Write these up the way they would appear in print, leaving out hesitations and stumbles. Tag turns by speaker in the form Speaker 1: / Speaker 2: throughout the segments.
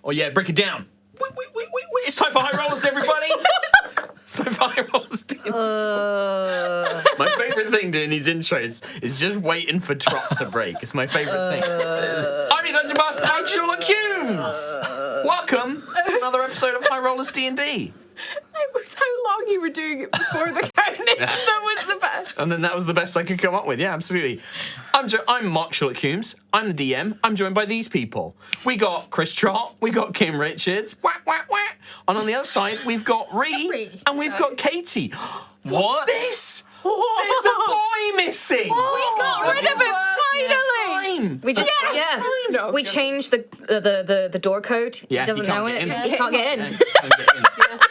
Speaker 1: Oh yeah, break it down. Wait. It's time for High Rollers, everybody. So High Rollers D&D. My favourite thing doing these intros is just waiting for Trot to break. It's my favourite thing. I'm your Dungeon Master, I'm Sherlock Holmes. Welcome to another episode of High Rollers D&D.
Speaker 2: It was how long you were doing it before the counting. That was the best.
Speaker 1: And then that was the best I could come up with. Yeah, absolutely. I'm Mark Sherlock Holmes. I'm the DM. I'm joined by these people. We got Chris Trott. We got Kim Richards. Whack. And on the other side, we've got Ree. And we've got Katie. What's this? There's a boy missing.
Speaker 2: We got rid of it finally.
Speaker 1: We just
Speaker 3: we changed the door code.
Speaker 1: Yeah,
Speaker 3: he doesn't know it. He can't get in.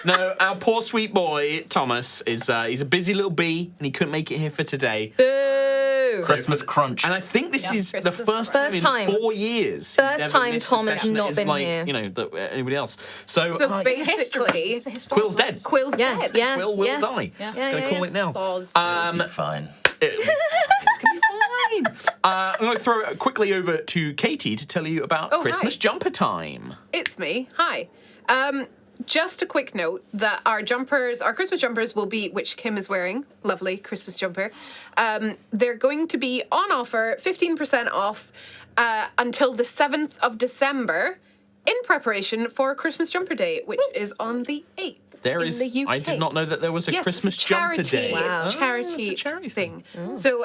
Speaker 1: No, our poor sweet boy Thomas is he's a busy little bee and he couldn't make it here for today.
Speaker 3: Boo!
Speaker 4: Christmas crunch.
Speaker 1: And I think this is the first time in 4 years.
Speaker 3: First time Tom has not been here.
Speaker 1: You know, anybody else. So
Speaker 2: basically,
Speaker 1: Quill's dead.
Speaker 2: Quill's dead.
Speaker 3: Yeah.
Speaker 1: Quill will die. Gonna call it now.
Speaker 4: Fine.
Speaker 1: It's gonna be fine. I'm going to throw it quickly over to Katie to tell you about Christmas jumper time.
Speaker 2: It's me. Hi. Just a quick note that our Christmas jumpers will be, which Kim is wearing, lovely Christmas jumper. They're going to be on offer, 15% off, until the 7th of December, in preparation for Christmas Jumper Day, which is on the 8th.
Speaker 1: There is.
Speaker 2: In the UK.
Speaker 1: I did not know that there was a Christmas Jumper Day.
Speaker 2: Wow. It's a charity,
Speaker 1: it's a charity thing.
Speaker 2: So,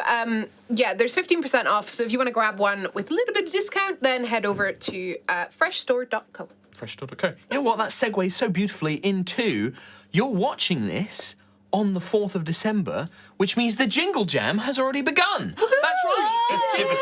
Speaker 2: there's 15% off. So if you want to grab one with a little bit of discount, then head over to freshstore.co.
Speaker 1: Freshstore.co. You know what? That segues so beautifully into you're watching this on the 4th of December, which means the Jingle Jam has already begun. That's right. It's Jingle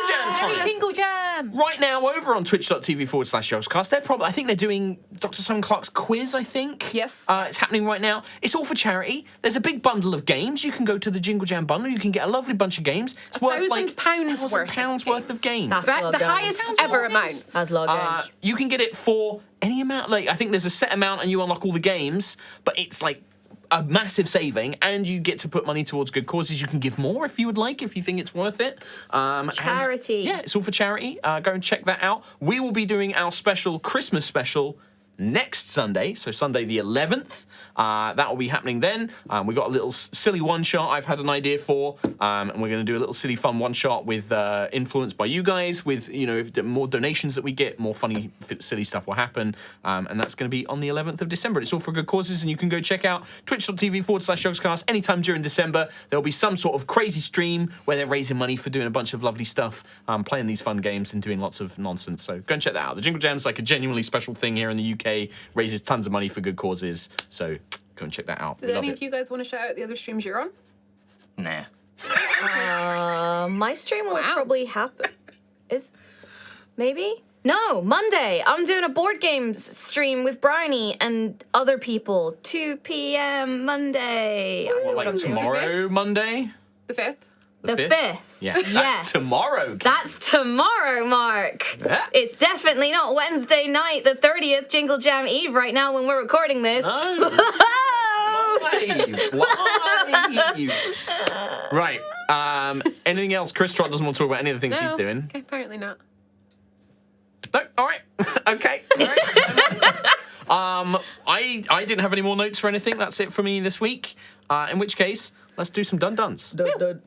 Speaker 1: Jam time.
Speaker 3: Jingle Jam!
Speaker 1: Right now, over on twitch.tv/Joscast, I think they're doing Dr. Simon Clark's quiz, I think.
Speaker 2: Yes.
Speaker 1: It's happening right now. It's all for charity. There's a big bundle of games. You can go to the Jingle Jam bundle. You can get a lovely bunch of games. It's worth like £1,000 worth of games.
Speaker 3: That's
Speaker 2: the highest ever amount.
Speaker 3: As logins.
Speaker 1: You can get it for any amount. Like I think there's a set amount and you unlock all the games, but it's like a massive saving, and you get to put money towards good causes. You can give more if you would like, if you think it's worth it.
Speaker 3: Charity.
Speaker 1: And, it's all for charity. Go and check that out. We will be doing our Christmas special next Sunday, so Sunday the 11th. That will be happening then. We got a little silly one-shot I've had an idea for, and we're going to do a little silly fun one-shot with influenced by you guys, with, if the more donations that we get, more funny, silly stuff will happen, and that's going to be on the 11th of December. It's all for good causes, and you can go check out twitch.tv/Yogscast anytime during December. There'll be some sort of crazy stream where they're raising money for doing a bunch of lovely stuff, playing these fun games and doing lots of nonsense, so go and check that out. The Jingle Jam's like a genuinely special thing here in the UK, raises tons of money for good causes, so go and check that out.
Speaker 2: Did any of you guys want to shout out the other streams you're on?
Speaker 4: Nah.
Speaker 3: My stream will probably happen. Maybe? No, Monday. I'm doing a board games stream with Bryony and other people. 2 p.m. Monday.
Speaker 1: Like tomorrow, Monday?
Speaker 2: The 5th?
Speaker 1: The
Speaker 3: 5th.
Speaker 1: Yeah, that's tomorrow.
Speaker 3: That's tomorrow, Mark.
Speaker 1: Yeah.
Speaker 3: It's definitely not Wednesday night, the 30th, Jingle Jam Eve, right now when we're recording this.
Speaker 1: No. Why? Right. Anything else? Chris Trott doesn't want to talk about any of the things he's doing.
Speaker 2: Okay, apparently not.
Speaker 1: No. All right. Okay. All right. I didn't have any more notes for anything. That's it for me this week. In which case, let's do some dun-duns.
Speaker 3: Dun.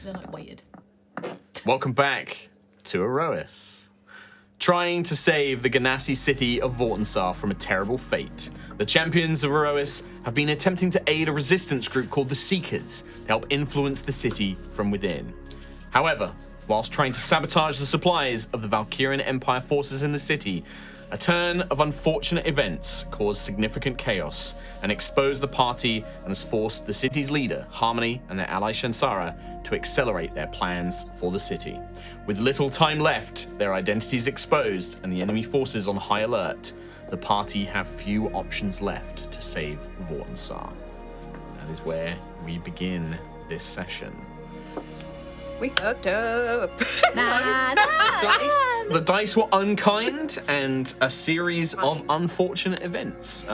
Speaker 5: They're like weighted.
Speaker 1: Welcome back to Aerois. trying to save the Ganassi city of Vortinssar from a terrible fate. The champions of Aerois have been attempting to aid a resistance group called the Seekers to help influence the city from within. However, whilst trying to sabotage the supplies of the Valkyrian Empire forces in the city, a turn of unfortunate events caused significant chaos and exposed the party and has forced the city's leader, Harmony, and their ally Shansara to accelerate their plans for the city. With little time left, their identities exposed, and the enemy forces on high alert, the party have few options left to save Vortinssar. That is where we begin this session.
Speaker 2: We fucked up.
Speaker 1: The dice were unkind and a series of unfortunate events.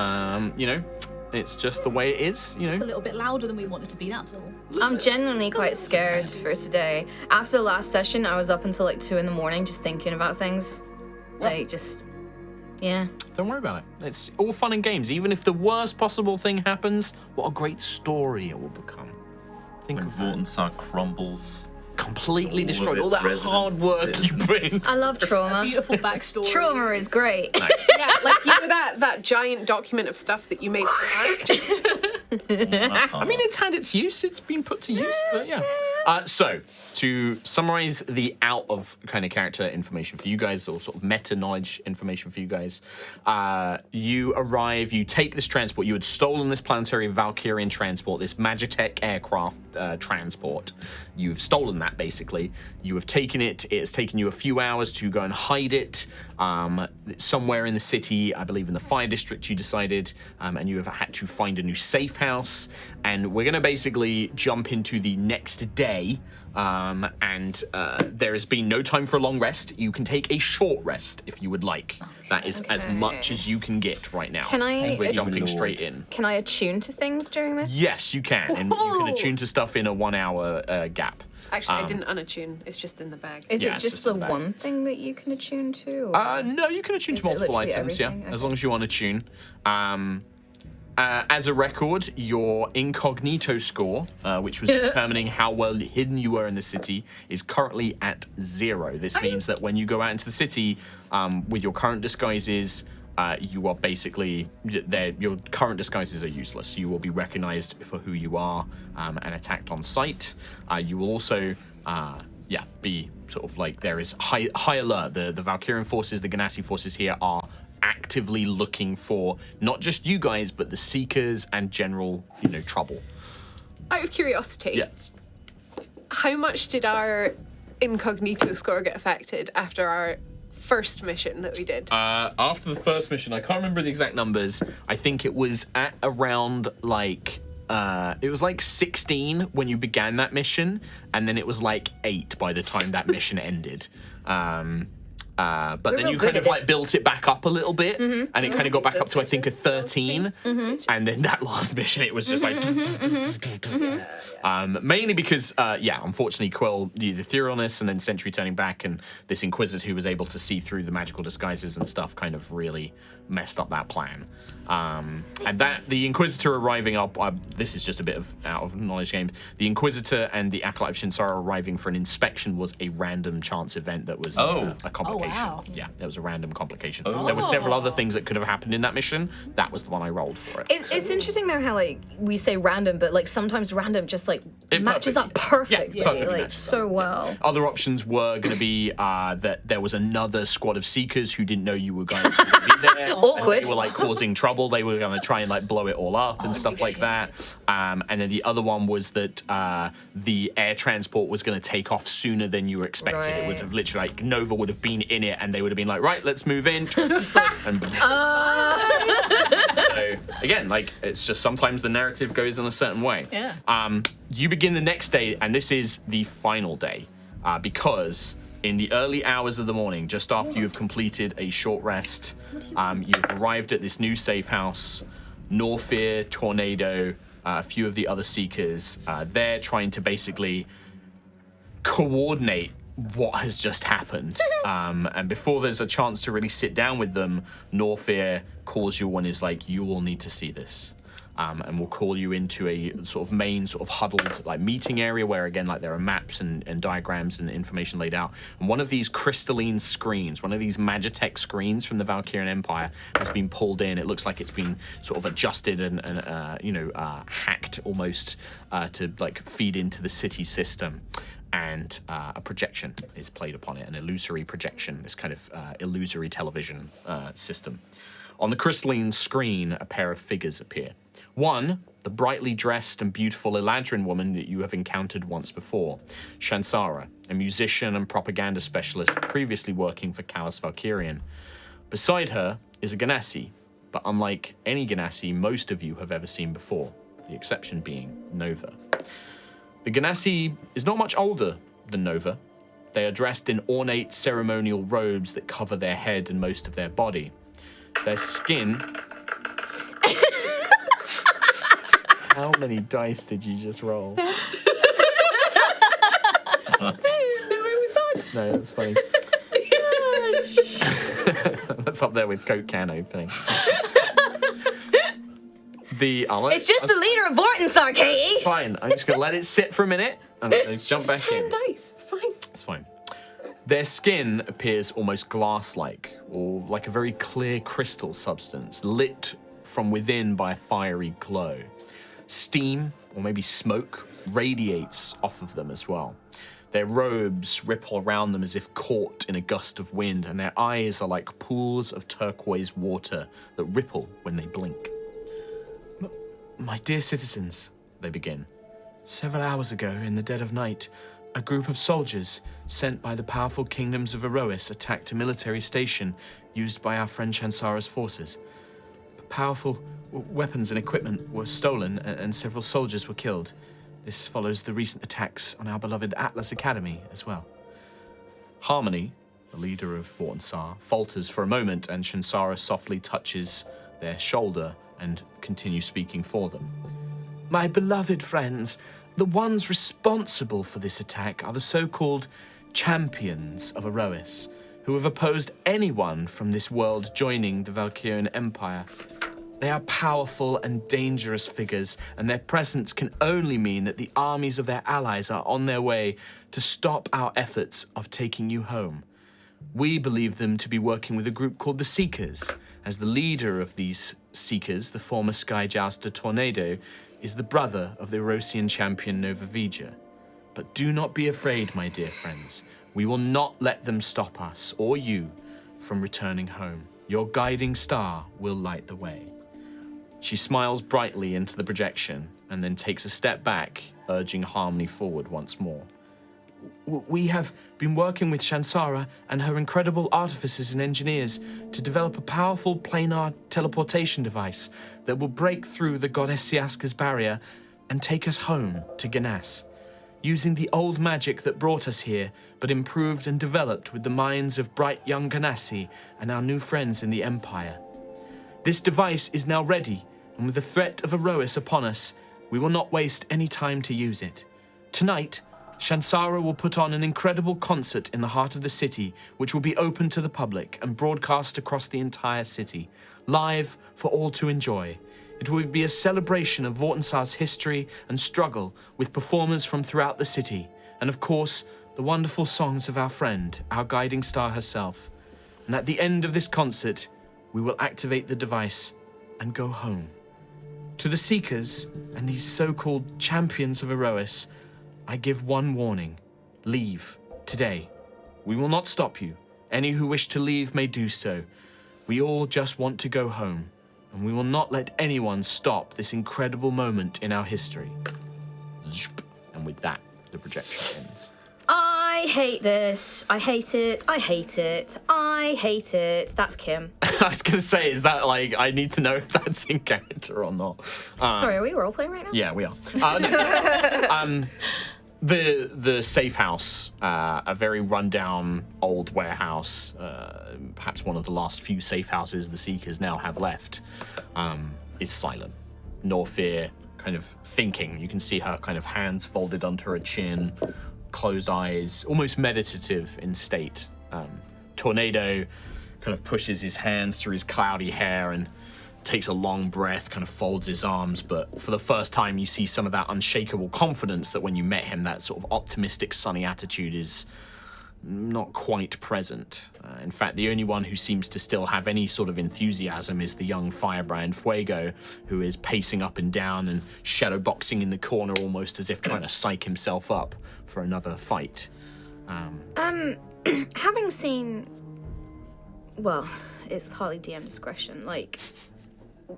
Speaker 1: It's just the way it is,
Speaker 5: Just a little bit louder than we wanted to be, that's all.
Speaker 3: I'm genuinely quite scared for today. After the last session, I was up until like 2 a.m. just thinking about things. Yeah.
Speaker 1: Don't worry about it. It's all fun and games. Even if the worst possible thing happens, what a great story it will become. Think
Speaker 4: When
Speaker 1: of that.
Speaker 4: Vortinssar crumbles.
Speaker 1: Completely
Speaker 4: All of
Speaker 1: destroyed.
Speaker 4: its
Speaker 1: All that hard
Speaker 4: residents
Speaker 1: work you put in.
Speaker 3: I love trauma.
Speaker 5: Beautiful backstory.
Speaker 3: Trauma is great.
Speaker 2: Yeah, like that giant document of stuff that you made for art. Just
Speaker 1: I mean, it's had its use. It's been put to use, but yeah. So, to summarize the out of kind of character information for you guys, or sort of meta knowledge information for you guys, you arrive, you take this transport. You had stolen this planetary Valkyrian transport, this Magitech aircraft transport. You've stolen that, basically. You have taken it. It's taken you a few hours to go and hide it somewhere in the city, I believe in the fire district, you decided, and you have had to find a new safe house. And we're going to basically jump into the next day. There has been no time for a long rest. You can take a short rest if you would like. That is as much as you can get right now.
Speaker 3: Can I-
Speaker 1: We're jumping
Speaker 4: Lord.
Speaker 1: straight in.
Speaker 3: Can I attune to things during this?
Speaker 1: Yes, you can. And you can attune to stuff in a 1 hour gap.
Speaker 2: actually, I didn't unattune. It's just in the bag.
Speaker 3: Is
Speaker 1: Yeah,
Speaker 3: it
Speaker 1: it's
Speaker 3: just
Speaker 1: just
Speaker 3: the
Speaker 1: in the bag.
Speaker 3: one thing that you can attune to? Or?
Speaker 1: No, you can attune to
Speaker 3: Is it
Speaker 1: multiple
Speaker 3: literally
Speaker 1: items, yeah,
Speaker 3: everything?
Speaker 1: as
Speaker 3: Okay.
Speaker 1: long as you want to tune. As a record, your incognito score, which was determining how well hidden you were in the city, is currently at 0. This means that when you go out into the city with your current disguises, you are basically, your current disguises are useless. You will be recognized for who you are and attacked on sight. You will also, be sort of like, there is high alert. The Valkyrian forces, the Ganassi forces here are actively looking for not just you guys, but the Seekers and general, trouble.
Speaker 2: Out of curiosity,
Speaker 1: Yes.
Speaker 2: how much did our incognito score get affected after our first mission that we did?
Speaker 1: After the first mission, I can't remember the exact numbers. I think it was at around it was like 16 when you began that mission, and then it was like 8 by the time that mission ended. But then
Speaker 3: real
Speaker 1: you
Speaker 3: good
Speaker 1: kind of
Speaker 3: at
Speaker 1: like
Speaker 3: this.
Speaker 1: built it back up a little bit, and it kind of got back up to I think a 13, and then that last mission it was just like, mainly because unfortunately Quill, the etherealness, and then Sentry turning back, and this Inquisitor who was able to see through the magical disguises and stuff kind of really messed up that plan. And that the Inquisitor arriving up, this is just a bit of out of knowledge game. The Inquisitor and the Acolyte of Shinsara arriving for an inspection was a random chance event that was a complication.
Speaker 5: wow.
Speaker 1: Yeah, there was a random complication. There were several other things that could have happened in that mission. That was the one I rolled for it.
Speaker 3: It's interesting though how like we say random, but like sometimes random just like
Speaker 1: It
Speaker 3: matches up
Speaker 1: perfectly-
Speaker 3: perfectly,
Speaker 1: yeah, perfectly
Speaker 3: like
Speaker 1: matches
Speaker 3: so well.
Speaker 1: Other options were going to be that there was another squad of Seekers who didn't know you were going to be there.
Speaker 3: Awkward.
Speaker 1: And they were like causing trouble. They were going to try and like blow it all up and stuff like that. And then the other one was that the air transport was going to take off sooner than you were expecting. It would
Speaker 3: Right.
Speaker 1: have literally like Nova would have been in it, and they would have been like, right, let's move in. And so again, like it's just sometimes the narrative goes in a certain way.
Speaker 5: Yeah.
Speaker 1: You begin the next day, and this is the final day, because in the early hours of the morning, just after you have completed a short rest, you've arrived at this new safe house. Norfear, Tornado, a few of the other Seekers, they're trying to basically coordinate what has just happened. And before there's a chance to really sit down with them, Norfear calls you and is like, you will need to see this. and we'll call you into a sort of main sort of huddled like meeting area where again like there are maps and diagrams and information laid out. And one of these crystalline screens, one of these Magitech screens from the Valkyrian Empire has been pulled in. It looks like it's been sort of adjusted and hacked almost to like feed into the city system. And a projection is played upon it, an illusory projection, this kind of illusory television system. On the crystalline screen, a pair of figures appear. One, the brightly dressed and beautiful Eladrin woman that you have encountered once before, Shansara, a musician and propaganda specialist previously working for Callus Valkyrian. Beside her is a Ganassi, but unlike any Ganassi most of you have ever seen before, the exception being Nova. The Ganassi is not much older than Nova. They are dressed in ornate ceremonial robes that cover their head and most of their body. Their skin... How many dice did you just roll? No, that's funny. That's up there with Coke can opening.
Speaker 3: It's just the leader of Vortinssar, Katie.
Speaker 1: Fine, I'm just gonna let it sit for a minute and then jump back in.
Speaker 2: 10 dice. It's fine.
Speaker 1: It's fine. Their skin appears almost glass-like, or like a very clear crystal substance, lit from within by a fiery glow. Steam, or maybe smoke, radiates off of them as well. Their robes ripple around them as if caught in a gust of wind, and their eyes are like pools of turquoise water that ripple when they blink. My dear citizens, they begin. Several hours ago, in the dead of night, a group of soldiers sent by the powerful kingdoms of Aerois attacked a military station used by our friend Shansara's forces. Powerful weapons and equipment were stolen and several soldiers were killed. This follows the recent attacks on our beloved Atlas Academy as well. Harmony, the leader of Vortinssar, falters for a moment and Shansara softly touches their shoulder and continues speaking for them. My beloved friends, the ones responsible for this attack are the so-called champions of Aerois, who have opposed anyone from this world joining the Valkyrian Empire. They are powerful and dangerous figures, and their presence can only mean that the armies of their allies are on their way to stop our efforts of taking you home. We believe them to be working with a group called the Seekers, as the leader of these Seekers, the former Sky Jouster Tornado, is the brother of the Erosian champion Nova Vija. But do not be afraid, my dear friends. We will not let them stop us, or you, from returning home. Your guiding star will light the way. She smiles brightly into the projection and then takes a step back, urging Harmony forward once more. We have been working with Shansara and her incredible artificers and engineers to develop a powerful planar teleportation device that will break through the goddess Siaska's barrier and take us home to Ganas, using the old magic that brought us here, but improved and developed with the minds of bright young Ganassi and our new friends in the Empire. This device is now ready, and with the threat of Aerois upon us, we will not waste any time to use it. Tonight, Shansara will put on an incredible concert in the heart of the city, which will be open to the public and broadcast across the entire city, live for all to enjoy. It will be a celebration of Vortinssar's history and struggle with performers from throughout the city, and of course, the wonderful songs of our friend, our guiding star herself. And at the end of this concert, we will activate the device and go home. To the Seekers and these so-called champions of Aerois, I give one warning. Leave, today. We will not stop you. Any who wish to leave may do so. We all just want to go home, and we will not let anyone stop this incredible moment in our history. And with that, the projection ends.
Speaker 3: I hate this. I hate it. I hate it. I hate it. That's Kim.
Speaker 1: I was going to say, is that like, I need to know if that's in character or not.
Speaker 3: Sorry, are we role-playing right now?
Speaker 1: Yeah, we are. The safe house, a very rundown old warehouse, perhaps one of the last few safe houses the Seekers now have left, is silent. Norfear kind of thinking. You can see her kind of hands folded under her chin, closed eyes, almost meditative in state. Tornado kind of pushes his hands through his cloudy hair and takes a long breath, kind of folds his arms, but for the first time you see some of that unshakable confidence that when you met him, that sort of optimistic, sunny attitude is not quite present. In fact, the only one who seems to still have any sort of enthusiasm is the young firebrand Fuego, who is pacing up and down and shadow boxing in the corner almost as if trying to psych himself up for another fight.
Speaker 3: Having seen, well, it's partly DM discretion, like...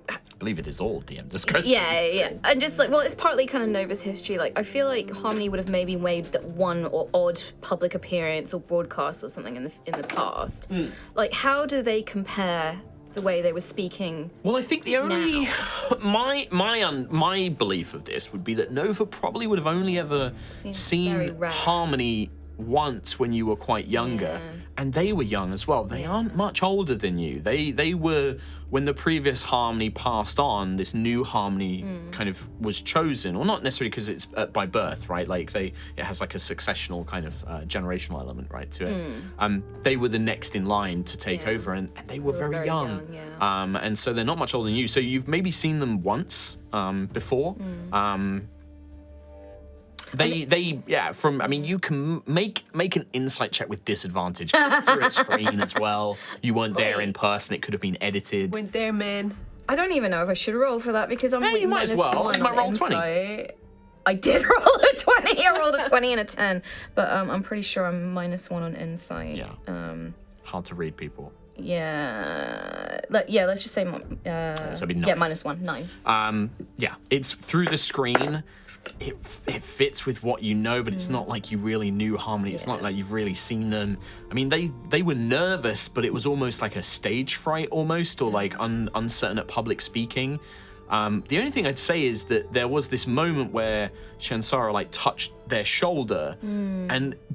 Speaker 1: I believe it is all DM discretion.
Speaker 3: Yeah. And just like, well, it's partly kind of Nova's history. Like, I feel like Harmony would have maybe made that one or odd public appearance or broadcast or something in the past. Like, how do they compare the way they were speaking?
Speaker 1: Well, I think the only my belief of this would be that Nova probably would have only ever
Speaker 3: very
Speaker 1: seen
Speaker 3: rare.
Speaker 1: Harmony once when you were quite younger, and they were young as well. They aren't much older than you. They were, when the previous Harmony passed on, this new Harmony kind of was chosen, well, not necessarily because it's by birth, right? Like it has like a successional kind of generational element, right, to it. They were the next in line to take over, and they were very young. And so they're not much older than you. So you've maybe seen them once before. You can make an insight check with disadvantage through a screen as well. You weren't there in person. It could have been edited.
Speaker 2: Went there, man.
Speaker 3: I don't even know if I should roll for that because I'm
Speaker 1: you might as well. You might roll 20.
Speaker 3: I did roll a 20. I rolled a 20 and a 10, but I'm pretty sure I'm -1 on insight.
Speaker 1: Yeah. Hard to read people.
Speaker 3: Yeah. Let's just say
Speaker 1: so it'd be 9.
Speaker 3: yeah, -1, 9.
Speaker 1: Yeah, it's through the screen. It fits with what you know, but it's not like you really knew Harmony. It's not like you've really seen them. I mean, they were nervous, but it was almost like a stage fright almost, or like uncertain at public speaking. The only thing I'd say is that there was this moment where Shansara like touched their shoulder,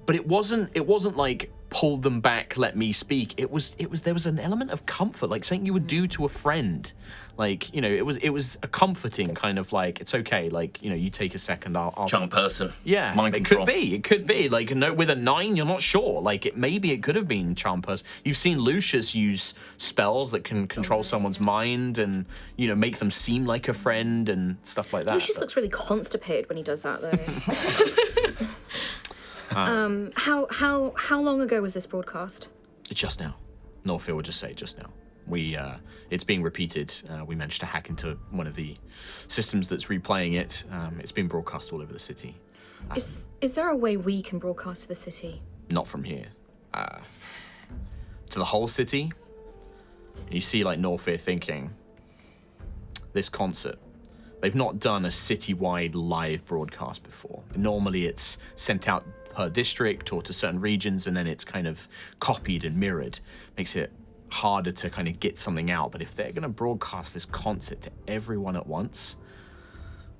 Speaker 1: but it wasn't like pulled them back, let me speak. There was an element of comfort, like something you would do to a friend. Like, you know, it was a comforting kind of like, it's okay, like, you know, you take a second, I'll
Speaker 4: Charm person.
Speaker 1: Yeah,
Speaker 4: Mind
Speaker 1: it
Speaker 4: control.
Speaker 1: could be. Like, no, with a 9, you're not sure. Like, maybe it could have been charm person. You've seen Lucius use spells that can control someone's mind and, you know, make them seem like a friend and stuff like that.
Speaker 3: Lucius looks really constipated when he does that, though. How long ago was this broadcast?
Speaker 1: Just now. Northfield would just say just now. It's being repeated. We managed to hack into one of the systems that's replaying it. It's been broadcast all over the city.
Speaker 3: Is there a way we can broadcast to the city?
Speaker 1: Not from here. To the whole city. You see, like, Northfield thinking, this concert, they've not done a citywide live broadcast before. Normally it's sent out per district or to certain regions, and then it's kind of copied and mirrored. Makes it harder to kind of get something out. But if they're going to broadcast this concert to everyone at once,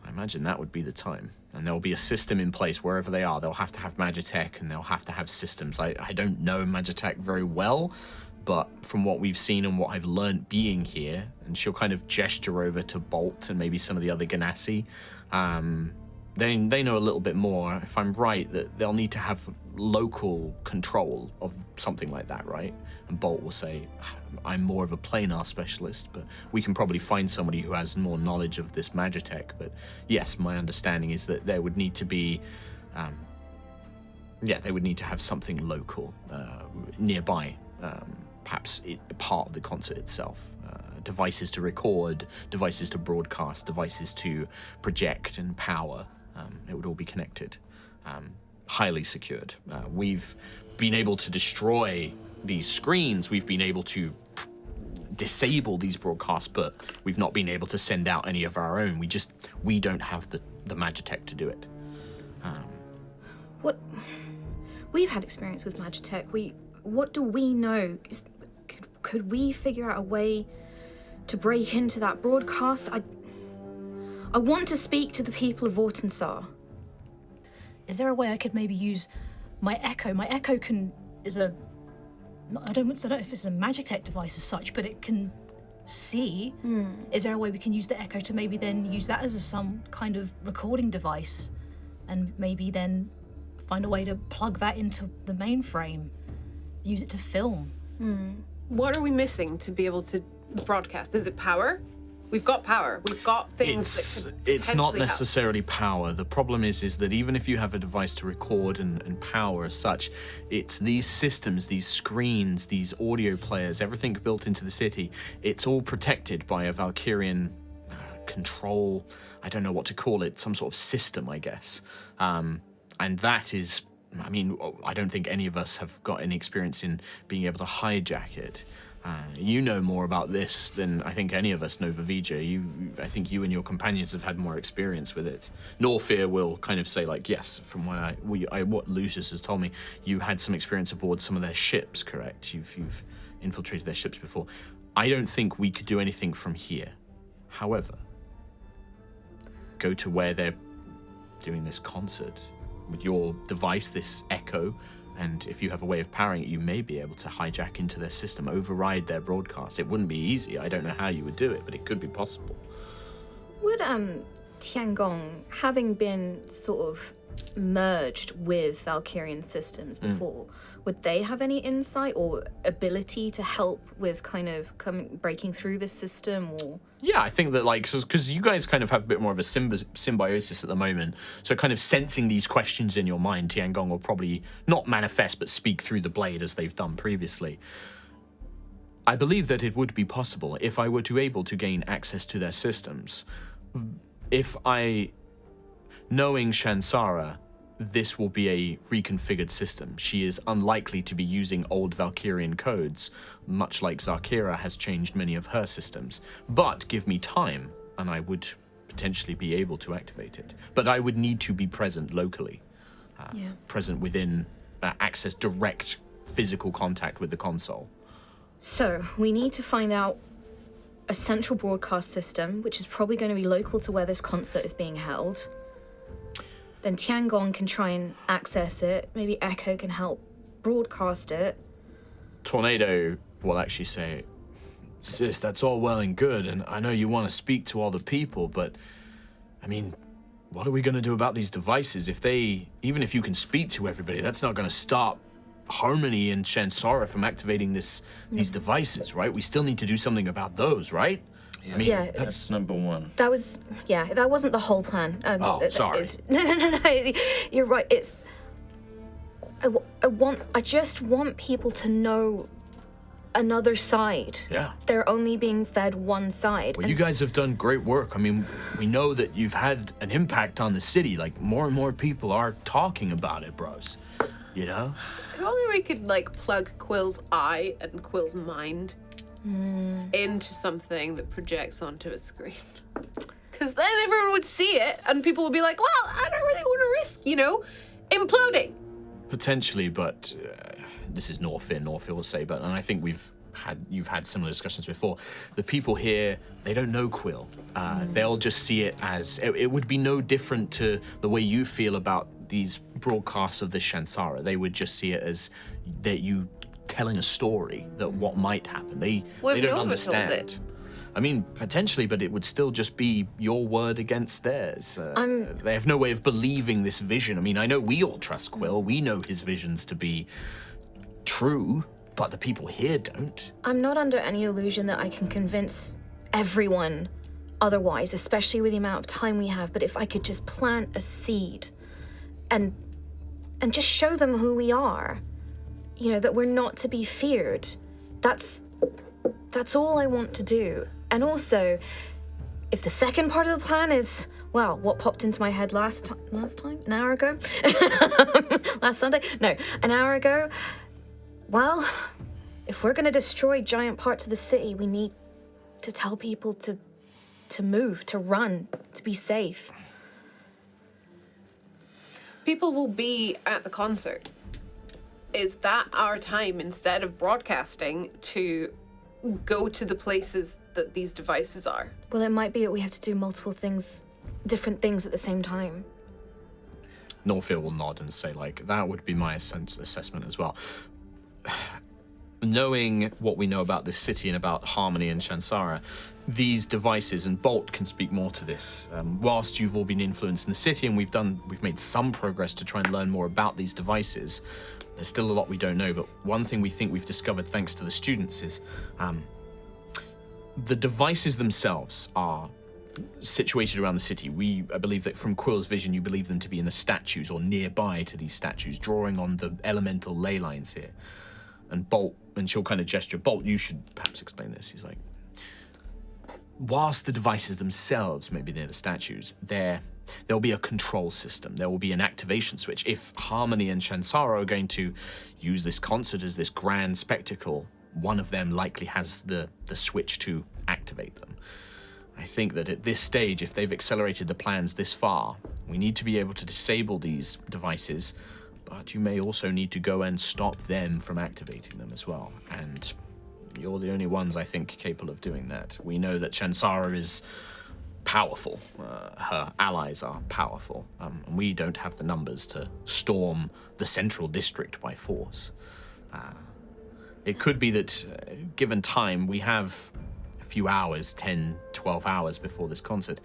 Speaker 1: I imagine that would be the time. And there'll be a system in place wherever they are. They'll have to have Magitech, and they'll have to have systems. I don't know Magitech very well, but from what we've seen and what I've learned being here, and she'll kind of gesture over to Bolt and maybe some of the other Ganassi, they know a little bit more. If I'm right, that they'll need to have local control of something like that, right? And Bolt will say, I'm more of a planar specialist, but we can probably find somebody who has more knowledge of this Magitech. But yes, my understanding is that there would need to be, they would need to have something local nearby, perhaps part of the concert itself. Devices to record, devices to broadcast, devices to project and power. It would all be connected, highly secured. We've been able to destroy these screens. We've been able to disable these broadcasts, but we've not been able to send out any of our own. We don't have the Magitech to do it.
Speaker 3: We've had experience with Magitech. What do we know? Could we figure out a way to break into that broadcast? I want to speak to the people of Vortinssar.
Speaker 5: Is there a way I could maybe use my Echo? My Echo I don't know if it's a Magitech device as such, but it can see. Is there a way we can use the Echo to maybe then use that as some kind of recording device, and maybe then find a way to plug that into the mainframe, use it to film?
Speaker 2: What are we missing to be able to broadcast? Is it power? We've got power. We've got things that could
Speaker 1: It's not
Speaker 2: potentially help.
Speaker 1: necessarily power. The problem is that even if you have a device to record and power as such, it's these systems, these screens, these audio players, everything built into the city, it's all protected by a Valkyrian control, I don't know what to call it, some sort of system, I guess. And that is, I mean, I don't think any of us have got any experience in being able to hijack it. You know more about this than I think any of us know, Vivija. I think you and your companions have had more experience with it. Norfear will kind of say, like, yes, from what Lucius has told me, you had some experience aboard some of their ships, correct? You've infiltrated their ships before. I don't think we could do anything from here. However, go to where they're doing this concert with your device, this Echo, and if you have a way of powering it, you may be able to hijack into their system, override their broadcast. It wouldn't be easy. I don't know how you would do it, but it could be possible.
Speaker 3: Would Tiangong, having been sort of merged with Valkyrian systems before, would they have any insight or ability to help with kind of breaking through this system? Or
Speaker 1: Yeah, I think that, like, because you guys kind of have a bit more of a symbiosis at the moment, so kind of sensing these questions in your mind, Tiangong will probably not manifest but speak through the blade as they've done previously. I believe that it would be possible if I were to able to gain access to their systems. Knowing Shansara, this will be a reconfigured system. She is unlikely to be using old Valkyrian codes, much like Zakira has changed many of her systems. But give me time, and I would potentially be able to activate it. But I would need to be present locally, present within access direct physical contact with the console.
Speaker 3: so we need to find out a central broadcast system, which is probably going to be local to where this concert is being held. Then Tiangong can try and access it. Maybe Echo can help broadcast it.
Speaker 1: Tornado will actually say, "Sis, that's all well and good, and I know you want to speak to all the people, but, I mean, what are we going to do about these devices? Even if you can speak to everybody, that's not going to stop Harmony and Shansara from activating these devices, right? We still need to do something about those, right?" I mean,
Speaker 3: Yeah,
Speaker 4: That's number one.
Speaker 3: that wasn't the whole plan.
Speaker 1: Sorry.
Speaker 3: No. You're right. I just want people to know another side.
Speaker 1: Yeah.
Speaker 3: They're only being fed one side.
Speaker 1: Well, you guys have done great work. I mean, we know that you've had an impact on the city. Like, more and more people are talking about it, bros. You know?
Speaker 2: If only we could, like, plug Quill's eye and Quill's mind into something that projects onto a screen. Because then everyone would see it and people would be like, well, I don't really want to risk, imploding.
Speaker 1: Potentially, but this is Norfear will say, but, and I think you've had similar discussions before. The people here, they don't know Quill. They'll just see it as, it would be no different to the way you feel about these broadcasts of the Shansara. They would just see it as that you telling a story, that what might happen. They don't understand.
Speaker 2: It.
Speaker 1: I mean, potentially, but it would still just be your word against theirs. They have no way of believing this vision. I mean, I know we all trust Quill. We know his visions to be true, but the people here don't.
Speaker 3: I'm not under any illusion that I can convince everyone otherwise, especially with the amount of time we have. But if I could just plant a seed and just show them who we are, that we're not to be feared. That's all I want to do. And also, if the second part of the plan is, well, what popped into my head last time? An hour ago? Last Sunday? No, an hour ago. Well, if we're going to destroy giant parts of the city, we need to tell people to move, to run, to be safe.
Speaker 2: People will be at the concert. Is that our time, instead of broadcasting, to go to the places that these devices are?
Speaker 3: Well, it might be that we have to do multiple things, different things at the same time.
Speaker 1: Norfear will nod and say, like, that would be my assessment as well. Knowing what we know about this city and about Harmony and Shansara, these devices, and Bolt can speak more to this, whilst you've all been influenced in the city and we've made some progress to try and learn more about these devices, there's still a lot we don't know, but one thing we think we've discovered thanks to the students is the devices themselves are situated around the city. I believe that from Quill's vision, you believe them to be in the statues or nearby to these statues, drawing on the elemental ley lines here. And Bolt, and she'll kind of gesture, Bolt, you should perhaps explain this. He's like, whilst the devices themselves may be near the statues, there'll be a control system. There will be an activation switch. If Harmony and Shansara are going to use this concert as this grand spectacle, one of them likely has the switch to activate them. I think that at this stage, if they've accelerated the plans this far, we need to be able to disable these devices, but you may also need to go and stop them from activating them as well. And you're the only ones, I think, capable of doing that. We know that Shansara is powerful. Her allies are powerful. And we don't have the numbers to storm the central district by force. It could be that, given time, we have a few hours, 10, 12 hours before this concert.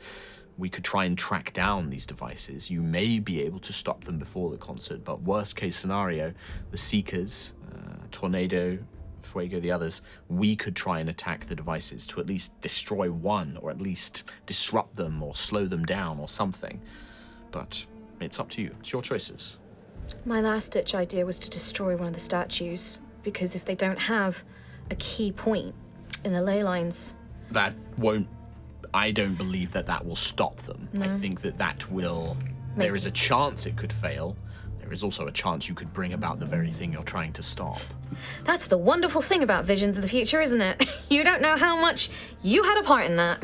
Speaker 1: We could try and track down these devices. You may be able to stop them before the concert, but worst case scenario, the Seekers, Tornado, Fuego, the others, we could try and attack the devices to at least destroy one, or at least disrupt them or slow them down or something. But it's up to you. It's your choices.
Speaker 3: My last-ditch idea was to destroy one of the statues, because if they don't have a key point in the ley lines...
Speaker 1: I don't believe that will stop them. No. I think that will... Maybe. There is a chance it could fail. There is also a chance you could bring about the very thing you're trying to stop.
Speaker 3: That's the wonderful thing about visions of the future, isn't it? You don't know how much you had a part in that.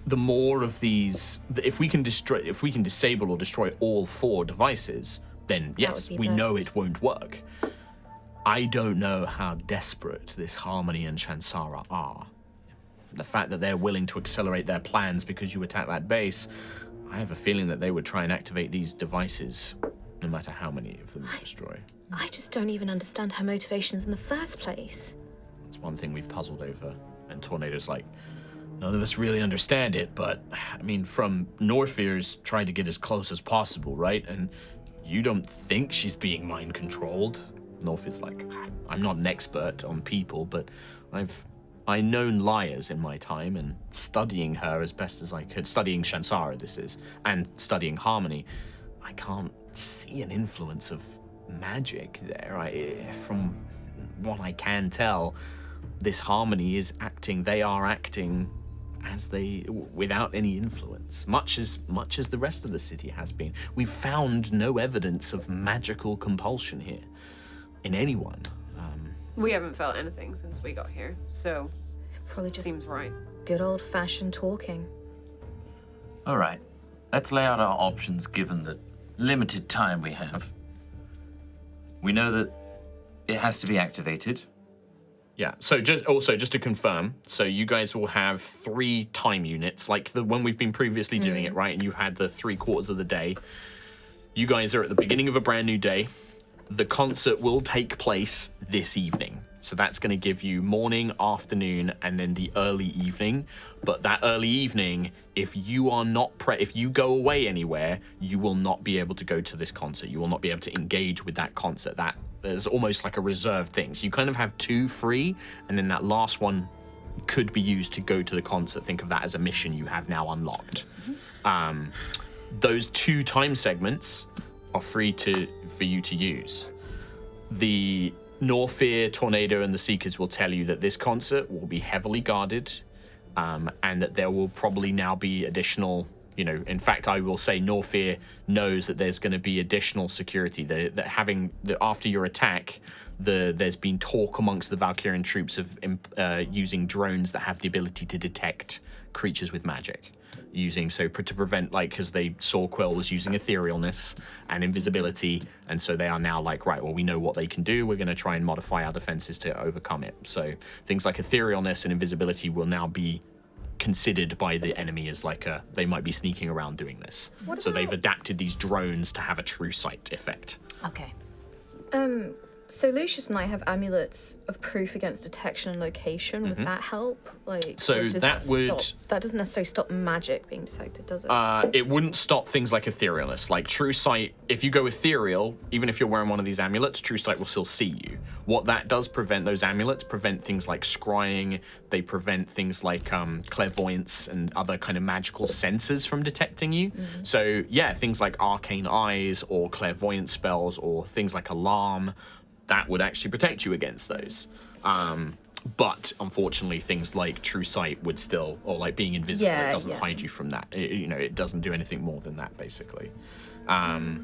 Speaker 1: The more of these... If we can disable or destroy all 4 devices, then yes, we know it won't work. I don't know how desperate this Harmony and Shansara are. The fact that they're willing to accelerate their plans because you attack that base, I have a feeling that they would try and activate these devices, no matter how many of them you destroy.
Speaker 3: I just don't even understand her motivations in the first place.
Speaker 1: It's one thing we've puzzled over, and Tornado's like, none of us really understand it, but, I mean, from Norfear's trying to get as close as possible, right? And you don't think she's being mind-controlled? Norfear's like, I'm not an expert on people, but I've known liars in my time, and studying her as best as I could, studying Shansara this is, and studying Harmony, I can't see an influence of magic there. From what I can tell, this Harmony is acting, they are acting without any influence, much as the rest of the city has been. We've found no evidence of magical compulsion here in anyone.
Speaker 2: We haven't felt anything since we got here, so
Speaker 3: probably just
Speaker 2: seems right.
Speaker 3: Good old-fashioned talking.
Speaker 4: All right, let's lay out our options given the limited time we have. We know that it has to be activated.
Speaker 1: Yeah, so just to confirm, so you guys will have 3 time units, like the one we've been previously doing it, right? And you had the 3/4 of the day. You guys are at the beginning of a brand new day. The concert will take place this evening. So that's going to give you morning, afternoon, and then the early evening. But that early evening, if you are not if you go away anywhere, you will not be able to go to this concert. You will not be able to engage with that concert. That is almost like a reserved thing. So you kind of have 2 free, and then that last one could be used to go to the concert. Think of that as a mission you have now unlocked. Those 2 time segments are free for you to use. The Norfear, Tornado, and the Seekers will tell you that this concert will be heavily guarded, and that there will probably now be additional, in fact, I will say Norfear knows that there's going to be additional security. After your attack, there's been talk amongst the Valkyrian troops of using drones that have the ability to detect creatures with magic. To prevent, because they saw Quill was using etherealness and invisibility, and so they are now like, right, well, we know what they can do, we're going to try and modify our defenses to overcome it. So things like etherealness and invisibility will now be considered by the enemy as they might be sneaking around doing this. So they've adapted these drones to have a true sight effect.
Speaker 5: Okay.
Speaker 3: So Lucius and I have amulets of proof against detection and location. Would that help? Like,
Speaker 1: So
Speaker 3: or does
Speaker 1: that would-
Speaker 3: that doesn't necessarily stop magic being detected, does it?
Speaker 1: It wouldn't stop things like etherealness. Like True Sight, if you go ethereal, even if you're wearing one of these amulets, True Sight will still see you. What that does prevent, those amulets prevent things like scrying, they prevent things like clairvoyance and other kind of magical senses from detecting you. So yeah, things like arcane eyes or clairvoyance spells or things like alarm, that would actually protect you against those. But unfortunately, things like True Sight would still, or like being invisible, it doesn't hide you from that. It doesn't do anything more than that, basically.
Speaker 4: As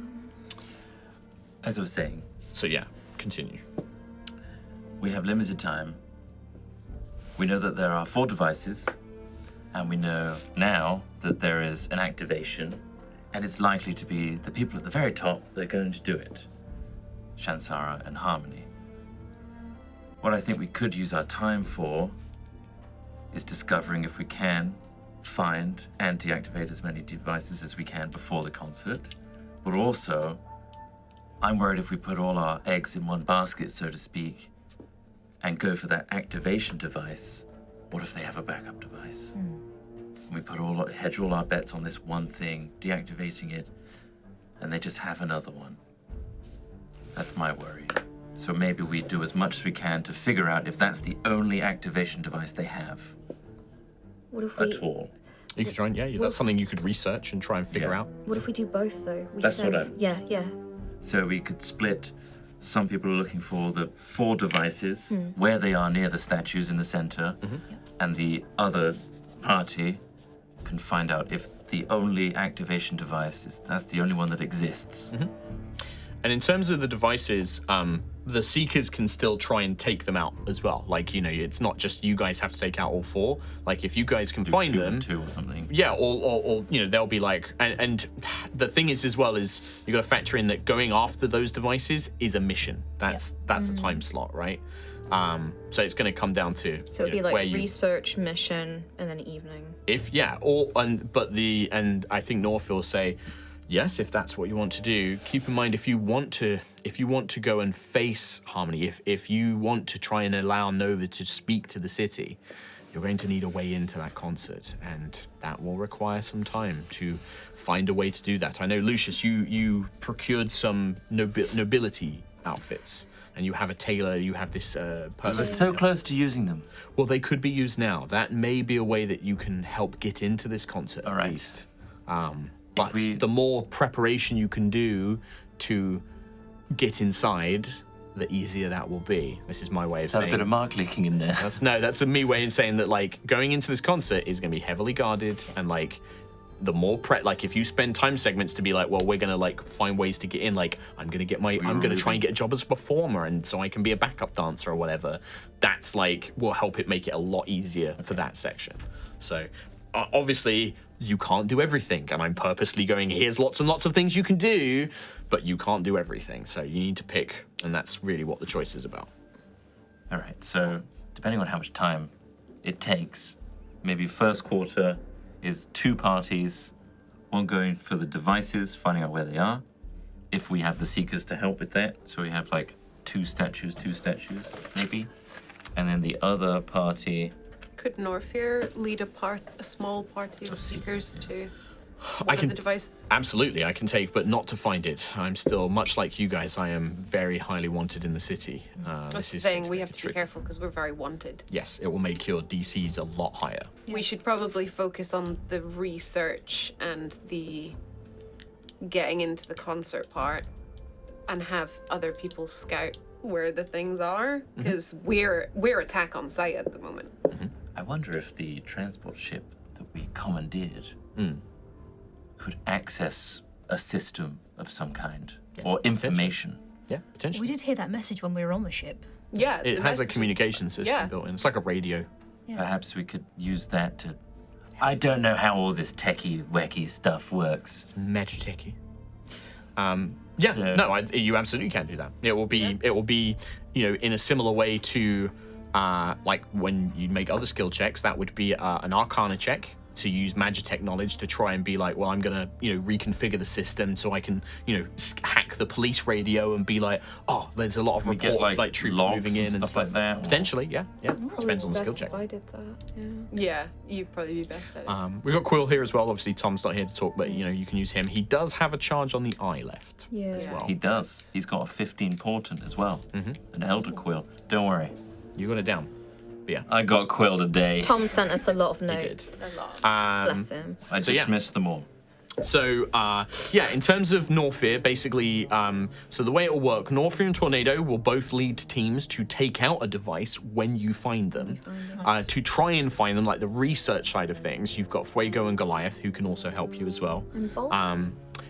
Speaker 4: I was saying,
Speaker 1: So yeah, continue.
Speaker 4: we have limited time. We know that there are 4 devices, and we know now that there is an activation, and it's likely to be the people at the very top that are going to do it. Shansara and Harmony. What I think we could use our time for is discovering if we can find and deactivate as many devices as we can before the concert. But also, I'm worried if we put all our eggs in one basket, so to speak, and go for that activation device, what if they have a backup device? We hedge all our bets on this one thing, deactivating it, and they just have another one. That's my worry. So maybe we do as much as we can to figure out if that's the only activation device they have
Speaker 3: What if we?
Speaker 4: at all.
Speaker 1: You could try and, that's something you could research and try and figure
Speaker 4: Yeah.
Speaker 1: out.
Speaker 3: What if we do both though? We
Speaker 4: That's what I-
Speaker 3: Yeah.
Speaker 4: So we could split. Some people are looking for the 4 devices, where they are near the statues in the center, and the other party can find out if the only activation device that's the only one that exists.
Speaker 1: And in terms of the devices, the Seekers can still try and take them out as well. Like, it's not just you guys have to take out all 4. Like, if you guys can find
Speaker 4: 2
Speaker 1: them,
Speaker 4: and 2 or something.
Speaker 1: yeah, or they'll be like, and the thing is as well is you got to factor in that going after those devices is a mission. That's a time slot, right? So it's going to come down to
Speaker 3: So it'd be
Speaker 1: where
Speaker 3: like
Speaker 1: you,
Speaker 3: research, mission, and then evening.
Speaker 1: and I think North will say, yes, if that's what you want to do. Keep in mind, if you want to go and face Harmony, if you want to try and allow Nova to speak to the city, you're going to need a way into that concert, and that will require some time to find a way to do that. I know, Lucius, you procured some nobility outfits, and you have a tailor, you have this person.
Speaker 4: We're so close to using them.
Speaker 1: Well, they could be used now. That may be a way that you can help get into this concert,
Speaker 4: All
Speaker 1: at
Speaker 4: right.
Speaker 1: least. But
Speaker 4: we-
Speaker 1: the more preparation you can do to get inside, the easier that will be. This is my way of
Speaker 4: Is that a
Speaker 1: saying.
Speaker 4: bit of mark leaking in there?
Speaker 1: That's a me way of saying that, like, going into this concert is going to be heavily guarded, and like, the more like, if you spend time segments to be like, well, we're gonna like find ways to get in, like, I'm gonna try and get a job as a performer, and so I can be a backup dancer or whatever. That's like will help it make it a lot easier for that section. So obviously you can't do everything, and I'm purposely going, here's lots and lots of things you can do, but you can't do everything. So you need to pick, and that's really what the choice is about.
Speaker 4: All right, so depending on how much time it takes, maybe first quarter is 2 parties, one going for the devices, finding out where they are, if we have the Seekers to help with that. So we have like 2 statues, maybe. And then the other party,
Speaker 2: Could Norfear lead a small party of seekers to one
Speaker 1: I
Speaker 2: of
Speaker 1: can-
Speaker 2: the devices?
Speaker 1: Absolutely, I can take, but not to find it. I'm still, much like you guys, I am very highly wanted in the city.
Speaker 2: I was
Speaker 1: This is
Speaker 2: saying
Speaker 1: going
Speaker 2: we
Speaker 1: make
Speaker 2: have
Speaker 1: it
Speaker 2: to be
Speaker 1: tricky.
Speaker 2: careful because we're very wanted.
Speaker 1: Yes, it will make your DCs a lot higher.
Speaker 2: We should probably focus on the research and the getting into the concert part, and have other people scout where the things are, because we're attack on site at the moment.
Speaker 4: I wonder if the transport ship that we commandeered could access a system of some kind, or information.
Speaker 1: Yeah, potentially.
Speaker 5: We did hear that message when we were on the ship.
Speaker 2: Yeah,
Speaker 1: It
Speaker 2: the
Speaker 1: has a
Speaker 2: messages-
Speaker 1: communication system
Speaker 2: yeah.
Speaker 1: built in. It's like a radio.
Speaker 4: Perhaps we could use that to... I don't know how all this techie, wacky stuff works.
Speaker 1: Magiteki.
Speaker 4: So-
Speaker 1: You absolutely can do that. It will be, in a similar way to, like when you make other skill checks, that would be an Arcana check to use Magitech knowledge to try and be like, well, I'm gonna, reconfigure the system so I can, hack the police radio and be like, oh, there's a lot of reports
Speaker 4: get,
Speaker 1: like troops
Speaker 4: logs
Speaker 1: moving in and
Speaker 4: stuff like that, or-
Speaker 1: Potentially, yeah. Depends on the skill
Speaker 3: Best
Speaker 1: check.
Speaker 3: if I did that. Yeah.
Speaker 2: Yeah, you'd probably be best at it.
Speaker 1: We've got Quill here as well. Obviously, Tom's not here to talk, but you can use him. He does have a charge on the eye left as well.
Speaker 4: He does. He's got a 15 portent as well. An Elder Quill. Don't worry.
Speaker 1: You got it down. But yeah.
Speaker 4: I got Quill today.
Speaker 3: Tom sent us a lot of
Speaker 1: did.
Speaker 3: notes.
Speaker 2: A lot.
Speaker 3: Bless him.
Speaker 4: I dismissed them all.
Speaker 1: So, in terms of Norfear, basically, so the way it will work, Norfear and Tornado will both lead teams to take out a device when you find them. To try and find them, like the research side of things, you've got Fuego and Goliath, who can also help you as well.
Speaker 3: And Bolt?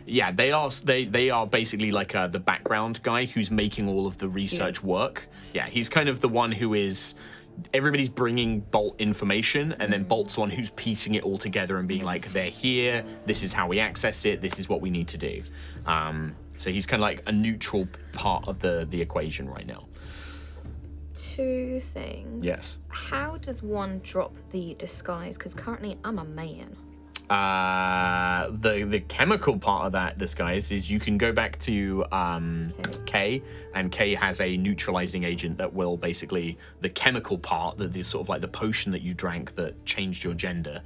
Speaker 1: Yeah, they are basically like the background guy who's making all of the research work. Yeah, he's kind of the one who is... Everybody's bringing Bolt information, and then Bolt's the one who's piecing it all together and being like, they're here, this is how we access it, this is what we need to do. So he's kind of like a neutral part of the equation right now.
Speaker 3: 2 things.
Speaker 1: Yes.
Speaker 3: How does one drop the disguise? Because currently I'm a man.
Speaker 1: The chemical part of that disguise is you can go back to K, and K has a neutralizing agent that will basically, the chemical part, the sort of like the potion that you drank that changed your gender,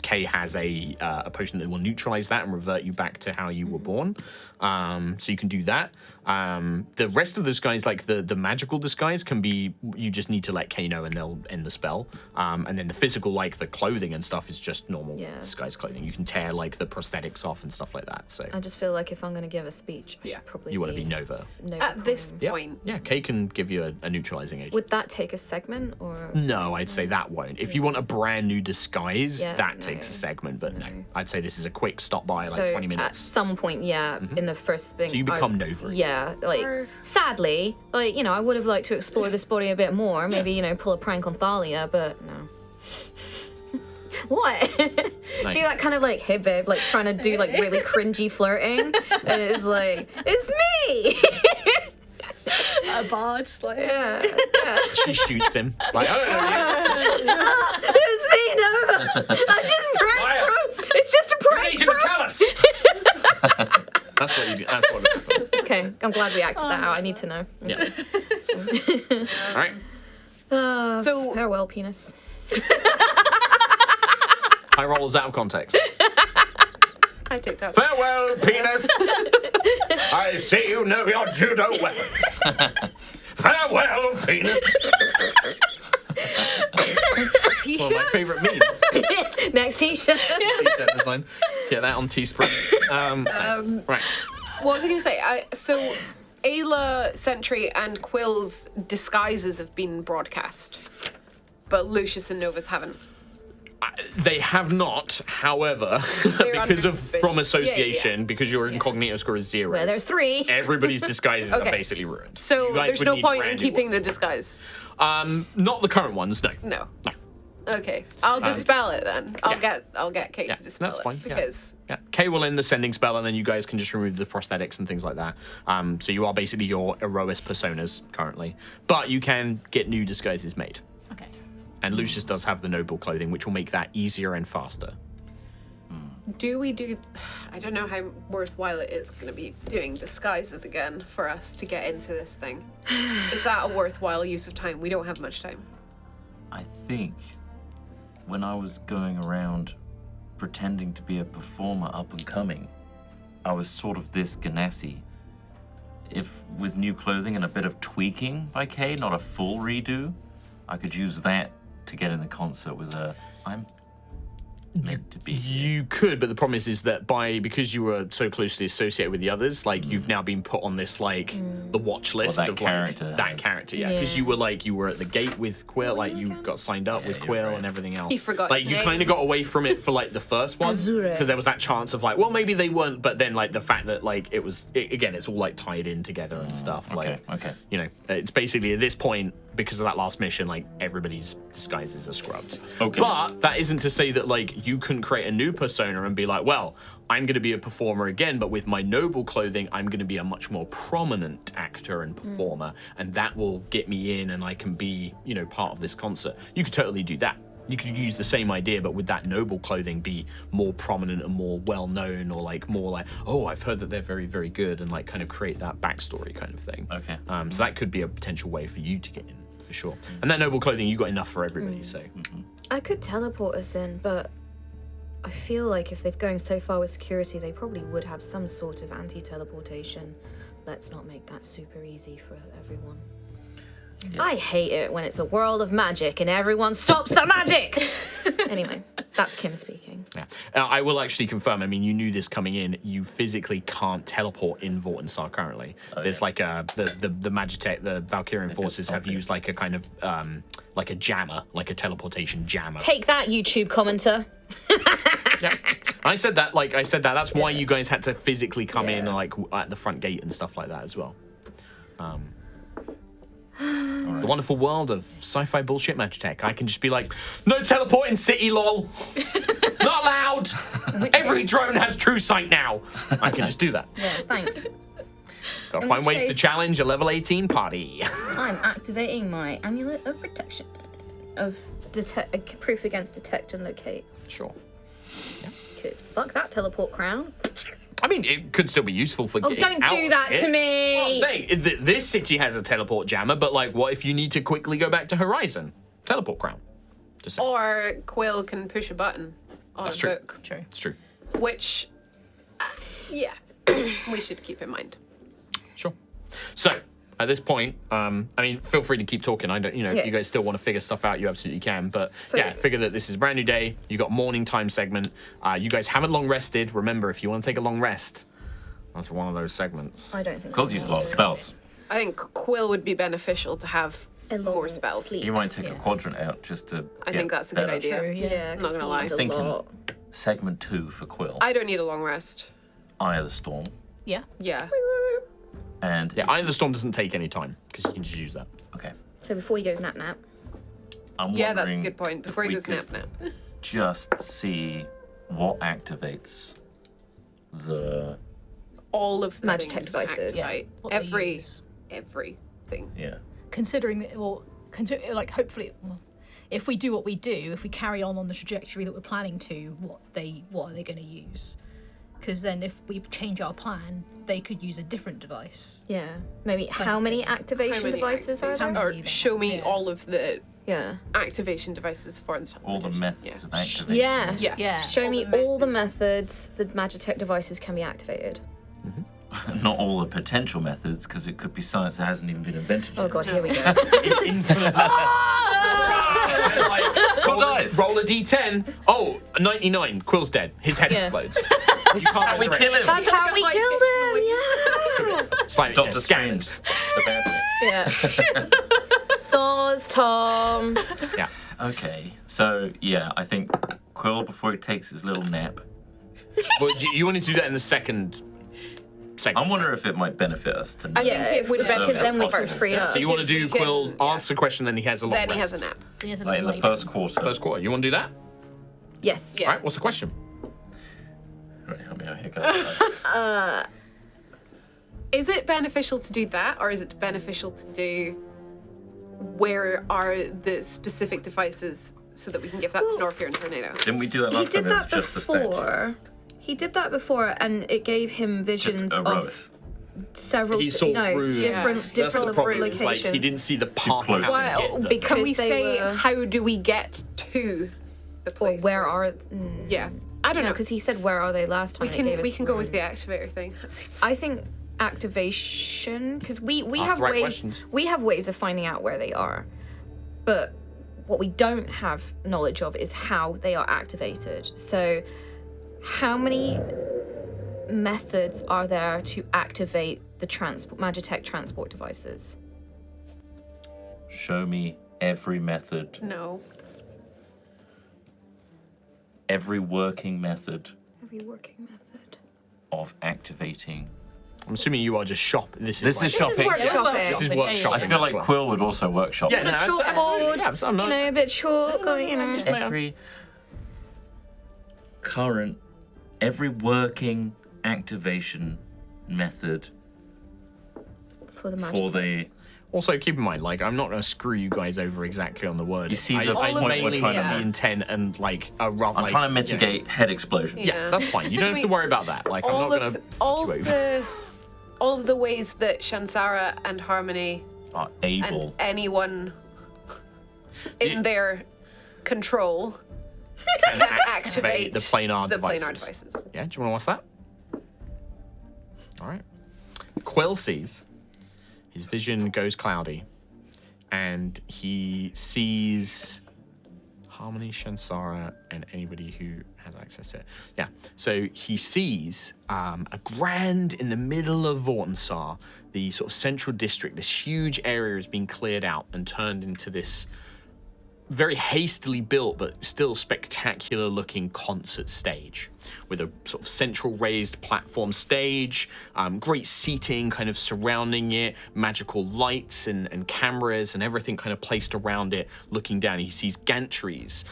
Speaker 1: K has a potion that will neutralize that and revert you back to how you were born. So you can do that. The rest of the disguise, like the magical disguise, can be, you just need to let K know and they'll end the spell. And then the physical, like the clothing and stuff, is just normal disguise clothing. You can tear like the prosthetics off and stuff like that. So
Speaker 3: I just feel like if I'm going to give a speech, I should probably
Speaker 1: you want to be Nova.
Speaker 2: At this
Speaker 1: Yeah.
Speaker 2: point.
Speaker 1: Yeah, K can give you a neutralizing agent.
Speaker 3: Would that take a segment or?
Speaker 1: No, I'd say that won't. If you want a brand new disguise, that takes a
Speaker 3: no.
Speaker 1: segment, but no. I'd say this is a quick stop by, like
Speaker 3: So
Speaker 1: 20
Speaker 3: at
Speaker 1: minutes.
Speaker 3: some point, in the first thing.
Speaker 1: So you become Nova.
Speaker 3: Yeah, like sadly, like I would have liked to explore this body a bit more. Maybe pull a prank on Thalia, but no. What?
Speaker 1: Nice.
Speaker 3: Do that kind of like, hey babe, like trying to do like really cringy flirting, and it's like, it's me.
Speaker 5: A bard, like
Speaker 3: Yeah.
Speaker 1: She shoots him. Like,
Speaker 3: It's me, Nova. I just pranked. It's just a prank.
Speaker 1: Agent Callus! That's what you do. That's what happened.
Speaker 3: Okay, I'm glad we acted that out. I need to know.
Speaker 1: Yeah. All right.
Speaker 2: So
Speaker 3: Farewell, penis.
Speaker 1: High rolls out of context.
Speaker 2: I take that.
Speaker 1: Farewell, penis. I see you know your judo weapon. Farewell, penis. One of my favourite memes.
Speaker 3: Next t-shirt.
Speaker 1: T-shirt design. Get that on Teespring. Right.
Speaker 2: What was I going to say? So Ayla, Sentry, and Quill's disguises have been broadcast, but Lucius and Nova's haven't.
Speaker 1: They have not, however,
Speaker 2: They're
Speaker 1: because
Speaker 2: under
Speaker 1: of
Speaker 2: suspicion.
Speaker 1: from association,
Speaker 2: Yeah.
Speaker 1: because your incognito score is 0.
Speaker 3: Well, there's 3.
Speaker 1: Everybody's disguises are
Speaker 2: Okay.
Speaker 1: basically ruined.
Speaker 2: So
Speaker 1: You guys
Speaker 2: there's
Speaker 1: would
Speaker 2: no
Speaker 1: need
Speaker 2: point in
Speaker 1: brand new
Speaker 2: keeping
Speaker 1: ones.
Speaker 2: the disguise.
Speaker 1: Not the current ones, no.
Speaker 2: No.
Speaker 1: No.
Speaker 2: Okay, I'll dispel it then. I'll get Kate
Speaker 1: Yeah,
Speaker 2: to dispel
Speaker 1: that's
Speaker 2: it
Speaker 1: fine.
Speaker 2: because
Speaker 1: Yeah. Kay will end the sending spell, and then you guys can just remove the prosthetics and things like that. So you are basically your Aerois personas currently, but you can get new disguises made.
Speaker 5: okay.
Speaker 1: And Lucius does have the noble clothing, which will make that easier and faster.
Speaker 2: I don't know how worthwhile it is going to be doing disguises again for us to get into this thing. Is that a worthwhile use of time? We don't have much time.
Speaker 4: I think when I was going around pretending to be a performer up and coming, I was sort of this Ganassi. If with new clothing and a bit of tweaking by Kay, not a full redo, I could use that to get in the concert with a I'm meant to be.
Speaker 1: You could, but the problem is that because you were so closely associated with the others, like you've now been put on this the watch list
Speaker 4: that
Speaker 1: of
Speaker 4: character
Speaker 1: like that
Speaker 4: has-
Speaker 1: character, yeah. Because you were at the gate with Quill, like you got signed up with Quill and everything else.
Speaker 2: He forgot
Speaker 1: Like
Speaker 2: his
Speaker 1: you
Speaker 2: name.
Speaker 1: kind of got away from it for like the first one
Speaker 3: Azure.
Speaker 1: because there was that chance of like, well, maybe they weren't, but then like the fact that like it was again, it's all like tied in together and stuff. Like,
Speaker 4: okay.
Speaker 1: you know, it's basically at this point, because of that last mission, like everybody's disguises are scrubbed.
Speaker 4: Okay.
Speaker 1: But that isn't to say that like you couldn't create a new persona and be like, well, I'm going to be a performer again, but with my noble clothing, I'm going to be a much more prominent actor and performer, and that will get me in, and I can be, part of this concert. You could totally do that. you could use the same idea, but with that noble clothing be more prominent and more well known, or like more like, oh, I've heard that they're very, very good, and like kind of create that backstory kind of thing.
Speaker 4: Okay.
Speaker 1: So that could be a potential way for you to get in for sure. And that noble clothing, you got enough for everybody. So
Speaker 3: I could teleport us in, but I feel like if they're going so far with security, they probably would have some sort of anti-teleportation. Let's not make that super easy for everyone. Yes. I hate it when it's a world of magic and everyone stops the magic! Anyway, that's Kim speaking.
Speaker 1: yeah, I will actually confirm. I mean, you knew this coming in. You physically can't teleport in Vortinssar currently. There's like the Magitech, the Valkyrian forces have used like a kind of like a jammer, like a teleportation jammer.
Speaker 3: Take that, YouTube commenter.
Speaker 1: Yeah. I said that. That's why you guys had to physically come in, like at the front gate and stuff like that as well. It's the wonderful world of sci-fi bullshit Magitech. I can just be like, no teleporting city, lol. Not allowed. Every drone has true sight now. I can just do that.
Speaker 3: Yeah, thanks.
Speaker 1: Gotta find ways to challenge a level 18 party.
Speaker 3: I'm activating my amulet of protection, of proof against detect and locate.
Speaker 1: Sure.
Speaker 3: Because fuck that teleport crown.
Speaker 1: I mean, it could still be useful for getting
Speaker 3: don't
Speaker 1: out
Speaker 3: do that
Speaker 1: of
Speaker 3: to
Speaker 1: it.
Speaker 3: me!
Speaker 1: Well, I'm saying, this city has a teleport jammer, but like, what if you need to quickly go back to Horizon? Teleport crown. Just saying.
Speaker 2: Or Quill can push a button on
Speaker 1: That's
Speaker 2: a
Speaker 1: true.
Speaker 2: book.
Speaker 5: True.
Speaker 1: It's true.
Speaker 2: Which, yeah, we should keep in mind.
Speaker 1: Sure. So, at this point, I mean, feel free to keep talking. I don't, if you guys still want to figure stuff out, you absolutely can. But yeah, figure that this is a brand new day. You got morning time segment. You guys haven't long rested. Remember, if you want to take a long rest, that's one of those segments.
Speaker 3: I don't think
Speaker 4: Quill's used a lot of spells.
Speaker 2: I think Quill would be beneficial to have more spells.
Speaker 3: sleep.
Speaker 4: You might take a quadrant out just to.
Speaker 2: I think that's a good idea.
Speaker 5: True,
Speaker 3: Yeah,
Speaker 2: I'm not gonna lie.
Speaker 3: he's a
Speaker 4: Thinking-
Speaker 3: lot.
Speaker 4: Segment 2 for Quill.
Speaker 2: I don't need a long rest.
Speaker 4: Eye of the Storm.
Speaker 5: Yeah.
Speaker 2: Yeah.
Speaker 4: And
Speaker 1: Yeah, Eye of the Storm doesn't take any time because you can just use that.
Speaker 4: okay,
Speaker 3: So before he goes nap.
Speaker 4: I'm
Speaker 2: Yeah, that's a
Speaker 4: wondering
Speaker 2: good point. Before
Speaker 4: if
Speaker 2: he
Speaker 4: we
Speaker 2: goes
Speaker 4: could
Speaker 2: nap.
Speaker 4: Just see what activates the
Speaker 2: All of the
Speaker 3: Magitech
Speaker 2: things
Speaker 3: devices.
Speaker 2: activate.
Speaker 5: What they use.
Speaker 2: Everything.
Speaker 4: yeah.
Speaker 5: Considering that, like hopefully, well, if we do what we do, if we carry on the trajectory that we're planning to, what are they going to use? Because then if we change our plan, they could use a different device.
Speaker 3: Yeah. Maybe how many activation
Speaker 2: How many
Speaker 3: devices are
Speaker 2: activation-
Speaker 3: there?
Speaker 2: Or show me
Speaker 5: Yeah.
Speaker 2: all of the
Speaker 3: Yeah.
Speaker 2: activation devices for the
Speaker 4: All the methods of activation.
Speaker 3: Yeah.
Speaker 2: Yes.
Speaker 5: Yeah.
Speaker 3: Show
Speaker 2: All
Speaker 3: me
Speaker 2: the
Speaker 3: all the
Speaker 2: methods.
Speaker 3: methods the Magitech devices can be activated.
Speaker 4: Not all the potential methods, because it could be science that hasn't even been invented yet.
Speaker 3: Oh god, here we go.
Speaker 1: Infinite.
Speaker 4: Cool dice.
Speaker 1: Roll a d10. Oh, 99. Quill's dead. His head
Speaker 3: Yeah.
Speaker 1: explodes.
Speaker 4: This is how we kill him.
Speaker 3: That's how we killed him. Yeah.
Speaker 1: It's like
Speaker 4: Doctor
Speaker 1: scanners.
Speaker 4: Strange. The bad thing.
Speaker 3: Yeah. Saws, Tom.
Speaker 1: Yeah.
Speaker 4: Okay, so yeah, I think Quill, before he takes his little nap,
Speaker 1: Well, you wanted to do that in the second segment.
Speaker 4: I'm wondering if it might benefit us to know.
Speaker 2: I think it would
Speaker 3: Yeah,
Speaker 2: benefit
Speaker 3: because then we can
Speaker 4: first.
Speaker 3: free up.
Speaker 1: So you want to do
Speaker 2: Because we can-
Speaker 1: Quill,
Speaker 2: yeah.
Speaker 1: answer the question, then he has a long
Speaker 2: Then
Speaker 1: rest.
Speaker 2: he has a nap.
Speaker 5: He has a
Speaker 4: Like in the
Speaker 5: little
Speaker 4: first quarter.
Speaker 1: First quarter. You want to do that?
Speaker 3: Yes.
Speaker 2: Yeah.
Speaker 1: All right, what's the question?
Speaker 4: Right, help me out here, guys.
Speaker 2: Is it beneficial to do that, or is it beneficial to do where are the specific devices so that we can give that to Norfear and Tornado?
Speaker 4: Didn't we do that
Speaker 3: He
Speaker 4: last
Speaker 3: did
Speaker 4: time? It was
Speaker 3: that
Speaker 4: just the statue.
Speaker 3: before. He did that before, and it gave him
Speaker 4: Just
Speaker 3: visions
Speaker 4: Aerois.
Speaker 3: of several
Speaker 1: He saw runes.
Speaker 3: different
Speaker 1: That's the
Speaker 3: different
Speaker 1: problem. It's
Speaker 3: locations.
Speaker 1: like he didn't see the path
Speaker 4: close.
Speaker 1: how to
Speaker 2: Well,
Speaker 1: get them.
Speaker 3: because
Speaker 2: Can we
Speaker 3: they
Speaker 2: say
Speaker 3: were-
Speaker 2: how do we get to the
Speaker 3: Or
Speaker 2: place?
Speaker 3: where are?
Speaker 2: Yeah, I don't know.
Speaker 3: Because he said where are they last time?
Speaker 2: we
Speaker 3: and it gave
Speaker 2: can we
Speaker 3: us
Speaker 2: can go with
Speaker 3: runes.
Speaker 2: the activator thing. That seems.
Speaker 3: I think activation, because we
Speaker 1: Ask
Speaker 3: have
Speaker 1: the right
Speaker 3: ways
Speaker 1: questions.
Speaker 3: we have ways of finding out where they are, but what we don't have knowledge of is how they are activated. So, how many methods are there to activate the Magitech transport devices?
Speaker 4: Show me every method,
Speaker 2: No.
Speaker 4: every working method
Speaker 3: Every working method.
Speaker 4: of activating.
Speaker 1: I'm assuming you are just shopping. This is
Speaker 4: This is
Speaker 1: like-
Speaker 3: This is
Speaker 4: shopping.
Speaker 3: workshopping.
Speaker 1: This is
Speaker 5: Yeah,
Speaker 1: workshopping.
Speaker 4: I feel like
Speaker 1: as well.
Speaker 4: Quill would also workshop.
Speaker 1: Yeah, no,
Speaker 4: this.
Speaker 1: absolutely.
Speaker 3: Chalkboard,
Speaker 1: Yeah, I'm not-
Speaker 3: you know, a bit short, going, you know.
Speaker 4: Every current, every working activation method
Speaker 3: For the
Speaker 4: for
Speaker 3: Magitech.
Speaker 4: the
Speaker 1: Also, keep in mind, like, I'm not going to screw you guys over exactly on the word.
Speaker 4: You see the
Speaker 1: I
Speaker 4: point we're
Speaker 1: mainly
Speaker 4: trying
Speaker 1: get
Speaker 4: to
Speaker 1: the
Speaker 4: make.
Speaker 1: intent and, like, a rough...
Speaker 4: I'm trying to mitigate head explosion.
Speaker 1: Yeah, that's fine. You don't have to worry about that. Like, I'm not going to
Speaker 2: all
Speaker 1: you
Speaker 2: of
Speaker 1: over.
Speaker 2: all of the ways that Shansara and Harmony
Speaker 4: Are
Speaker 2: and
Speaker 4: able.
Speaker 2: anyone in their control
Speaker 1: And
Speaker 2: activate
Speaker 1: the planar
Speaker 2: the
Speaker 1: devices.
Speaker 2: planar devices.
Speaker 1: Yeah, do you want to watch that? All right. Quill sees. His vision goes cloudy. And he sees Harmony, Shansara, and anybody who has access to it. Yeah. So he sees a grand in the middle of Vortinssar, the sort of central district. This huge area is being cleared out and turned into this very hastily built but still spectacular looking concert stage with a sort of central raised platform stage, great seating kind of surrounding it, magical lights and cameras and everything kind of placed around it looking down. He sees gantries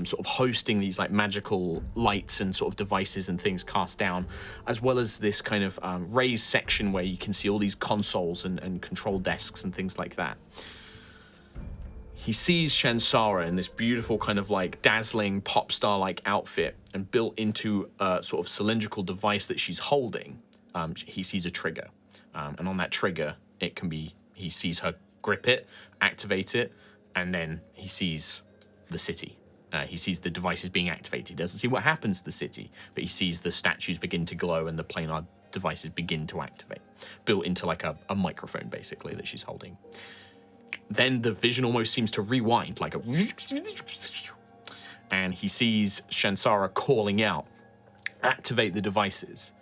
Speaker 1: sort of hosting these like magical lights and sort of devices and things cast down, as well as this kind of raised section where you can see all these consoles and control desks and things like that. He sees Shansara in this beautiful kind of like dazzling pop star like outfit, and built into a sort of cylindrical device that she's holding, he sees a trigger. And on that trigger, he sees her grip it, activate it, and then he sees the city. He sees the devices being activated. He doesn't see what happens to the city, but he sees the statues begin to glow and the planar devices begin to activate, built into like a microphone basically that she's holding. Then the vision almost seems to rewind, like a... And he sees Shansara calling out, activate the devices.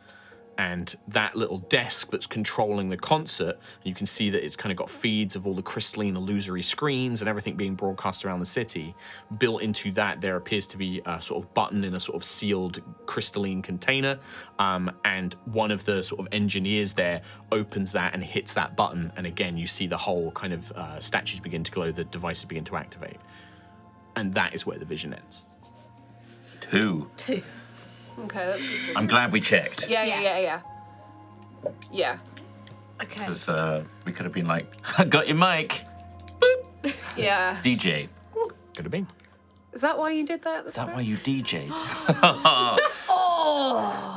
Speaker 1: And that little desk that's controlling the concert, you can see that it's kind of got feeds of all the crystalline illusory screens and everything being broadcast around the city. Built into that, there appears to be a sort of button in a sort of sealed crystalline container. And one of the sort of engineers there opens that and hits that button. And again, you see the whole kind of statues begin to glow, the devices begin to activate. And that is where the vision ends.
Speaker 4: Two.
Speaker 2: Okay, that's visible.
Speaker 4: I'm glad we checked.
Speaker 2: Yeah.
Speaker 5: Okay.
Speaker 4: Because we could have been like, got your mic.
Speaker 2: Yeah.
Speaker 4: DJ.
Speaker 1: Could have been.
Speaker 2: Is that why you did that?
Speaker 4: Is that why you DJ?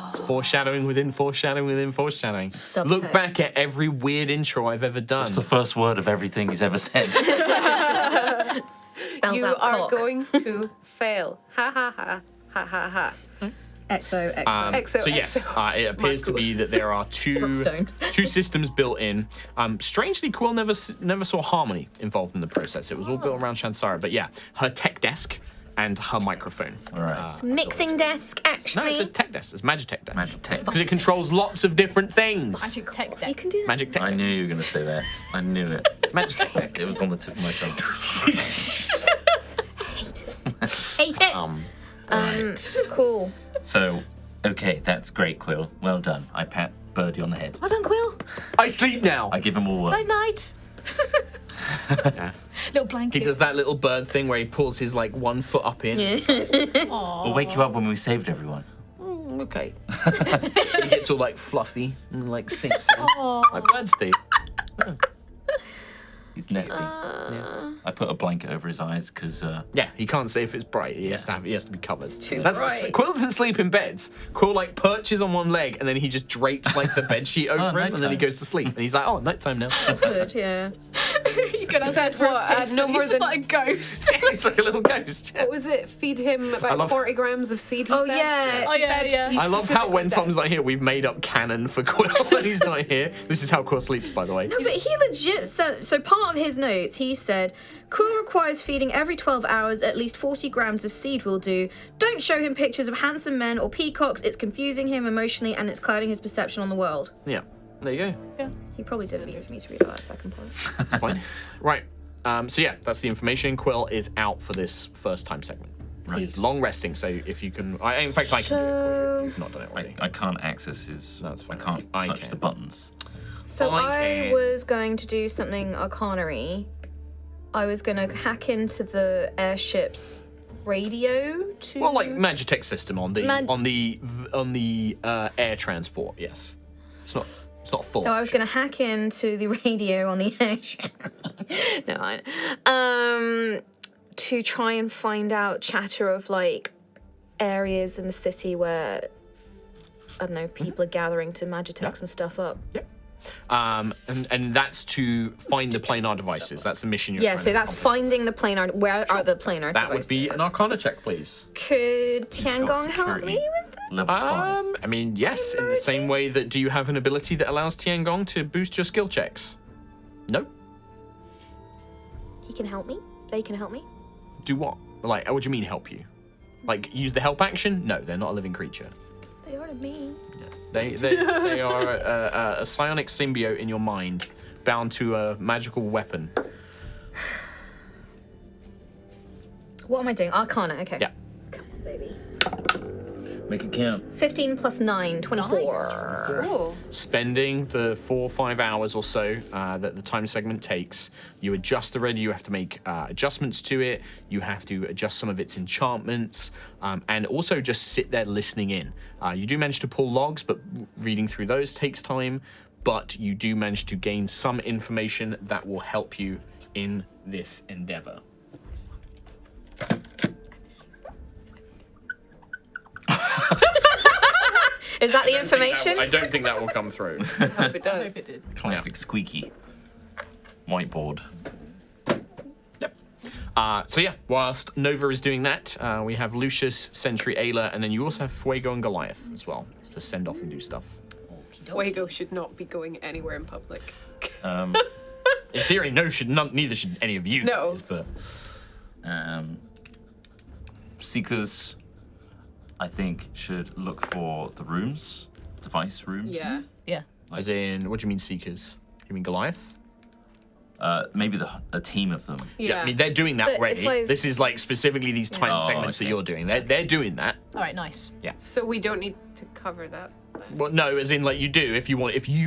Speaker 1: It's foreshadowing within foreshadowing within foreshadowing.
Speaker 3: Subtext.
Speaker 1: Look back at every weird intro I've ever done.
Speaker 4: What's the first word of everything he's ever said?
Speaker 3: Spells
Speaker 2: You
Speaker 3: out
Speaker 2: are
Speaker 3: cock.
Speaker 2: going to fail. Ha ha ha. Ha ha ha.
Speaker 3: XO.
Speaker 1: So yes, it appears to be that there are
Speaker 3: Brookstone.
Speaker 1: two systems built in. Strangely, Quill never saw Harmony involved in the process. It was all built around Shansara. But yeah, her tech desk and her microphone.
Speaker 4: All right.
Speaker 3: Mixing desk,
Speaker 1: No,
Speaker 3: actually.
Speaker 1: it's a tech desk. It's Magitech desk.
Speaker 4: Magitech.
Speaker 1: Because it controls lots of different things.
Speaker 5: Magic tech
Speaker 3: You
Speaker 5: deck.
Speaker 3: can do that.
Speaker 1: Magic tech.
Speaker 4: I knew you were going to say that. I knew it.
Speaker 1: Magitech deck.
Speaker 4: It was on the tip of my tongue.
Speaker 3: Hate it.
Speaker 4: Right.
Speaker 3: Cool.
Speaker 4: So, okay, that's great, Quill. Well done. I pat Birdie on the head.
Speaker 5: Well done, Quill.
Speaker 1: I sleep now.
Speaker 4: I give him all work.
Speaker 5: Night night.
Speaker 1: Yeah.
Speaker 5: Little blanket.
Speaker 1: He does that little bird thing where he pulls his like 1 foot up in.
Speaker 4: We'll wake you up when we saved everyone.
Speaker 1: Okay. He gets all like fluffy and like sinks in. Like birds do.
Speaker 4: He's nesty.
Speaker 1: Yeah.
Speaker 4: I put a blanket over his eyes because
Speaker 1: Yeah, he can't see if it's bright. He has to be covered.
Speaker 3: too
Speaker 1: That's
Speaker 3: bright.
Speaker 1: Quill doesn't sleep in beds. Quill like perches on one leg and then he just drapes like the bed sheet over him and then he
Speaker 4: nighttime.
Speaker 1: goes to sleep. And he's like, oh, nighttime now.
Speaker 3: Good, yeah.
Speaker 5: You're gonna
Speaker 2: That's what, no more
Speaker 5: he's just
Speaker 2: than-
Speaker 5: like a ghost.
Speaker 1: He's like a little ghost.
Speaker 2: What was it? Feed him about
Speaker 1: love-
Speaker 2: 40 grams of seed. He
Speaker 3: Oh,
Speaker 2: said?
Speaker 3: yeah.
Speaker 5: Oh, yeah, yeah.
Speaker 2: He
Speaker 1: I love how when
Speaker 2: specifically said-
Speaker 1: Tom's not here, we've made up canon for Quill when he's not here. This is how Quill sleeps, by the way.
Speaker 3: No, but he legit said, so part of his notes, he said, Quill requires feeding every 12 hours, at least 40 grams of seed will do. Don't show him pictures of handsome men or peacocks, it's confusing him emotionally and it's clouding his perception on the world.
Speaker 1: Yeah, there you go.
Speaker 3: He probably didn't mean for me to read out that second part.
Speaker 1: That's fine. Right. So yeah, that's the information. Quill is out for this first time segment.
Speaker 4: Right.
Speaker 1: He's long resting, so if you can... in fact, I can do it for you if you've not done it already.
Speaker 4: I can't access his.
Speaker 1: No, it's fine.
Speaker 4: I can't
Speaker 1: I
Speaker 4: touch
Speaker 1: can.
Speaker 4: the buttons.
Speaker 3: So
Speaker 1: I
Speaker 3: I
Speaker 1: can.
Speaker 3: was going to do something arcana-y. I was going to hack into the airship's radio to...
Speaker 1: Well, like Magitech system on the
Speaker 3: Mag-
Speaker 1: on the air transport. Yes, it's not. It's not full.
Speaker 3: So I was going to hack into the radio on the ocean. To try and find out chatter of like areas in the city where, I don't know, people are gathering to magitech some stuff up.
Speaker 1: Yep. And that's to find the planar devices. That's the mission you're
Speaker 3: Yeah,
Speaker 1: trying
Speaker 3: so
Speaker 1: to
Speaker 3: that's
Speaker 1: accomplish.
Speaker 3: finding the planar. Where are the planar
Speaker 1: That
Speaker 3: devices?
Speaker 1: would be an Arcana check, please.
Speaker 3: Could
Speaker 4: He's got
Speaker 3: Tiangong help
Speaker 4: security
Speaker 3: me with that?
Speaker 4: Level 5.
Speaker 1: I mean, yes, in the same way that do you have an ability that allows Tiangong to boost your skill checks? No.
Speaker 3: He can help me? They can help me?
Speaker 1: Do what? Like, what do you mean help you? Like, use the help action? No, they're not a living creature.
Speaker 3: They are to me.
Speaker 1: They are a psionic symbiote in your mind, bound to a magical weapon.
Speaker 3: What am I doing? Arcana, okay.
Speaker 1: Yeah.
Speaker 3: Come on, baby.
Speaker 4: Make it count.
Speaker 3: 15 plus 9, 24.
Speaker 2: Ooh.
Speaker 1: Spending the 4 or 5 hours or so that the time segment takes, you adjust the ready. You have to make adjustments to it. You have to adjust some of its enchantments, and also just sit there listening in. You do manage to pull logs, but reading through those takes time. But you do manage to gain some information that will help you in this endeavor.
Speaker 3: Is that the information?
Speaker 1: I don't think that will come through.
Speaker 2: I hope it
Speaker 5: I hope
Speaker 2: does.
Speaker 5: it did.
Speaker 4: Classic squeaky. Whiteboard.
Speaker 1: Yep. So yeah, whilst Nova is doing that, we have Lucius, Sentry, Ayla, and then you also have Fuego and Goliath as well to send off and do stuff.
Speaker 2: Fuego should not be going anywhere in public.
Speaker 1: In theory, neither should any of you
Speaker 2: No.
Speaker 1: guys, but
Speaker 4: Seekers, I think, should look for the rooms, device rooms.
Speaker 2: Yeah.
Speaker 5: Yeah.
Speaker 1: as in, what do you mean Seekers? You mean Goliath?
Speaker 4: Maybe a team of them.
Speaker 2: Yeah.
Speaker 1: I mean, they're doing that
Speaker 3: But if
Speaker 1: already.
Speaker 3: I've-
Speaker 1: This is like specifically these time
Speaker 4: Oh,
Speaker 1: segments that
Speaker 4: okay.
Speaker 1: you're doing. They're doing that.
Speaker 5: All right, nice.
Speaker 2: So we don't need to cover that.
Speaker 1: Well, no, as in like you do if you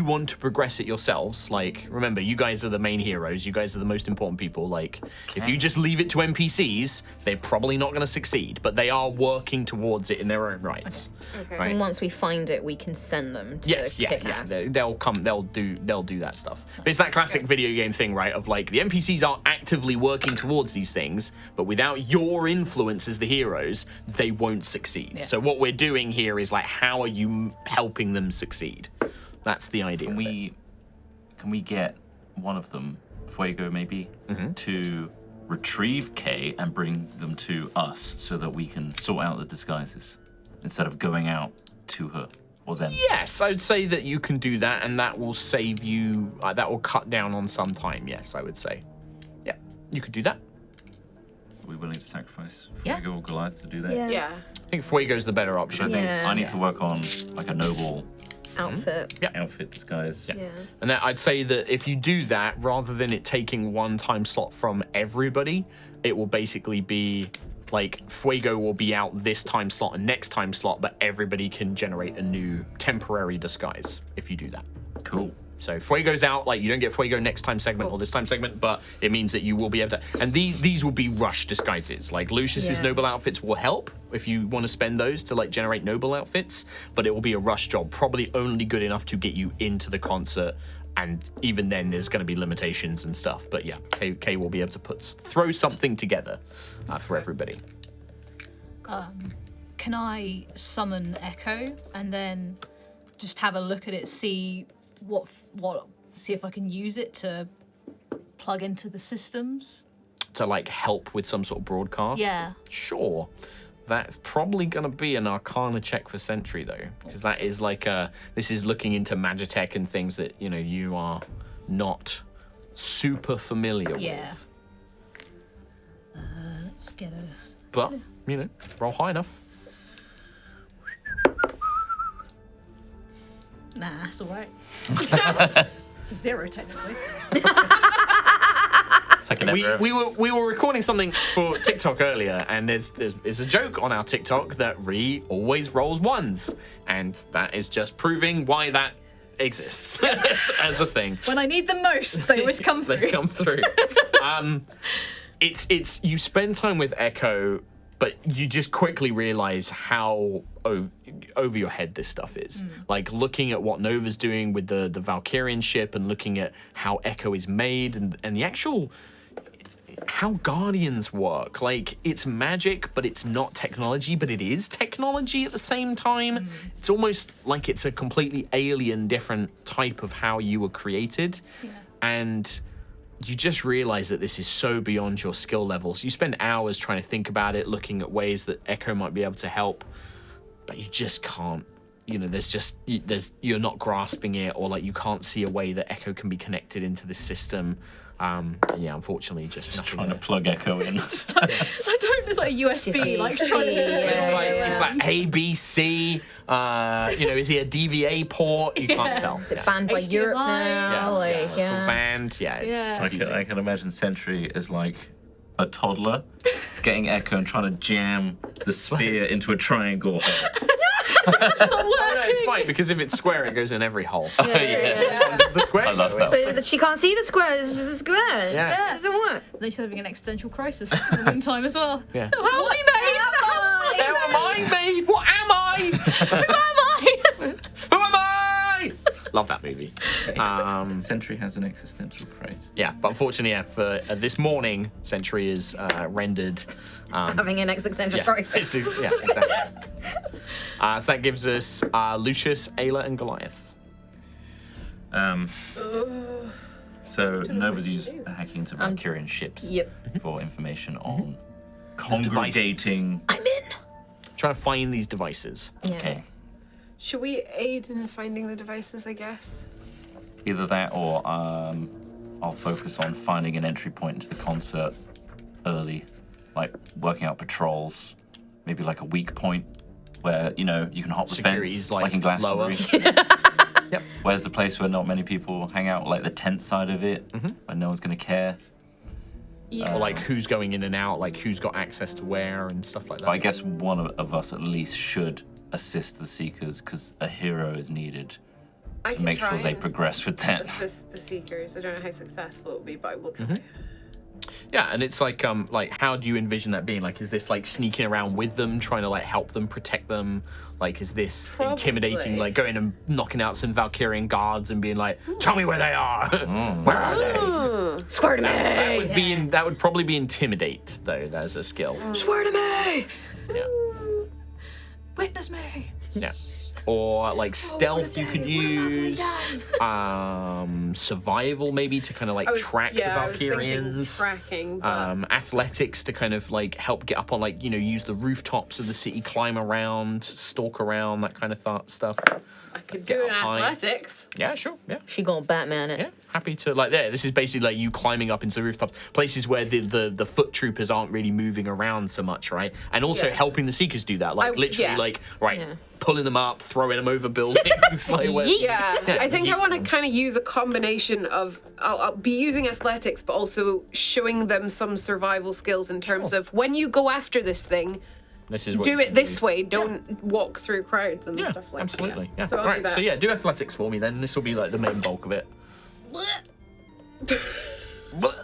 Speaker 1: want to progress it yourselves. Like, remember, you guys are the main heroes. You guys are the most important people. Like, if you just leave it to NPCs, they're probably not going to succeed. But they are working towards it in their own rights.
Speaker 2: Okay.
Speaker 1: Right.
Speaker 3: And once we find it, we can send them to
Speaker 1: Yes,
Speaker 3: kick
Speaker 1: yeah.
Speaker 3: ass.
Speaker 1: They'll come. They'll do that stuff. But it's that classic video game thing, right? Of like the NPCs are actively working towards these things, but without your influence as the heroes, they won't succeed.
Speaker 5: Yeah.
Speaker 1: So what we're doing here is like, how are you helping them succeed? That's the idea.
Speaker 4: Can
Speaker 1: of it.
Speaker 4: we get one of them, Fuego maybe, to retrieve Kay and bring them to us so that we can sort out the disguises instead of going out to her or them?
Speaker 1: Yes, I would say that you can do that, and that will save you. That will cut down on some time. Yes, I would say. Yeah, you could do that.
Speaker 4: Are we willing to sacrifice
Speaker 5: Yeah.
Speaker 4: Fuego or Goliath to do that?
Speaker 3: Yeah.
Speaker 2: Yeah.
Speaker 1: I think Fuego's the better
Speaker 4: Because I
Speaker 1: option.
Speaker 4: think
Speaker 3: Yeah.
Speaker 4: I need to work on like a noble
Speaker 3: Outfit.
Speaker 4: outfit disguise.
Speaker 3: Yeah.
Speaker 1: And that, I'd say that if you do that, rather than it taking one time slot from everybody, it will basically be like Fuego will be out this time slot and next time slot, but everybody can generate a new temporary disguise if you do that.
Speaker 4: Cool.
Speaker 1: So Fuego's out, like you don't get Fuego next time segment or this time segment, but it means that you will be able to, and these will be rush disguises. Like Lucius's
Speaker 3: Yeah.
Speaker 1: noble outfits will help if you want to spend those to like generate noble outfits, but it will be a rush job, probably only good enough to get you into the concert, and even then there's going to be limitations and stuff. But yeah, Kay will be able to throw something together for everybody.
Speaker 5: Can I summon Echo and then just have a look at it, see see if I can use it to plug into the systems?
Speaker 1: To like help with some sort of broadcast?
Speaker 5: Yeah.
Speaker 1: Sure. That's probably going to be an Arcana check for Sentry, though, because that is like this is looking into Magitech and things that, you know, you are not super familiar
Speaker 5: Yeah.
Speaker 1: with.
Speaker 5: Let's get a...
Speaker 1: But, you know, roll high enough.
Speaker 5: Nah, that's all right. It's a 0, technically.
Speaker 4: Second
Speaker 1: We
Speaker 4: ever.
Speaker 1: were recording something for TikTok earlier, and there's a joke on our TikTok that Ree always rolls ones, and that is just proving why that exists as a thing.
Speaker 5: When I need them most, they always come through.
Speaker 1: They come through. It's you spend time with Echo But you just quickly realize how over your head this stuff is. Like looking at what Nova's doing with the Valkyrian ship and looking at how Echo is made and the actual how Guardians work. Like it's magic, but it's not technology, but it is technology at the same time. It's almost like it's a completely alien, different type of how you were created.
Speaker 5: Yeah.
Speaker 1: And you just realize that this is so beyond your skill levels. You spend hours trying to think about it, looking at ways that Echo might be able to help, but you just can't. You know, you're not grasping it, or like you can't see a way that Echo can be connected into this system. Yeah, unfortunately, just nothing
Speaker 4: Trying to
Speaker 1: there.
Speaker 4: plug Echo in.
Speaker 5: I don't. It's like a USB. Like
Speaker 3: USB,
Speaker 5: trying to-
Speaker 1: It's like A, B, C. Is he a DVA port? You can't tell.
Speaker 3: Is it banned by
Speaker 5: HDMI?
Speaker 3: Europe now?
Speaker 1: It's all banned. Yeah, it's
Speaker 5: Yeah.
Speaker 1: confusing.
Speaker 4: I can imagine Sentry as like a toddler getting Echo and trying to jam the sphere into a triangle hole.
Speaker 1: Oh, no, it's fine because if it's square, it goes in every hole.
Speaker 4: Oh, yeah.
Speaker 1: Does the square
Speaker 4: I love
Speaker 1: go in?
Speaker 4: that.
Speaker 3: But she can't see the square. It's just a square.
Speaker 1: Yeah.
Speaker 3: It doesn't work.
Speaker 5: Then she's having an existential crisis in the meantime as well.
Speaker 1: Yeah.
Speaker 5: How are we made?
Speaker 1: How am I made? What am I?
Speaker 5: Who am I?
Speaker 1: Who am I? Love that movie.
Speaker 4: Sentry has an existential crisis.
Speaker 1: Yeah, but unfortunately, for this morning, Sentry is rendered.
Speaker 3: Having an existential crisis.
Speaker 1: Yeah, exactly. So that gives us Lucius, Ayla, and Goliath.
Speaker 4: So Nova's used hacking to Valkyrian ships
Speaker 3: Yep.
Speaker 4: for information on congregating.
Speaker 3: I'm in.
Speaker 1: Trying to find these devices.
Speaker 3: Yeah.
Speaker 4: Okay,
Speaker 2: Should we aid in finding the devices, I guess?
Speaker 4: either that or I'll focus on finding an entry point into the concert early, like working out patrols, maybe like a weak point where you can hop the
Speaker 1: Security's,
Speaker 4: fence, like in
Speaker 1: lower.
Speaker 4: Glastonbury.
Speaker 1: Yep.
Speaker 4: Where's the place where not many people hang out, like the tent side of it, where no one's gonna care.
Speaker 2: Yeah.
Speaker 1: Or like who's going in and out, like who's got access to where and stuff like that.
Speaker 4: But I guess one of us at least should assist the Seekers because a hero is needed
Speaker 2: I
Speaker 4: to
Speaker 2: can
Speaker 4: make sure
Speaker 2: try
Speaker 4: they
Speaker 2: and
Speaker 4: progress with that.
Speaker 2: assist the Seekers. I don't know how successful it will be, but I will try.
Speaker 1: Yeah, and it's like how do you envision that being? Like, is this like sneaking around with them, trying to like help them, protect them? Like, is this intimidating,
Speaker 2: Probably.
Speaker 1: like going and knocking out some Valkyrian guards and being like, tell me where they are? Where are they?
Speaker 3: Swear to me.
Speaker 1: That would probably be intimidate, though, as a skill.
Speaker 3: Swear to me.
Speaker 1: Yeah.
Speaker 5: Witness me.
Speaker 1: Yeah. Or like stealth you could use. Survival maybe to kind of like track the
Speaker 2: I was thinking
Speaker 1: Valkyrians.
Speaker 2: tracking, but
Speaker 1: Athletics to kind of like help get up on like, use the rooftops of the city, climb around, stalk around, that kind of stuff.
Speaker 2: I could
Speaker 1: get
Speaker 2: do
Speaker 1: up
Speaker 2: an
Speaker 1: high.
Speaker 2: athletics.
Speaker 1: Yeah, sure. Yeah.
Speaker 3: She gonna Batman it.
Speaker 1: Yeah, happy to this is basically like you climbing up into the rooftops, places where the foot troopers aren't really moving around so much, right? And also
Speaker 2: Yeah.
Speaker 1: helping the Seekers do that, like literally
Speaker 2: yeah.
Speaker 1: pulling them up, throwing them over buildings, like where,
Speaker 2: Yeah, I think I
Speaker 1: yeet
Speaker 2: want to
Speaker 1: them.
Speaker 2: kind of use a combination of I'll be using athletics, but also showing them some survival skills in terms of when you go after this thing,
Speaker 1: This is what
Speaker 2: do
Speaker 1: you
Speaker 2: it
Speaker 1: should
Speaker 2: this way. Don't walk through crowds and
Speaker 1: Yeah,
Speaker 2: stuff like
Speaker 1: absolutely.
Speaker 2: that.
Speaker 1: Yeah.
Speaker 2: So I'll
Speaker 1: Right.
Speaker 2: do that.
Speaker 1: So yeah, do athletics for me then. This will be like the main bulk of it.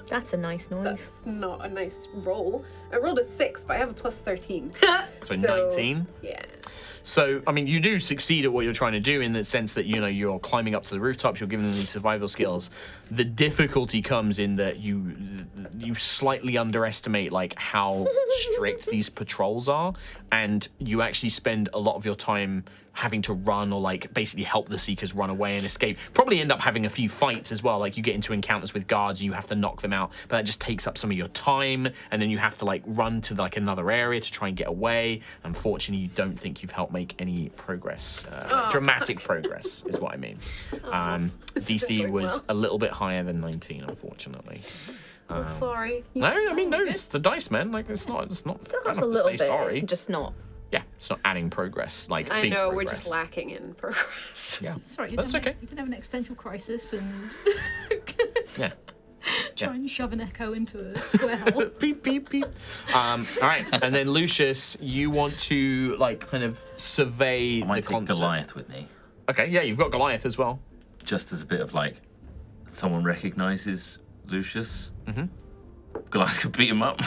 Speaker 3: That's a nice noise.
Speaker 2: That's not a nice roll. I rolled a 6, but I have a plus 13.
Speaker 1: So 19.
Speaker 2: Yeah.
Speaker 1: So, I mean, you do succeed at what you're trying to do in the sense that, you're climbing up to the rooftops, you're giving them these survival skills. The difficulty comes in that you slightly underestimate, like, how strict these patrols are, and you actually spend a lot of your time having to run or, like, basically help the Seekers run away and escape. Probably end up having a few fights as well. Like, you get into encounters with guards and you have to knock them out, but that just takes up some of your time, and then you have to, like, run to, like, another area to try and get away. Unfortunately, you don't think you've helped make any progress. Dramatic progress is what I mean. DC was a little bit higher than 19, unfortunately.
Speaker 2: I'm sorry.
Speaker 1: No, I mean, no, it's the dice, man. Like, it's not.
Speaker 3: Still
Speaker 1: don't
Speaker 3: helps
Speaker 1: have
Speaker 3: a little
Speaker 1: to
Speaker 3: bit.
Speaker 1: say sorry.
Speaker 3: It's just not.
Speaker 1: Yeah, it's not adding progress. Like,
Speaker 2: I
Speaker 1: big
Speaker 2: know,
Speaker 1: progress.
Speaker 2: we're just lacking in progress.
Speaker 1: Yeah,
Speaker 5: Sorry, you
Speaker 1: that's
Speaker 5: didn't
Speaker 1: okay.
Speaker 5: You didn't have an existential crisis and
Speaker 1: Yeah.
Speaker 5: try and shove an echo into a square hole.
Speaker 1: Beep, beep, beep. All right, and then Lucius, you want to, like, kind of survey
Speaker 4: I might
Speaker 1: the
Speaker 4: take
Speaker 1: concert.
Speaker 4: Goliath with me,
Speaker 1: Okay, yeah, you've got Goliath as well.
Speaker 4: just as a bit of like, someone recognizes Lucius. Goliath could beat him up.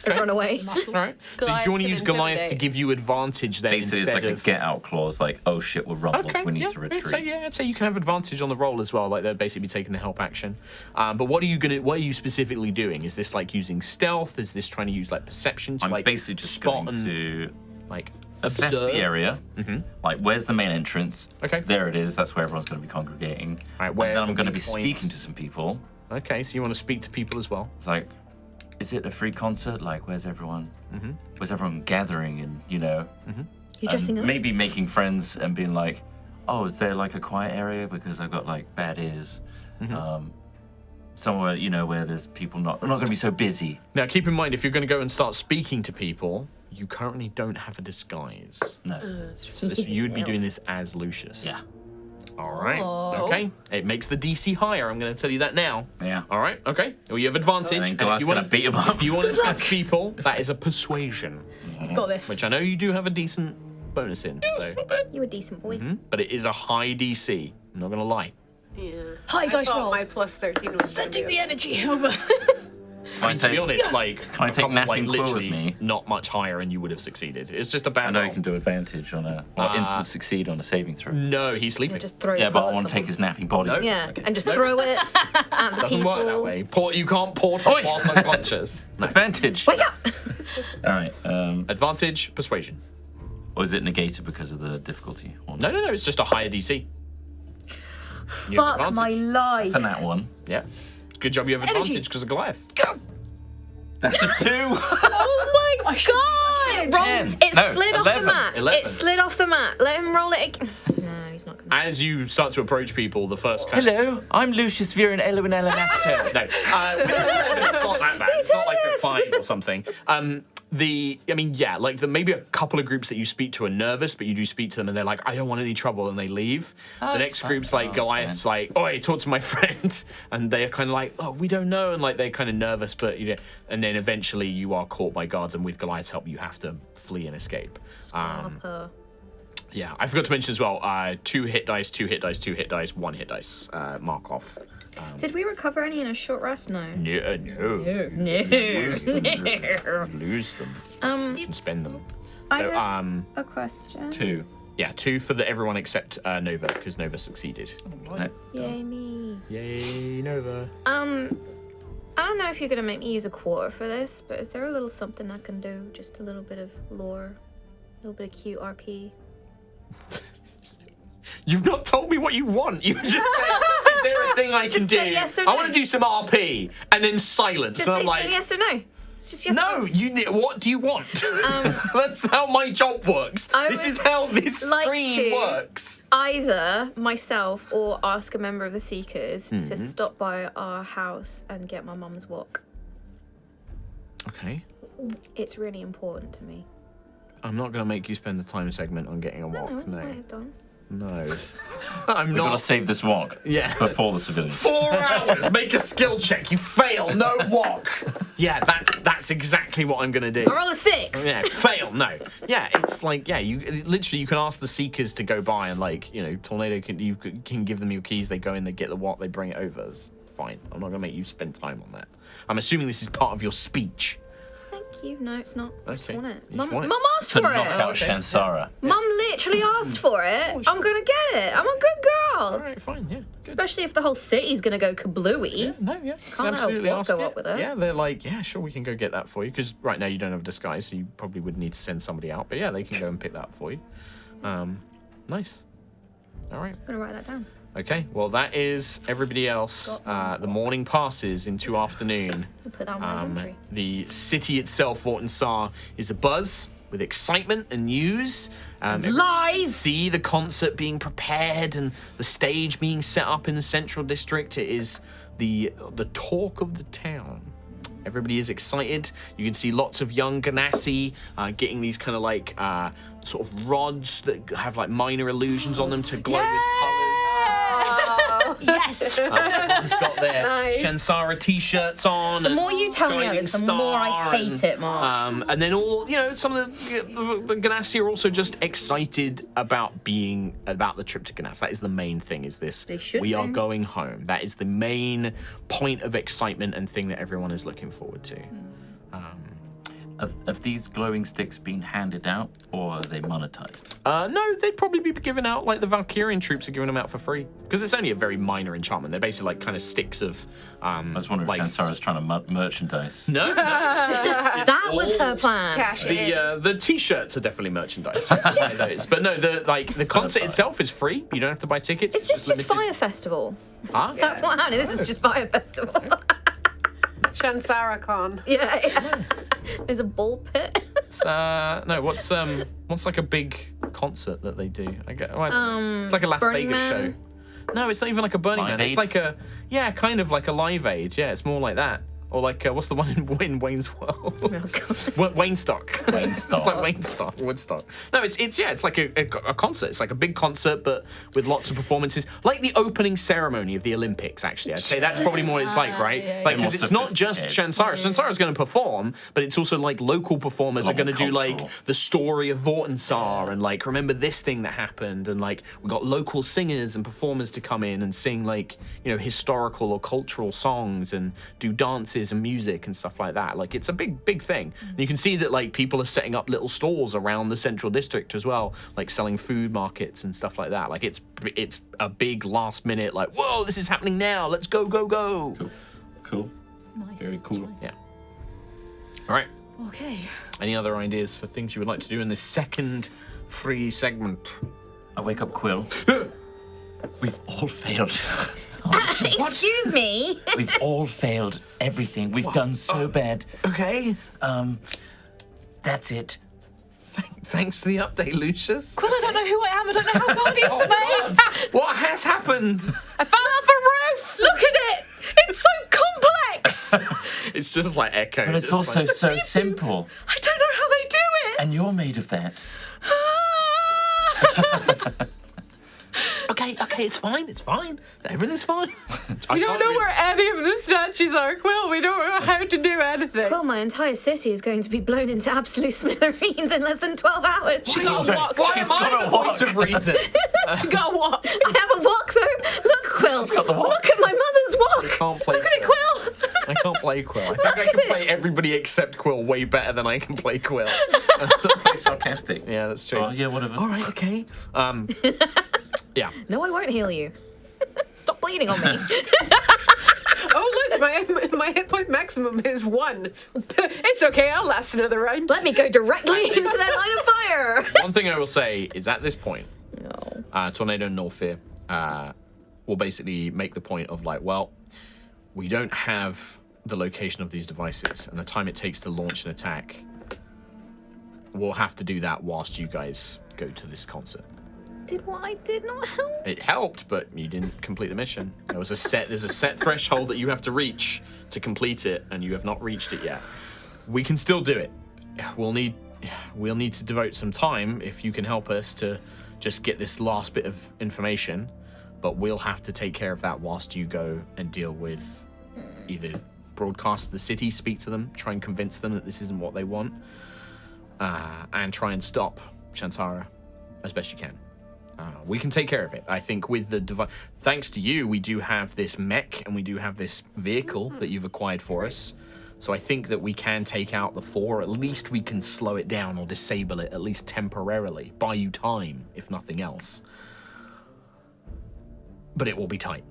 Speaker 3: And run away.
Speaker 1: All right. So do
Speaker 2: Goliath
Speaker 1: you want to
Speaker 2: can
Speaker 1: use Goliath to
Speaker 2: intimidate.
Speaker 1: give you advantage then
Speaker 4: Basically, it's
Speaker 1: instead
Speaker 4: like
Speaker 1: of...
Speaker 4: a get-out clause, like, oh shit, we're rumbled,
Speaker 1: Okay,
Speaker 4: we need
Speaker 1: yeah,
Speaker 4: to retreat.
Speaker 1: I'd say you can have advantage on the roll as well. Like they'll basically be taking the help action. But what are you specifically doing? Is this like using stealth? Is this trying to use like perception to
Speaker 4: I'm
Speaker 1: like
Speaker 4: basically just
Speaker 1: spot
Speaker 4: going
Speaker 1: and
Speaker 4: to
Speaker 1: like
Speaker 4: assess
Speaker 1: observe?
Speaker 4: the area. Like, where's the main entrance?
Speaker 1: Okay.
Speaker 4: There it is. That's where everyone's going to be congregating.
Speaker 1: Right, where
Speaker 4: and then
Speaker 1: are
Speaker 4: I'm going to be
Speaker 1: the points?
Speaker 4: speaking to some people.
Speaker 1: Okay, so you want to speak to people as well.
Speaker 4: It's like, is it a free concert? Like, where's everyone? Where's everyone gathering? And
Speaker 3: You're dressing up.
Speaker 4: maybe making friends and being like, oh, is there like a quiet area because I've got like bad ears? Somewhere where there's people not going to be so busy.
Speaker 1: Now, keep in mind, if you're going to go and start speaking to people, you currently don't have a disguise.
Speaker 4: No.
Speaker 1: So you would be doing this as Lucius.
Speaker 4: Yeah.
Speaker 1: All right.
Speaker 2: Oh.
Speaker 1: Okay. It makes the DC higher. I'm going to tell you that now.
Speaker 4: Yeah.
Speaker 1: All right. Okay. Well, you have advantage.
Speaker 4: And then
Speaker 1: And
Speaker 4: Goliath's
Speaker 1: if you
Speaker 4: gonna beat him up.
Speaker 1: If you want to speak to people, that is a persuasion,
Speaker 5: I've got this.
Speaker 1: which I know you do have a decent bonus in. So,
Speaker 3: You a decent boy.
Speaker 1: but it is a high DC. I'm not going to lie.
Speaker 2: Yeah.
Speaker 5: High
Speaker 2: I
Speaker 5: dice
Speaker 2: thought
Speaker 5: roll.
Speaker 2: my plus 13 was
Speaker 5: Sending
Speaker 2: gonna
Speaker 5: the energy over.
Speaker 1: I mean, to be honest, like,
Speaker 4: Can I take
Speaker 1: I'm like
Speaker 4: napping quill with
Speaker 1: literally
Speaker 4: me?
Speaker 1: not much higher, and you would have succeeded. It's just a bad
Speaker 4: I know
Speaker 1: roll.
Speaker 4: you can do advantage on or instant succeed on a saving throw.
Speaker 1: No, he's sleeping.
Speaker 3: Just throw
Speaker 4: Yeah, but I
Speaker 3: bullets
Speaker 4: want to take
Speaker 3: on
Speaker 4: his napping body.
Speaker 1: No.
Speaker 3: Yeah,
Speaker 4: Okay.
Speaker 3: and just throw it at the
Speaker 1: Doesn't
Speaker 3: people.
Speaker 1: work that way. You can't portal
Speaker 4: Oi!
Speaker 1: whilst unconscious. No.
Speaker 4: Advantage.
Speaker 3: Wake up!
Speaker 4: All right.
Speaker 1: Advantage, persuasion.
Speaker 4: Or is it negated because of the difficulty? Or
Speaker 1: No, it's just a higher DC. You have
Speaker 3: Fuck my
Speaker 1: advantage.
Speaker 3: life.
Speaker 4: That's a nat one.
Speaker 1: Yeah. Good job you have
Speaker 5: Energy.
Speaker 1: advantage because of Goliath.
Speaker 5: Go.
Speaker 4: That's a 2.
Speaker 2: Oh my god!
Speaker 3: Roll.
Speaker 4: 10.
Speaker 3: It
Speaker 4: No,
Speaker 3: slid off
Speaker 4: 11.
Speaker 3: the mat.
Speaker 1: 11.
Speaker 3: It slid off the mat. Let him roll it again. No, he's not gonna.
Speaker 1: As you start to approach people, the first kind
Speaker 4: Hello, I'm Lucius Viren Elwin Elenafter.
Speaker 1: No, it's not that bad. It's not like a 5 or something. Maybe a couple of groups that you speak to are nervous, but you do speak to them and they're like, I don't want any trouble, and they leave. The
Speaker 4: that's
Speaker 1: next
Speaker 4: fine.
Speaker 1: group's like,
Speaker 4: Oh,
Speaker 1: Goliath's like, oh, talk to my friend. And they're kind of like, oh, we don't know. And like, they're kind of nervous, but and then eventually you are caught by guards, and with Goliath's help, you have to flee and escape. Yeah, I forgot to mention as well, 2 hit dice, 2 hit dice, 2 hit dice, 1 hit dice, mark off.
Speaker 3: Did we recover any in a short rest? No.
Speaker 1: No.
Speaker 3: No.
Speaker 1: Lose them. You can spend them.
Speaker 3: I
Speaker 1: So,
Speaker 3: have a question.
Speaker 4: 2.
Speaker 1: yeah, 2 for everyone except Nova, because Nova succeeded.
Speaker 3: Yay me.
Speaker 1: Yay, Nova.
Speaker 3: I don't know if you're gonna make me use a quarter for this, but is there a little something I can do? Just a little bit of lore, a little bit of cute RP.
Speaker 1: You've not told me what you want. You just said, is there a thing I can
Speaker 3: Just
Speaker 1: do?
Speaker 3: say yes or
Speaker 1: I
Speaker 3: no.
Speaker 1: want to do some RP, and then silence.
Speaker 3: Just
Speaker 1: and
Speaker 3: say
Speaker 1: I'm like,
Speaker 3: yes or no. It's just yes
Speaker 1: no,
Speaker 3: or no.
Speaker 1: what do you want? That's how my job works.
Speaker 3: I
Speaker 1: This
Speaker 3: would
Speaker 1: is how this
Speaker 3: like
Speaker 1: stream
Speaker 3: to-
Speaker 1: works.
Speaker 3: Either myself or ask a member of the Seekers
Speaker 1: Mm-hmm.
Speaker 3: to stop by our house and get my mum's walk.
Speaker 1: Okay.
Speaker 3: It's really important to me.
Speaker 1: I'm not going to make you spend the time segment on getting a walk.
Speaker 3: No, I
Speaker 1: No.
Speaker 3: have done.
Speaker 1: No. I'm
Speaker 4: We've got to
Speaker 1: not.
Speaker 4: save this walk
Speaker 1: Yeah.
Speaker 4: before the civilians.
Speaker 1: 4 hours, make a skill check. You fail, no walk. Yeah, that's exactly what I'm gonna do.
Speaker 3: I roll a 6.
Speaker 1: Yeah, fail, no. Yeah, it's like, yeah, you can ask the Seekers to go by and Tornado can give them your keys. They go in, they get the what, they bring it over. It's fine. I'm not gonna make you spend time on that. I'm assuming this is part of your speech.
Speaker 3: Thank you. No, it's not. I just
Speaker 1: Okay.
Speaker 3: want it.
Speaker 1: You just
Speaker 3: Mum
Speaker 1: want it?
Speaker 3: asked
Speaker 4: To
Speaker 3: for
Speaker 4: knock
Speaker 3: it.
Speaker 4: out
Speaker 1: okay.
Speaker 4: Shansara.
Speaker 3: Mum literally asked for it. I'm gonna get it. I'm a good girl.
Speaker 1: All right, fine, yeah. Good.
Speaker 3: Especially if the whole city's gonna go kablooey.
Speaker 1: Yeah, no, yeah.
Speaker 3: Can't
Speaker 1: absolutely
Speaker 3: help
Speaker 1: ask
Speaker 3: but go
Speaker 1: it.
Speaker 3: up with it.
Speaker 1: Yeah, they're like, yeah, sure, we can go get that for you. Because right now you don't have a disguise, so you probably would need to send somebody out. But yeah, they can go and pick that up for you. Nice. All right.
Speaker 3: I'm gonna write that down.
Speaker 1: Okay, well, that is everybody else. The morning passes into afternoon.
Speaker 3: I'll put that on my inventory.
Speaker 1: The city itself, Vortinssar, is abuzz with excitement and news.
Speaker 3: Lies!
Speaker 1: See the concert being prepared and the stage being set up in the central district. It is the talk of the town. Everybody is excited. You can see lots of young Ganassi getting these kind of sort of rods that have like minor illusions on them to glow with colours.
Speaker 5: Yes.
Speaker 1: Everyone's got their
Speaker 2: Nice.
Speaker 1: Shansara t-shirts on.
Speaker 3: The more you tell me of this, the more I hate it, Mark.
Speaker 1: And then some of the Ganassi are also just excited about the trip to Ganas. That is the main thing. Is this?
Speaker 3: They should
Speaker 1: We are
Speaker 3: be.
Speaker 1: going home. That is the main point of excitement and thing that everyone is looking forward to.
Speaker 4: Have these glowing sticks been handed out, or are they monetized?
Speaker 1: No, they'd probably be given out like the Valkyrian troops are giving them out for free because it's only a very minor enchantment. They're basically like kind of sticks of.
Speaker 4: I was wondering if Shansara's trying to merchandise.
Speaker 1: No,
Speaker 3: That was her plan.
Speaker 2: Cash in.
Speaker 1: the t-shirts are definitely merchandise. But no, the concert itself is free. You don't have to buy tickets.
Speaker 3: Is this just
Speaker 1: limited.
Speaker 3: Fire Festival?
Speaker 1: Huh?
Speaker 3: That's what happened. This is just Fire Festival.
Speaker 2: Shansara Con.
Speaker 3: yeah. There's a ball pit.
Speaker 1: No, what's like a big concert that they do? I don't know. It's like a Las
Speaker 3: Burning
Speaker 1: Vegas
Speaker 3: Man?
Speaker 1: show. No, it's not even like a Burning
Speaker 4: Live
Speaker 1: Man. It's
Speaker 4: Aid?
Speaker 1: like kind of like a Live Aid. Yeah, it's more like that. Or like, what's the one in Wayne's World? Waynestock. It's like Waynestock, Woodstock. No, it's like a concert. It's like a big concert, but with lots of performances. Like the opening ceremony of the Olympics, actually. I'd say that's probably more what it's like, right? Like, because it's not just Shansara. Shansara's going to perform, but it's also like local performers are going to do like the story of Vortinssar and like remember this thing that happened, and like we got local singers and performers to come in and sing like historical or cultural songs and do dances and music and stuff like that. Like it's a big thing. And you can see that like people are setting up little stores around the central district as well, like selling food markets and stuff like that. Like it's a big last minute like, whoa, this is happening now. Let's go.
Speaker 4: Cool.
Speaker 5: Nice.
Speaker 4: Very cool.
Speaker 1: Yeah. All right.
Speaker 5: Okay.
Speaker 1: Any other ideas for things you would like to do in this second free segment?
Speaker 4: I wake up Quill. We've all failed.
Speaker 3: Excuse me.
Speaker 4: We've all failed everything. We've done so bad.
Speaker 1: Okay.
Speaker 4: That's it.
Speaker 1: Thanks for the update, Lucius.
Speaker 5: Quill, I don't know who I am. I don't know how Guardians are made.
Speaker 1: What has happened?
Speaker 2: I fell off a roof!
Speaker 5: Look at it. It's so complex.
Speaker 1: It's just like Echo.
Speaker 4: But it's also so simple.
Speaker 5: I don't know how they do it.
Speaker 4: And you're made of that.
Speaker 1: Okay, it's fine. Everything's fine.
Speaker 2: We don't know where any of the statues are, Quill. We don't know how to do anything.
Speaker 3: Well, my entire city is going to be blown into absolute smithereens in less than 12 hours.
Speaker 2: She got a walk.
Speaker 1: Why
Speaker 4: She's
Speaker 1: am I
Speaker 4: got a
Speaker 1: the
Speaker 4: walk.
Speaker 1: voice of reason?
Speaker 2: She got a walk.
Speaker 3: I have a walk though. Look, Quill.
Speaker 4: got the walk.
Speaker 3: Look at my mother's walk.
Speaker 1: Can't play
Speaker 3: Look at it, Quill.
Speaker 1: I can't play Quill. I think I can play everybody except Quill way better than I can play Quill.
Speaker 4: Play sarcastic.
Speaker 1: Yeah, that's true.
Speaker 4: Oh, yeah, whatever.
Speaker 1: All right, okay. Yeah.
Speaker 3: No, I won't heal you. Stop bleeding on me.
Speaker 2: Oh, look, my hit point maximum is 1. It's okay, I'll last another round.
Speaker 3: Let me go directly into that line of fire.
Speaker 1: One thing I will say is at this point,
Speaker 3: No.
Speaker 1: Tornado and Norfear will basically make the point of like, well, we don't have the location of these devices and the time it takes to launch an attack. We'll have to do that whilst you guys go to this concert.
Speaker 3: Did what I did not help?
Speaker 1: It helped, but you didn't complete the mission. There's a set threshold that you have to reach to complete it, and you have not reached it yet. We can still do it. We'll need to devote some time if you can help us to just get this last bit of information, but we'll have to take care of that whilst you go and deal with either broadcast to the city, speak to them, try and convince them that this isn't what they want, and try and stop Shansara as best you can. We can take care of it. I think with the device, thanks to you, we do have this mech and we do have this vehicle that you've acquired for us. So I think that we can take out the 4. At least we can slow it down or disable it, at least temporarily. Buy you time, if nothing else. But it will be tight.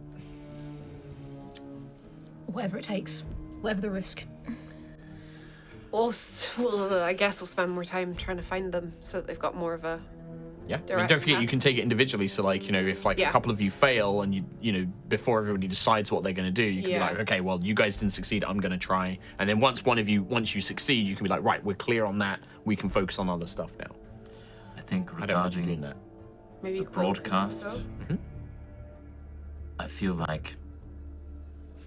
Speaker 5: Whatever it takes. Whatever the risk.
Speaker 2: Well, I guess we'll spend more time trying to find them so that they've got more of a...
Speaker 1: Yeah, I mean,
Speaker 2: Direct
Speaker 1: don't forget
Speaker 2: path.
Speaker 1: you can take it individually. So, like, if like a
Speaker 2: Yeah.
Speaker 1: couple of you fail and you before everybody decides what they're going to do, you can
Speaker 2: Yeah.
Speaker 1: be like, okay, well, you guys didn't succeed. I'm going to try. And then once you succeed, you can be like, right, we're clear on that. We can focus on other stuff now.
Speaker 4: I think
Speaker 1: I don't want you doing
Speaker 4: regarding
Speaker 1: that.
Speaker 2: Maybe
Speaker 4: the broadcast, I feel like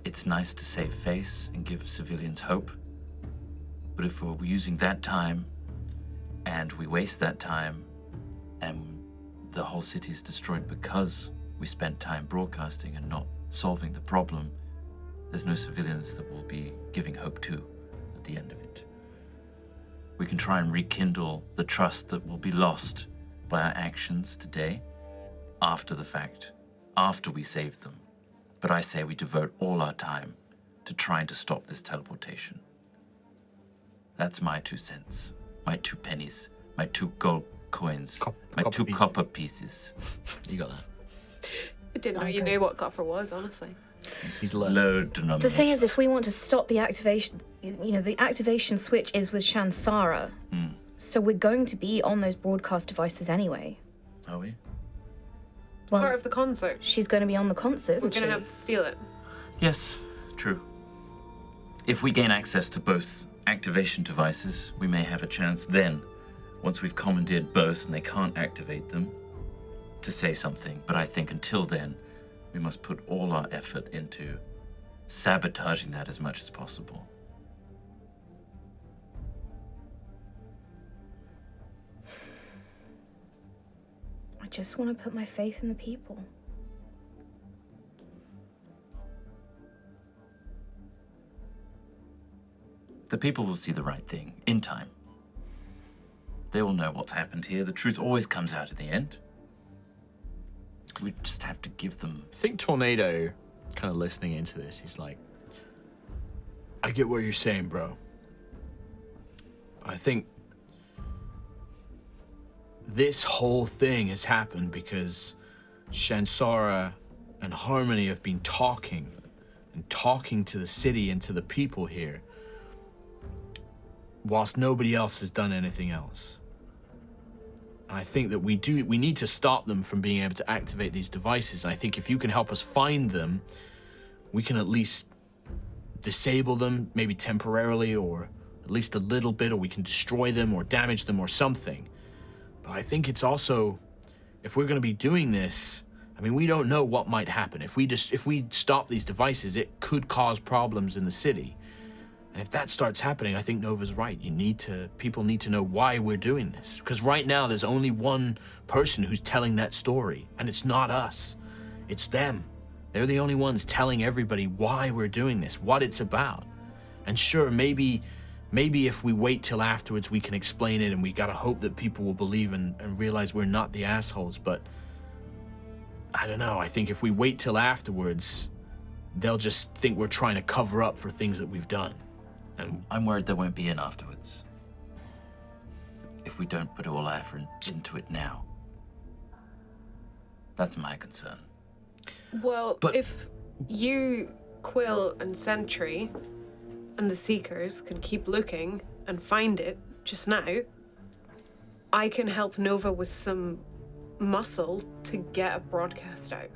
Speaker 4: it's nice to save face and give civilians hope. But if we're using that time and we waste that time and the whole city is destroyed because we spent time broadcasting and not solving the problem, there's no civilians that we'll be giving hope to at the end of it. We can try and rekindle the trust that will be lost by our actions today, after the fact, after we save them. But I say we devote all our time to trying to stop this teleportation. That's my 2 cents, my 2 pennies, my 2 gold coins, my 2 copper pieces.
Speaker 1: You got that.
Speaker 2: I didn't know you knew what copper was, honestly.
Speaker 1: He's
Speaker 4: Low denomination.
Speaker 3: The thing is, if we want to stop the activation, the activation switch is with Shansara. So we're going to be on those broadcast devices anyway.
Speaker 4: Are we?
Speaker 3: Well,
Speaker 2: Part of the concert.
Speaker 3: she's going to be on the concert,
Speaker 2: We're
Speaker 3: isn't
Speaker 2: going to
Speaker 3: she?
Speaker 2: have to steal it.
Speaker 4: Yes, true. If we gain access to both activation devices, we may have a chance then, once we've commandeered both and they can't activate them, to say something. But I think until then, we must put all our effort into sabotaging that as much as possible.
Speaker 3: I just want to put my faith in the people.
Speaker 4: The people will see the right thing in time. They will know what's happened here. The truth always comes out in the end. We just have to give them...
Speaker 1: I think Tornado, kind of listening into this, he's like, I get what you're saying, bro. I think this whole thing has happened because Shansara and Harmony have been talking to the city and to the people here, whilst nobody else has done anything else. And I think that we need to stop them from being able to activate these devices. And I think if you can help us find them, we can at least disable them, maybe temporarily, or at least a little bit, or we can destroy them or damage them or something. But I think it's also, if we're going to be doing this, I mean, we don't know what might happen. If we stop these devices, it could cause problems in the city. And if that starts happening, I think Nova's right. People need to know why we're doing this. Because right now, there's only one person who's telling that story, and it's not us. It's them. They're the only ones telling everybody why we're doing this, what it's about. And sure, maybe if we wait till afterwards, we can explain it, and we gotta hope that people will believe and realize we're not the assholes. But I don't know. I think if we wait till afterwards, they'll just think we're trying to cover up for things that we've done. And
Speaker 4: I'm worried there won't be an afterwards. If we don't put all our effort into it now. That's my concern.
Speaker 2: Well,
Speaker 1: But-
Speaker 2: if you, Quill, and Sentry, and the Seekers can keep looking and find it just now, I can help Nova with some muscle to get a broadcast out.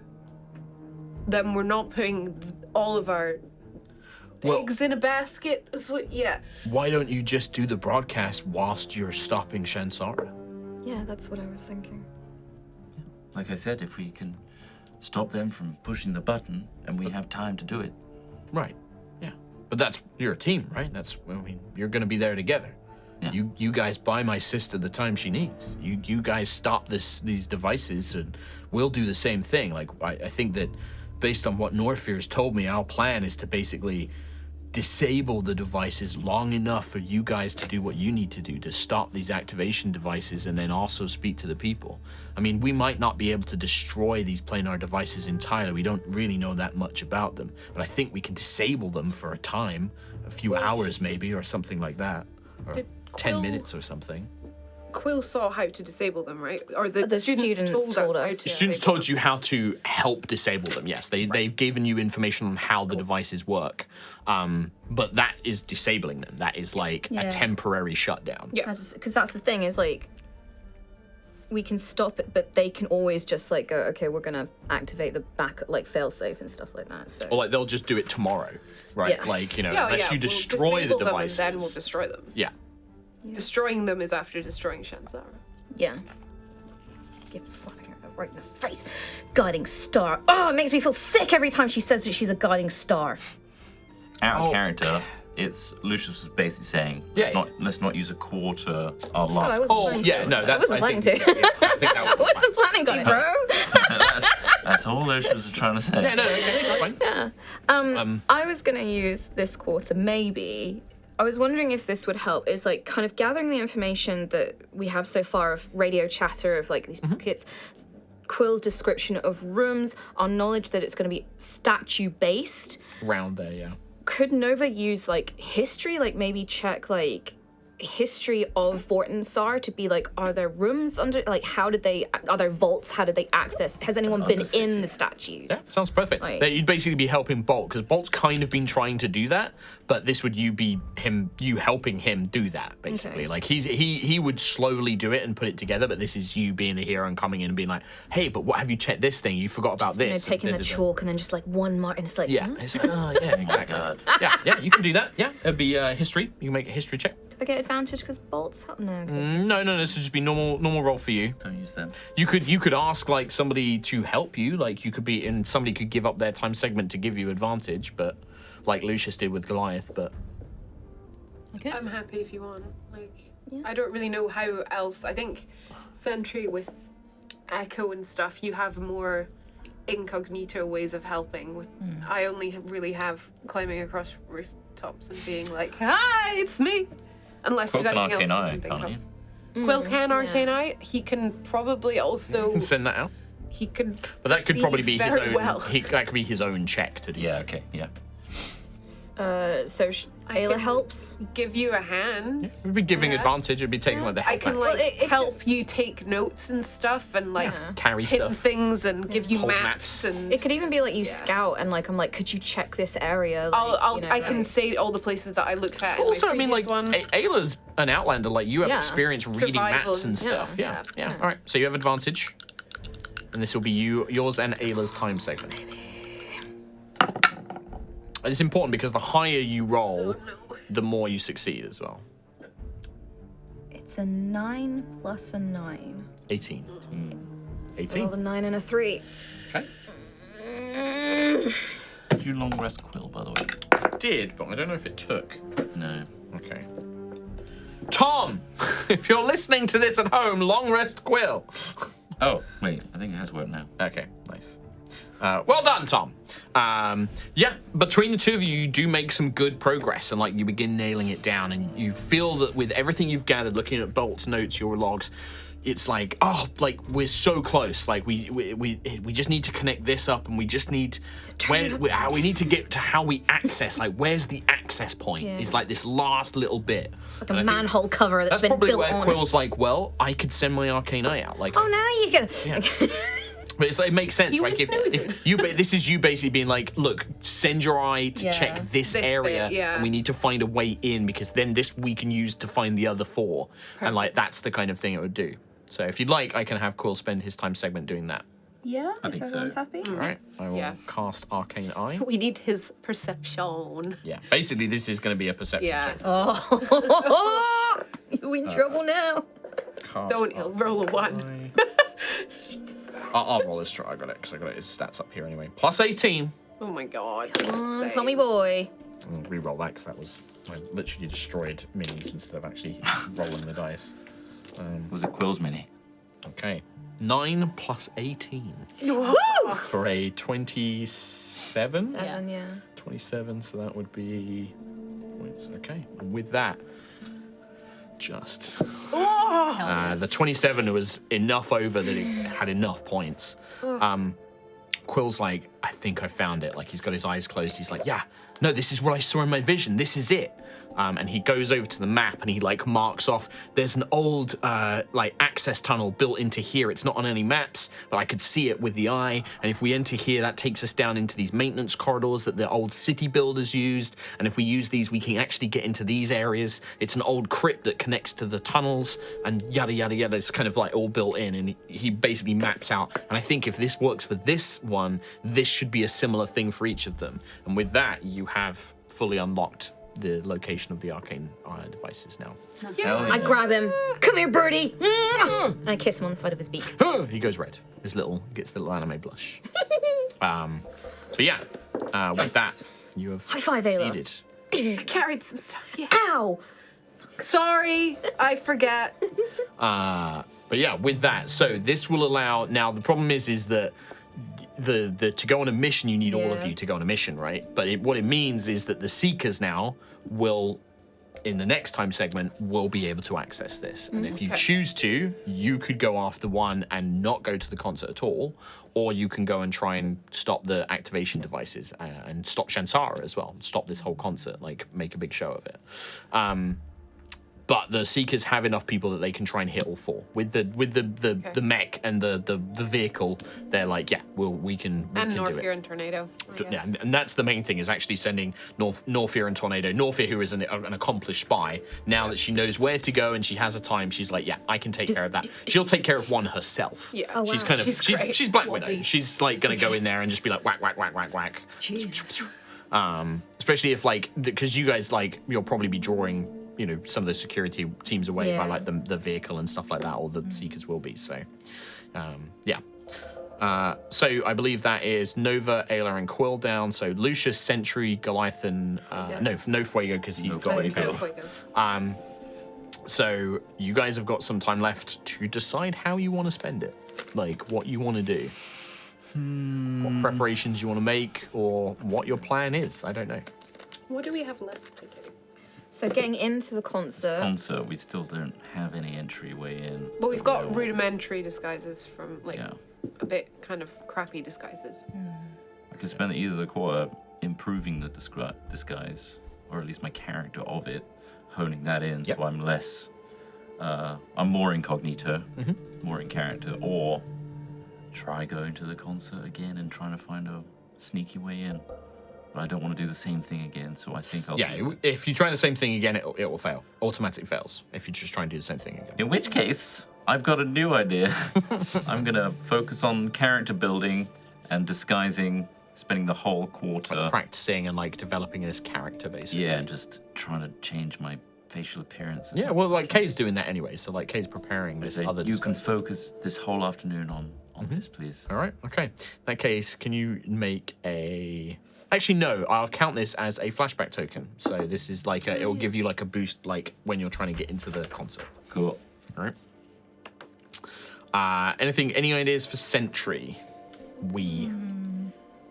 Speaker 2: Then we're not putting all of our eggs in a basket. Yeah.
Speaker 1: why don't you just do the broadcast whilst you're stopping Shansara?
Speaker 3: Yeah, that's what I was thinking.
Speaker 4: Like I said, if we can stop them from pushing the button and we have time to do it.
Speaker 1: Right. Yeah. But you're a team, right? You're gonna be there together.
Speaker 4: Yeah.
Speaker 1: You guys buy my sister the time she needs. You guys stop these devices, and we'll do the same thing. Like I think that based on what Norfear's told me, our plan is to basically disable the devices long enough for you guys to do what you need to do to stop these activation devices, and then also speak to the people. I mean, we might not be able to destroy these planar devices entirely. We don't really know that much about them, but I think we can disable them for a time, a few hours maybe, or something like that, or
Speaker 2: Did
Speaker 1: 10
Speaker 2: Quill-
Speaker 1: minutes or something.
Speaker 2: Quill saw how to disable them, right? Or the
Speaker 3: students
Speaker 2: students
Speaker 3: told
Speaker 2: us how
Speaker 3: us.
Speaker 2: to
Speaker 1: The students
Speaker 2: disable
Speaker 1: told you how to help disable them. Yes, they've given you information on how the devices work, but that is disabling them. That is like
Speaker 3: Yeah.
Speaker 1: a temporary shutdown.
Speaker 2: Yeah.
Speaker 3: Because that's the thing, is like, we can stop it, but they can always just like go, okay, we're gonna activate the back, like failsafe and stuff like that. So
Speaker 1: Or like they'll just do it tomorrow, right?
Speaker 3: Yeah.
Speaker 1: Like,
Speaker 2: Yeah,
Speaker 1: unless you
Speaker 2: we'll
Speaker 1: destroy
Speaker 2: disable
Speaker 1: the
Speaker 2: them
Speaker 1: devices.
Speaker 2: and then we'll destroy them.
Speaker 1: Yeah.
Speaker 2: Destroying them is after destroying Shansara.
Speaker 3: yeah, give slapping her right in the face. Guiding star. Oh, it makes me feel sick every time she says that she's a guiding star.
Speaker 4: Out of
Speaker 1: Oh.
Speaker 4: character, Lucius was basically saying,
Speaker 1: Yeah,
Speaker 4: let's not use a quarter our
Speaker 3: I
Speaker 4: last.
Speaker 3: wasn't
Speaker 1: Oh,
Speaker 3: planning
Speaker 1: yeah,
Speaker 3: to.
Speaker 1: no,
Speaker 3: I
Speaker 1: that's.
Speaker 3: wasn't planning
Speaker 1: think,
Speaker 3: to.
Speaker 1: yeah, I think that
Speaker 3: I
Speaker 1: was
Speaker 3: wasn't planning to, bro.
Speaker 4: That's all Lucius was trying to say.
Speaker 1: Yeah, no, okay, that's fine.
Speaker 3: Yeah. I was gonna use this quarter, maybe. I was wondering if this would help, is like kind of gathering the information that we have so far of radio chatter, of like these pockets, Quill's description of rooms, our knowledge that it's going to be statue-based.
Speaker 1: Round there, yeah.
Speaker 3: Could Nova use like history, like maybe check like history of Vortinssar to be like, are there rooms under, like are there vaults, how did they access, has anyone been in the statues?
Speaker 1: Yeah, sounds perfect.
Speaker 3: Like-
Speaker 1: You'd basically be helping Bolt, because Bolt's kind of been trying to do that, but this would you helping him do that, basically.
Speaker 3: Okay.
Speaker 1: Like he would slowly do it and put it together, but this is you being the hero and coming in and being like, hey, but what have you checked this thing? You forgot about
Speaker 3: You know,
Speaker 1: this.
Speaker 3: taking the
Speaker 1: And
Speaker 3: chalk and then just like one mark, and it's like,
Speaker 1: Yeah,
Speaker 3: huh?
Speaker 1: it's like, oh yeah, exactly. yeah, you can do that. Yeah, it'd be history. You can make a history check.
Speaker 3: Do I get advantage because Bolt's no? 'cause-
Speaker 1: No, this would just be normal roll for you.
Speaker 4: Don't use them.
Speaker 1: You could ask like somebody to help you, like you could be, and somebody could give up their time segment to give you advantage, but like Lucius did with Goliath. But
Speaker 5: Okay.
Speaker 2: I'm happy if you want. Like,
Speaker 3: Yeah.
Speaker 2: I don't really know how else. I think Sentry with Echo and stuff, you have more incognito ways of helping. With I only really have climbing across rooftops and being like, "Hi, it's me." Unless
Speaker 4: Quill
Speaker 2: there's
Speaker 4: can
Speaker 2: anything else
Speaker 4: arcane
Speaker 2: you
Speaker 4: eye,
Speaker 2: can think
Speaker 4: can't
Speaker 2: of.
Speaker 4: you?
Speaker 2: Quill can arcane eye. He can probably also.
Speaker 1: you can send that out.
Speaker 2: He could.
Speaker 1: But that could probably be his
Speaker 2: very
Speaker 1: own.
Speaker 2: well.
Speaker 1: That could be his own check to do.
Speaker 4: Yeah, okay, yeah.
Speaker 3: So
Speaker 2: I
Speaker 3: Ayla
Speaker 2: can
Speaker 3: helps.
Speaker 2: give you a hand.
Speaker 1: It'd be giving
Speaker 2: Yeah.
Speaker 1: advantage. It'd be taking like the
Speaker 2: I
Speaker 1: help
Speaker 2: can
Speaker 1: action.
Speaker 2: like
Speaker 3: Well, it
Speaker 2: help you take notes and stuff and like
Speaker 3: Yeah.
Speaker 1: Carry
Speaker 2: pin
Speaker 1: stuff.
Speaker 2: things and give you
Speaker 1: Hold
Speaker 2: maps
Speaker 1: maps.
Speaker 2: and
Speaker 3: It could even be like you scout and like I'm like, could you check this area? Like,
Speaker 2: I'll
Speaker 3: you know,
Speaker 2: I can
Speaker 3: like-
Speaker 2: say all the places that I looked at.
Speaker 1: Also, I
Speaker 2: in my
Speaker 1: mean, like
Speaker 2: previous one.
Speaker 1: Ayla's an outlander. Like you have
Speaker 3: Yeah.
Speaker 1: experience reading
Speaker 2: Survival
Speaker 1: maps and
Speaker 2: and
Speaker 1: stuff.
Speaker 2: stuff,
Speaker 1: Yeah.
Speaker 2: yeah.
Speaker 1: All right. So you have advantage, and this will be yours and Ayla's time segment. And it's important because the higher you roll, the more you succeed as well.
Speaker 3: It's a 9 plus a 9.
Speaker 1: 18.
Speaker 3: I
Speaker 1: 18.
Speaker 3: rolled a 9 and a 3.
Speaker 1: Okay.
Speaker 4: Did you long rest Quill, by the way?
Speaker 1: Did, but I don't know if it took.
Speaker 4: No.
Speaker 1: Okay. Tom, if you're listening to this at home, long rest Quill.
Speaker 4: Oh, wait, I think it has worked now.
Speaker 1: Okay, nice. Well done, Tom. Yeah, between the two of you, you do make some good progress, and like you begin nailing it down, and you feel that with everything you've gathered, looking at Bolt's notes, your logs, it's like, oh, like we're so close. Like we just need to connect this up, and we just need we need to get to how we access. Like, where's the access point?
Speaker 3: Yeah.
Speaker 1: It's like this last little bit.
Speaker 3: Like a manhole cover that's been
Speaker 1: probably
Speaker 3: built
Speaker 1: where
Speaker 3: on.
Speaker 1: Quill's like, well, I could send my arcane eye out. Like,
Speaker 3: Oh, now you can.
Speaker 1: yeah. But it's like, it makes sense,
Speaker 2: You
Speaker 1: right?
Speaker 2: were
Speaker 1: If
Speaker 2: snoozing.
Speaker 1: you this is you basically being like, look, send your eye to
Speaker 3: Yeah.
Speaker 1: check this
Speaker 2: This
Speaker 1: area,
Speaker 2: bit, yeah.
Speaker 1: and we need to find a way in because then this we can use to find the other 4, and like that's the kind of thing it would do. So if you'd like, I can have Quill spend his time segment doing that.
Speaker 3: Yeah,
Speaker 4: I think so.
Speaker 3: happy.
Speaker 1: All right, I will
Speaker 2: Yeah.
Speaker 1: cast Arcane Eye.
Speaker 2: we need his perception.
Speaker 1: Yeah, basically this is going to be a perception
Speaker 2: Yeah.
Speaker 1: check.
Speaker 3: Oh, you in trouble now.
Speaker 1: Cast
Speaker 2: Don't he'll roll a 1.
Speaker 1: Eye. I'll roll this try. I got it because I got his stats up here anyway. Plus 18.
Speaker 2: Oh my god.
Speaker 3: Tommy boy.
Speaker 1: I'll re-roll that because that was I literally destroyed minis instead of actually rolling the dice.
Speaker 4: Was it Quill's mini?
Speaker 1: Okay. 9 plus 18 for a 27.
Speaker 3: 7, yeah.
Speaker 1: 27, so that would be points. Okay. And with that, just the 27 was enough over that it had enough points. Quill's like, I think I found it. Like, he's got his eyes closed. He's like, yeah, no, this is what I saw in my vision. This is it. And he goes over to the map and he like marks off. There's an old like access tunnel built into here. It's not on any maps, but I could see it with the eye. And if we enter here, that takes us down into these maintenance corridors that the old city builders used. And if we use these, we can actually get into these areas. It's an old crypt that connects to the tunnels and yada, yada, yada. It's kind of like all built in. And he basically maps out. And I think if this works for this one, this should be a similar thing for each of them. And with that, you have fully unlocked the location of the arcane devices now.
Speaker 3: I grab him. Come here, birdie. And I kiss him on the side of his beak.
Speaker 1: He goes red. Gets the little anime blush. But yeah, with that, you have
Speaker 3: High five, Ayla.
Speaker 1: succeeded.
Speaker 2: I carried some stuff. Yeah.
Speaker 3: Ow!
Speaker 2: Sorry, I forget.
Speaker 1: But yeah, with that, so this will allow. Now the problem is that the to go on a mission, you need all of
Speaker 3: Yeah.
Speaker 1: you to go on a mission, right? But what it means is that the Seekers now will, in the next time segment, will be able to access this. And if you
Speaker 2: Okay.
Speaker 1: choose to, you could go after one and not go to the concert at all, or you can go and try and stop the activation devices and stop Shansara as well. Stop this whole concert, like make a big show of it. But the Seekers have enough people that they can try and hit all four with the mech and the vehicle. They're like, yeah, we can
Speaker 2: And
Speaker 1: do it.
Speaker 2: Norfear and Tornado.
Speaker 1: Yeah, and that's the main thing, is actually sending Norfear and Tornado. Norfear, who is an accomplished spy, now that she knows where to go and she has a time, she's like, yeah, I can take care of that. She'll take care of one herself.
Speaker 2: Yeah.
Speaker 3: Oh,
Speaker 1: She's
Speaker 3: wow.
Speaker 1: kind of
Speaker 2: She's great.
Speaker 1: she's Black
Speaker 5: What
Speaker 1: Widow.
Speaker 5: beast.
Speaker 1: She's like gonna go in there and just be like whack whack whack whack whack.
Speaker 5: Jesus.
Speaker 1: Especially if like, because you guys like, you'll probably be drawing, some of the security teams away by
Speaker 3: Yeah.
Speaker 1: like the vehicle and stuff like that, or the Seekers will be. So, yeah. So I believe that is Nova, Ayla, and Quill down. So Lucius, Sentry, Goliathan, no Fuego because he's got
Speaker 4: Fuego.
Speaker 1: Fuego. So you guys have got some time left to decide how you want to spend it, like what you want to do, what preparations you want to make, or what your plan is. I don't know.
Speaker 2: What do we have left to do?
Speaker 3: So getting into the concert.
Speaker 4: Concert, we still don't have any entryway in.
Speaker 2: Well, we've
Speaker 4: We
Speaker 2: got
Speaker 4: know-
Speaker 2: rudimentary disguises from, like,
Speaker 4: Yeah.
Speaker 2: a bit kind of crappy disguises.
Speaker 4: I could spend either the quarter improving the disguise, or at least my character of it, honing that in,
Speaker 1: Yep.
Speaker 4: so I'm less, I'm more incognito, more in character, or try going to the concert again and trying to find a sneaky way in. But I don't want to do the same thing again, so I think I'll.
Speaker 1: Yeah, if you try the same thing again, it will fail. Automatic fails if you just try and do the same thing again.
Speaker 4: In which case, I've got a new idea. I'm gonna focus on character building and disguising, spending the whole quarter.
Speaker 1: Practicing and like developing this character, basically.
Speaker 4: Yeah, and just trying to change my facial appearance. as
Speaker 1: Yeah,
Speaker 4: much
Speaker 1: well,
Speaker 4: as I
Speaker 1: like
Speaker 4: can.
Speaker 1: Kay's doing that anyway, so like Kay's preparing this
Speaker 4: So
Speaker 1: other.
Speaker 4: you can
Speaker 1: disguise.
Speaker 4: focus this whole afternoon on this, please.
Speaker 1: All right, okay. In that case, can you make a? Actually, no. I'll count this as a flashback token. So this is like it will give you like a boost, like when you're trying to get into the concert.
Speaker 4: Cool.
Speaker 1: All right. Any ideas for Sentry?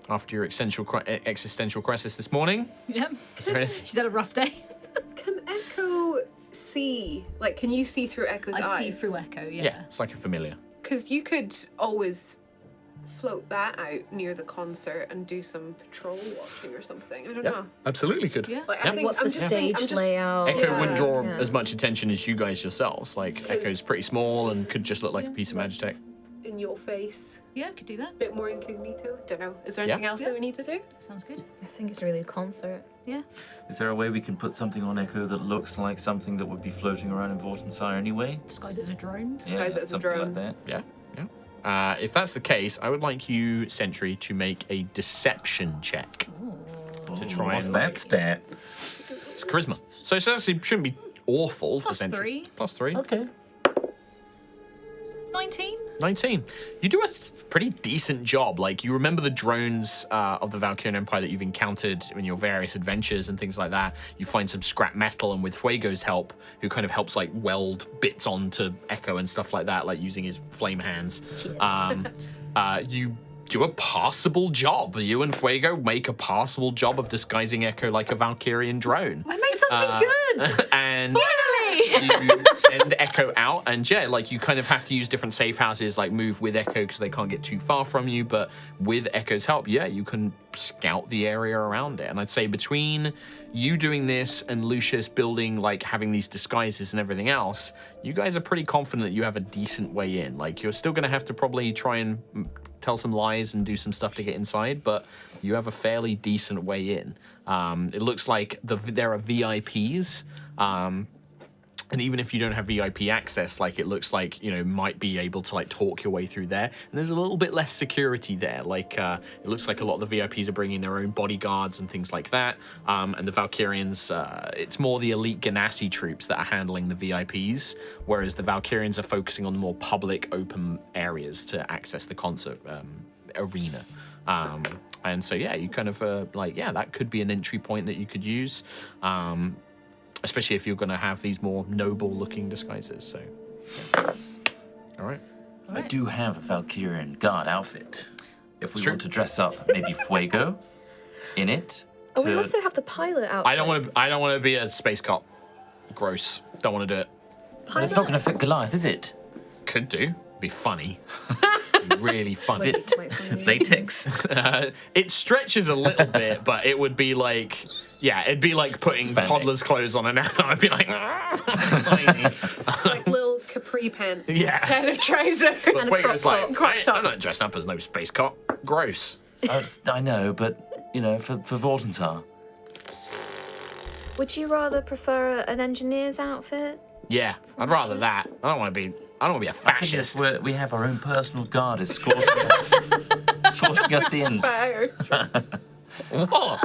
Speaker 1: After your existential crisis this morning,
Speaker 5: Yep.
Speaker 1: is there anything?
Speaker 5: She's had a rough day.
Speaker 2: Can Echo see? Like, can you see through Echo's eyes?
Speaker 5: I see through Echo, yeah.
Speaker 1: Yeah, it's like a familiar.
Speaker 2: Because you could always float that out near the concert and do some patrol watching or something. I don't know.
Speaker 1: Absolutely could.
Speaker 5: Yeah.
Speaker 2: Like,
Speaker 1: Yeah.
Speaker 2: I think
Speaker 3: What's
Speaker 2: I'm
Speaker 3: the
Speaker 2: just thinking-
Speaker 3: stage
Speaker 2: I'm just-
Speaker 3: layout?
Speaker 1: Echo
Speaker 2: Yeah.
Speaker 1: wouldn't draw
Speaker 3: Yeah.
Speaker 1: as much attention as you guys yourselves. Like Echo's pretty small and could just look like a piece of Magitech.
Speaker 2: In your face,
Speaker 5: Yeah, could do that.
Speaker 2: a bit more incognito. Don't know. Is there
Speaker 1: Yeah.
Speaker 2: anything else that we need to do?
Speaker 5: Sounds good.
Speaker 3: I think it's really a concert.
Speaker 5: Yeah.
Speaker 4: Is there a way we can put something on Echo that looks like something that would be floating around in Vortinssar anyway?
Speaker 5: Disguise it as a drone.
Speaker 2: Disguise it as a
Speaker 4: something
Speaker 2: drone.
Speaker 4: like that.
Speaker 1: Yeah, yeah. If that's the case, I would like you, Sentry, to make a deception check to try
Speaker 4: What's
Speaker 1: and
Speaker 4: that stat?
Speaker 1: It's charisma. So it actually shouldn't be awful for
Speaker 5: Plus
Speaker 1: Sentry.
Speaker 5: 3.
Speaker 1: +3.
Speaker 4: Okay.
Speaker 5: 19.
Speaker 1: 19. You do a pretty decent job. Like, you remember the drones of the Valkyrian Empire that you've encountered in your various adventures and things like that. You find some scrap metal, and with Fuego's help, who kind of helps, like, weld bits onto Echo and stuff like that, like using his flame hands, you do a passable job. You and Fuego make a passable job of disguising Echo like a Valkyrian drone.
Speaker 3: I made something good!
Speaker 1: And
Speaker 3: Finally!
Speaker 1: you send Echo out, and yeah, like you kind of have to use different safe houses, like move with Echo because they can't get too far from you. But with Echo's help, yeah, you can scout the area around it. And I'd say between you doing this and Lucius building, like having these disguises and everything else, you guys are pretty confident that you have a decent way in. Like, you're still going to have to probably try and tell some lies and do some stuff to get inside, but you have a fairly decent way in. It looks like there are VIPs, and even if you don't have VIP access, like, it looks like, you know, might be able to like talk your way through there. And there's a little bit less security there. Like, it looks like a lot of the VIPs are bringing their own bodyguards and things like that. And the Valkyrians, it's more the elite Ganassi troops that are handling the VIPs, whereas the Valkyrians are focusing on the more public, open areas to access the concert arena. And so, yeah, you kind of that could be an entry point that you could use. Especially if you're going to have these more noble-looking disguises. So,
Speaker 4: Yes.
Speaker 1: all right.
Speaker 4: I do have a Valkyrian guard outfit. If we
Speaker 1: Sure.
Speaker 4: want to dress up, maybe Fuego in it.
Speaker 3: Oh, we
Speaker 4: to-
Speaker 3: also have the pilot outfit.
Speaker 1: I don't want to be a space cop. Gross. Don't want to do it.
Speaker 4: But it's not going to fit Goliath, is it?
Speaker 1: Could do. Be funny. Really funny.
Speaker 4: Is it latex?
Speaker 1: It stretches a little bit, but it would be like, yeah, it'd be like putting
Speaker 4: Spandex.
Speaker 1: toddler's clothes on an adult. I'd be like, tiny.
Speaker 2: Like little capri pants
Speaker 1: Yeah.
Speaker 2: instead of trousers.
Speaker 1: But Fuego's like,
Speaker 2: Crop top.
Speaker 1: I'm not dressed up as no space cop. Gross.
Speaker 4: I know, but, you know, for Vortinssar.
Speaker 3: Would you rather prefer an engineer's outfit?
Speaker 1: Yeah, I'd rather that. I don't want to be a
Speaker 4: I think
Speaker 1: fascist.
Speaker 4: we have our own personal guard escorting us in.
Speaker 1: Oh,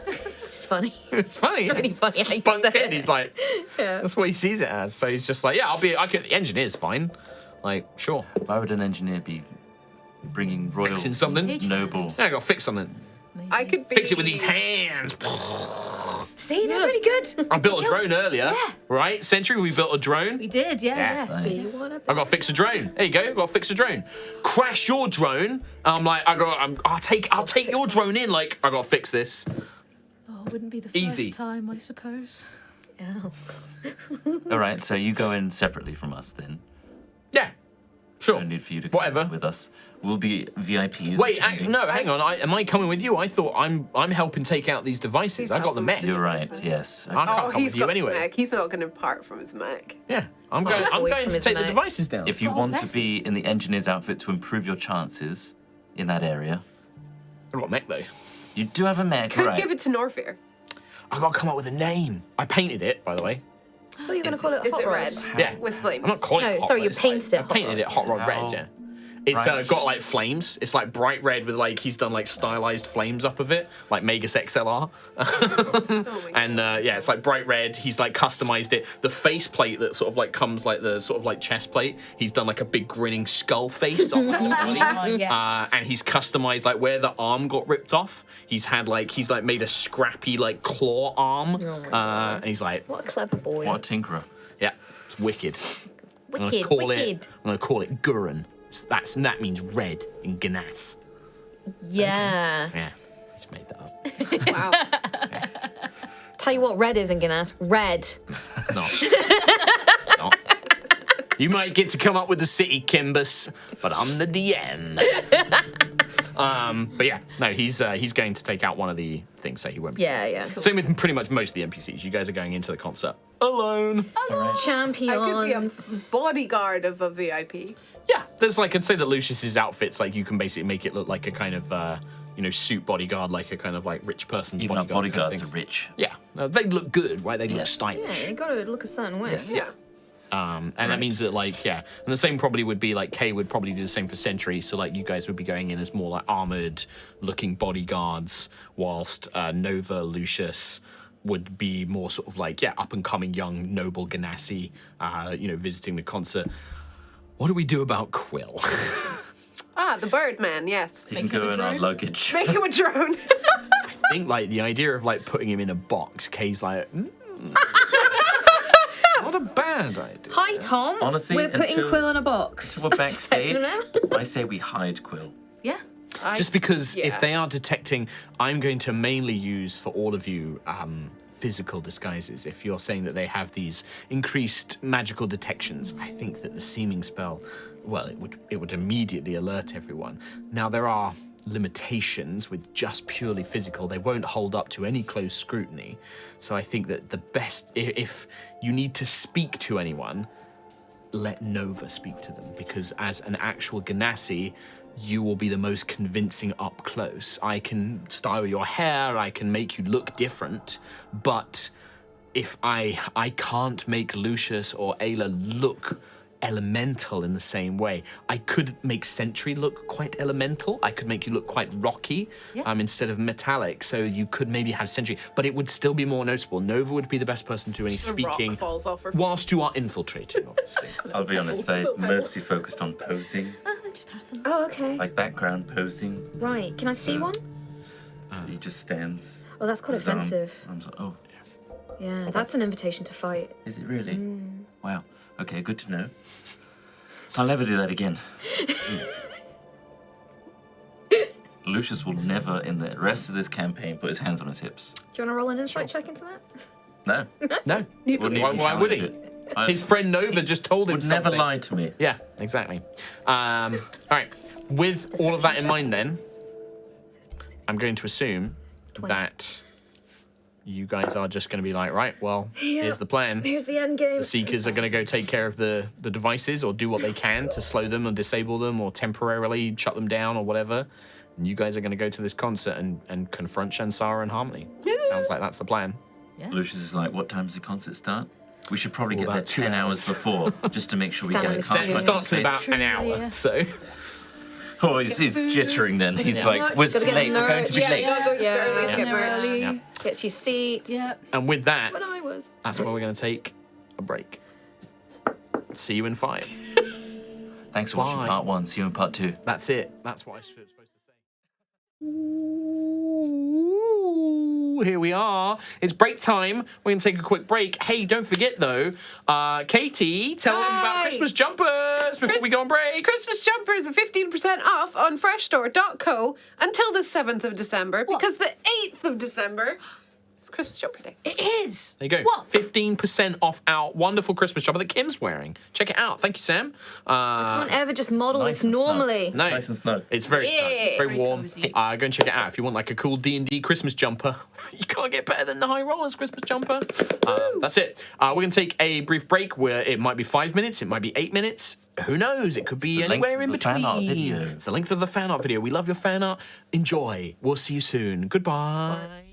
Speaker 3: It's just funny.
Speaker 1: it's funny.
Speaker 3: Really funny how you
Speaker 1: Punk
Speaker 3: said
Speaker 1: kid,
Speaker 3: it.
Speaker 1: he's like,
Speaker 3: Yeah.
Speaker 1: that's what he sees it as. So he's just like, yeah, the engineer's fine. Like, sure.
Speaker 4: Why would an engineer be bringing royal
Speaker 1: Fixing something.
Speaker 4: noble?
Speaker 1: Yeah, I gotta fix something.
Speaker 2: I could be.
Speaker 1: Fix it with these hands.
Speaker 3: See, they're really good.
Speaker 1: I built a drone earlier, right? Sentry, we built a drone.
Speaker 5: We did, yeah.
Speaker 3: Do you
Speaker 4: Nice.
Speaker 3: want to?
Speaker 1: I gotta fix a drone. There you go. I gotta fix a drone. Crash your drone. I'm like, I'll take your drone in. Like, I gotta fix this.
Speaker 5: Oh, it wouldn't be the first
Speaker 1: Easy.
Speaker 5: time, I suppose.
Speaker 3: Yeah.
Speaker 4: All right, so you go in separately from us then.
Speaker 1: Yeah, sure.
Speaker 4: No need for you to
Speaker 1: Whatever.
Speaker 4: come with us. We'll be VIPs.
Speaker 1: Wait,
Speaker 4: attending.
Speaker 1: no, hang on. Am I coming with you? I thought I'm helping take out these devices.
Speaker 2: He's
Speaker 1: I got the
Speaker 2: helping
Speaker 1: mech.
Speaker 2: with
Speaker 4: You're right. Yes.
Speaker 1: I can't
Speaker 2: Oh,
Speaker 1: come
Speaker 2: he's
Speaker 1: with you
Speaker 2: got his
Speaker 1: anyway.
Speaker 2: Mac. He's not going to part from his Mac.
Speaker 1: Yeah, I'm going
Speaker 3: away
Speaker 1: to
Speaker 3: from his
Speaker 1: take the
Speaker 3: mech.
Speaker 1: devices down.
Speaker 4: If you
Speaker 5: Oh,
Speaker 4: want to
Speaker 5: bless
Speaker 4: be in the engineer's outfit to improve your chances in that area,
Speaker 1: I've got a mech though.
Speaker 4: you do have a mech,
Speaker 2: Could
Speaker 4: right?
Speaker 2: give it to Norfair.
Speaker 1: I got to come up with a name. I painted it, by the way.
Speaker 3: I thought you were going
Speaker 4: Is
Speaker 3: to call it
Speaker 2: Is
Speaker 3: Hot
Speaker 2: it
Speaker 3: Rod.
Speaker 2: red?
Speaker 1: Yeah.
Speaker 2: With flames.
Speaker 1: I'm not calling
Speaker 3: No,
Speaker 1: it Hot
Speaker 3: sorry,
Speaker 1: Rod,
Speaker 3: you
Speaker 1: it's
Speaker 3: painted
Speaker 1: like,
Speaker 3: it
Speaker 1: I
Speaker 3: Hot
Speaker 1: painted
Speaker 3: Rod.
Speaker 1: it Hot Rod red,
Speaker 4: How
Speaker 1: yeah. It's
Speaker 4: bright?
Speaker 1: got like flames. It's like bright red with like he's done like stylized flames up of it, like Megas XLR.
Speaker 2: Oh my
Speaker 1: And yeah, it's like bright red. He's like customized it. The face plate that sort of like comes like the sort of like chest plate. He's done like a big grinning skull face on the whole body. And he's customized like where the arm got ripped off. He's like made a scrappy like claw arm. And he's like,
Speaker 3: What a clever boy.
Speaker 4: What a tinkerer.
Speaker 1: yeah, it's wicked.
Speaker 3: Wicked,
Speaker 1: I'm
Speaker 3: wicked.
Speaker 1: gonna call it Gurren. That means red in Ganas.
Speaker 3: Yeah.
Speaker 1: Yeah, just made that up.
Speaker 2: Wow.
Speaker 3: Tell you what red is in Ganas. Red.
Speaker 1: It's not. It's not. You might get to come up with the city, Kimbus, but I'm the DM. But yeah, no, he's going to take out one of the things, so he won't.
Speaker 3: Yeah.
Speaker 1: Same with pretty much most of the NPCs. You guys are going into the concert alone.
Speaker 4: All right.
Speaker 3: Champions.
Speaker 2: I could be a bodyguard of a VIP.
Speaker 1: Yeah, there's like, I'd say that Lucius's outfits, like you can basically make it look like a kind of, suit bodyguard, like a kind of like rich person's
Speaker 4: Even our
Speaker 1: bodyguard. kind of
Speaker 4: bodyguards are
Speaker 1: thing.
Speaker 4: rich.
Speaker 1: Yeah, no, they look good, right? They look
Speaker 4: Yes.
Speaker 1: stylish.
Speaker 3: Yeah, you got to look a certain way.
Speaker 1: Yeah. And that means that, like, yeah. And the same probably would be, like, Kay would probably do the same for Sentry. So, like, you guys would be going in as more, like, armored-looking bodyguards, whilst Nova, Lucius would be more sort of, like, yeah, up-and-coming young noble Ganassi, visiting the concert. What do we do about Quill?
Speaker 2: Ah, the Birdman, yes.
Speaker 4: He can go in our luggage.
Speaker 2: Make him a drone.
Speaker 1: I think, like, the idea of, like, putting him in a box, Kay's like, not a bad idea.
Speaker 3: Hi, Tom.
Speaker 4: Honestly,
Speaker 3: we're putting
Speaker 4: until-
Speaker 3: Quill in a box.
Speaker 4: We're backstage.
Speaker 3: Texting him
Speaker 4: I say we hide Quill.
Speaker 5: Yeah.
Speaker 1: Just because
Speaker 2: yeah.
Speaker 1: if they are detecting, I'm going to mainly use for all of you physical disguises. If you're saying that they have these increased magical detections, I think that the seeming spell, well, it would immediately alert everyone. Now there are limitations with just purely physical. They won't hold up to any close scrutiny. So I think that the best, if you need to speak to anyone, let Nova speak to them, because as an actual Ganassi, you will be the most convincing up close. I can style your hair, I can make you look different, but if I can't make Lucius or Ayla look elemental in the same way. I could make Sentry look quite elemental. I could make you look quite rocky instead of metallic. So you could maybe have Sentry, but it would still be more noticeable. Nova would be the best person to do any
Speaker 2: The
Speaker 1: speaking
Speaker 2: rock falls off her
Speaker 1: whilst you are infiltrating, obviously.
Speaker 4: I'll be honest, I mostly focused on posing,
Speaker 5: That just happened.
Speaker 3: Oh, okay.
Speaker 4: like background posing.
Speaker 3: Right. Can I see
Speaker 4: So-
Speaker 3: one?
Speaker 4: He just stands.
Speaker 3: Oh, that's quite
Speaker 4: his arm-
Speaker 3: offensive.
Speaker 4: arms like, oh,
Speaker 3: Yeah, that's an invitation to fight.
Speaker 4: is it really? Wow. Okay, good to know. I'll never do that again. Lucius will never, in the rest of this campaign, put his hands on his hips.
Speaker 3: Do you want to roll an insight check into that?
Speaker 4: No.
Speaker 1: No.
Speaker 4: Wouldn't
Speaker 1: Why,
Speaker 4: even
Speaker 1: why would he?
Speaker 4: challenge it. I
Speaker 1: His friend Nova just told him
Speaker 4: would
Speaker 1: something.
Speaker 4: never lie to me.
Speaker 1: Yeah, exactly. All right. With all of that in mind, then, I'm going to assume that you guys are just going to be like, right, well, here's the plan.
Speaker 3: Here's the end game.
Speaker 1: The Seekers are going to go take care of the devices or do what they can to slow them or disable them or temporarily shut them down or whatever. And you guys are going to go to this concert and confront Shansara and Harmony. Sounds like that's the plan.
Speaker 5: Yeah.
Speaker 4: Lucius is like, what time does the concert start? We should probably get
Speaker 1: about
Speaker 4: there
Speaker 1: 2
Speaker 4: 10 hours before, just to make sure we
Speaker 3: Stand
Speaker 4: get
Speaker 3: on
Speaker 4: a
Speaker 3: the
Speaker 4: car
Speaker 3: stage.
Speaker 1: It
Speaker 4: park
Speaker 1: starts in
Speaker 4: space.
Speaker 1: about an hour,
Speaker 5: yeah.
Speaker 1: so...
Speaker 4: Oh, he's jittering then. He's like, we're
Speaker 3: Gotta get
Speaker 4: late, we're going to be late.
Speaker 2: Go early to
Speaker 3: Yeah.
Speaker 2: get merch.
Speaker 5: Early.
Speaker 1: Yeah.
Speaker 3: Gets you seats.
Speaker 5: Yeah.
Speaker 1: And with that,
Speaker 3: When I was.
Speaker 1: that's where we're going to take a break. See you in 5.
Speaker 4: Thanks for watching
Speaker 1: Bye.
Speaker 4: part 1. See you in part 2.
Speaker 1: That's it. That's what I was supposed to say. Ooh, here we are. It's break time. We're going to take a quick break. Hey, don't forget, though, Katie, tell them about
Speaker 2: Hi.
Speaker 1: Christmas jumpers before we go on break.
Speaker 2: Christmas jumpers are 15% off on freshstore.co until the 7th of December because the 8th of December is Christmas jumper day.
Speaker 5: It is.
Speaker 1: There you go.
Speaker 5: What?
Speaker 1: 15% off our wonderful Christmas jumper that Kim's wearing. Check it out. Thank you, Sam.
Speaker 3: Can't ever just model
Speaker 4: nice
Speaker 3: this
Speaker 4: and snug.
Speaker 3: normally.
Speaker 1: No,
Speaker 4: Nice and snug.
Speaker 1: it's very snug. It's very
Speaker 5: Very
Speaker 1: warm.
Speaker 5: cozy.
Speaker 1: Go and check it out if you want like a cool D&D Christmas jumper. You can't get better than the High Rollers Christmas jumper. That's it. We're going to take a brief break where it might be 5 minutes, it might be 8 minutes. Who knows? It could be
Speaker 4: the length
Speaker 1: anywhere
Speaker 4: of
Speaker 1: in
Speaker 4: the fan art
Speaker 1: between.
Speaker 4: video.
Speaker 1: It's the length of the fan art video. We love your fan art. Enjoy. We'll see you soon. Goodbye.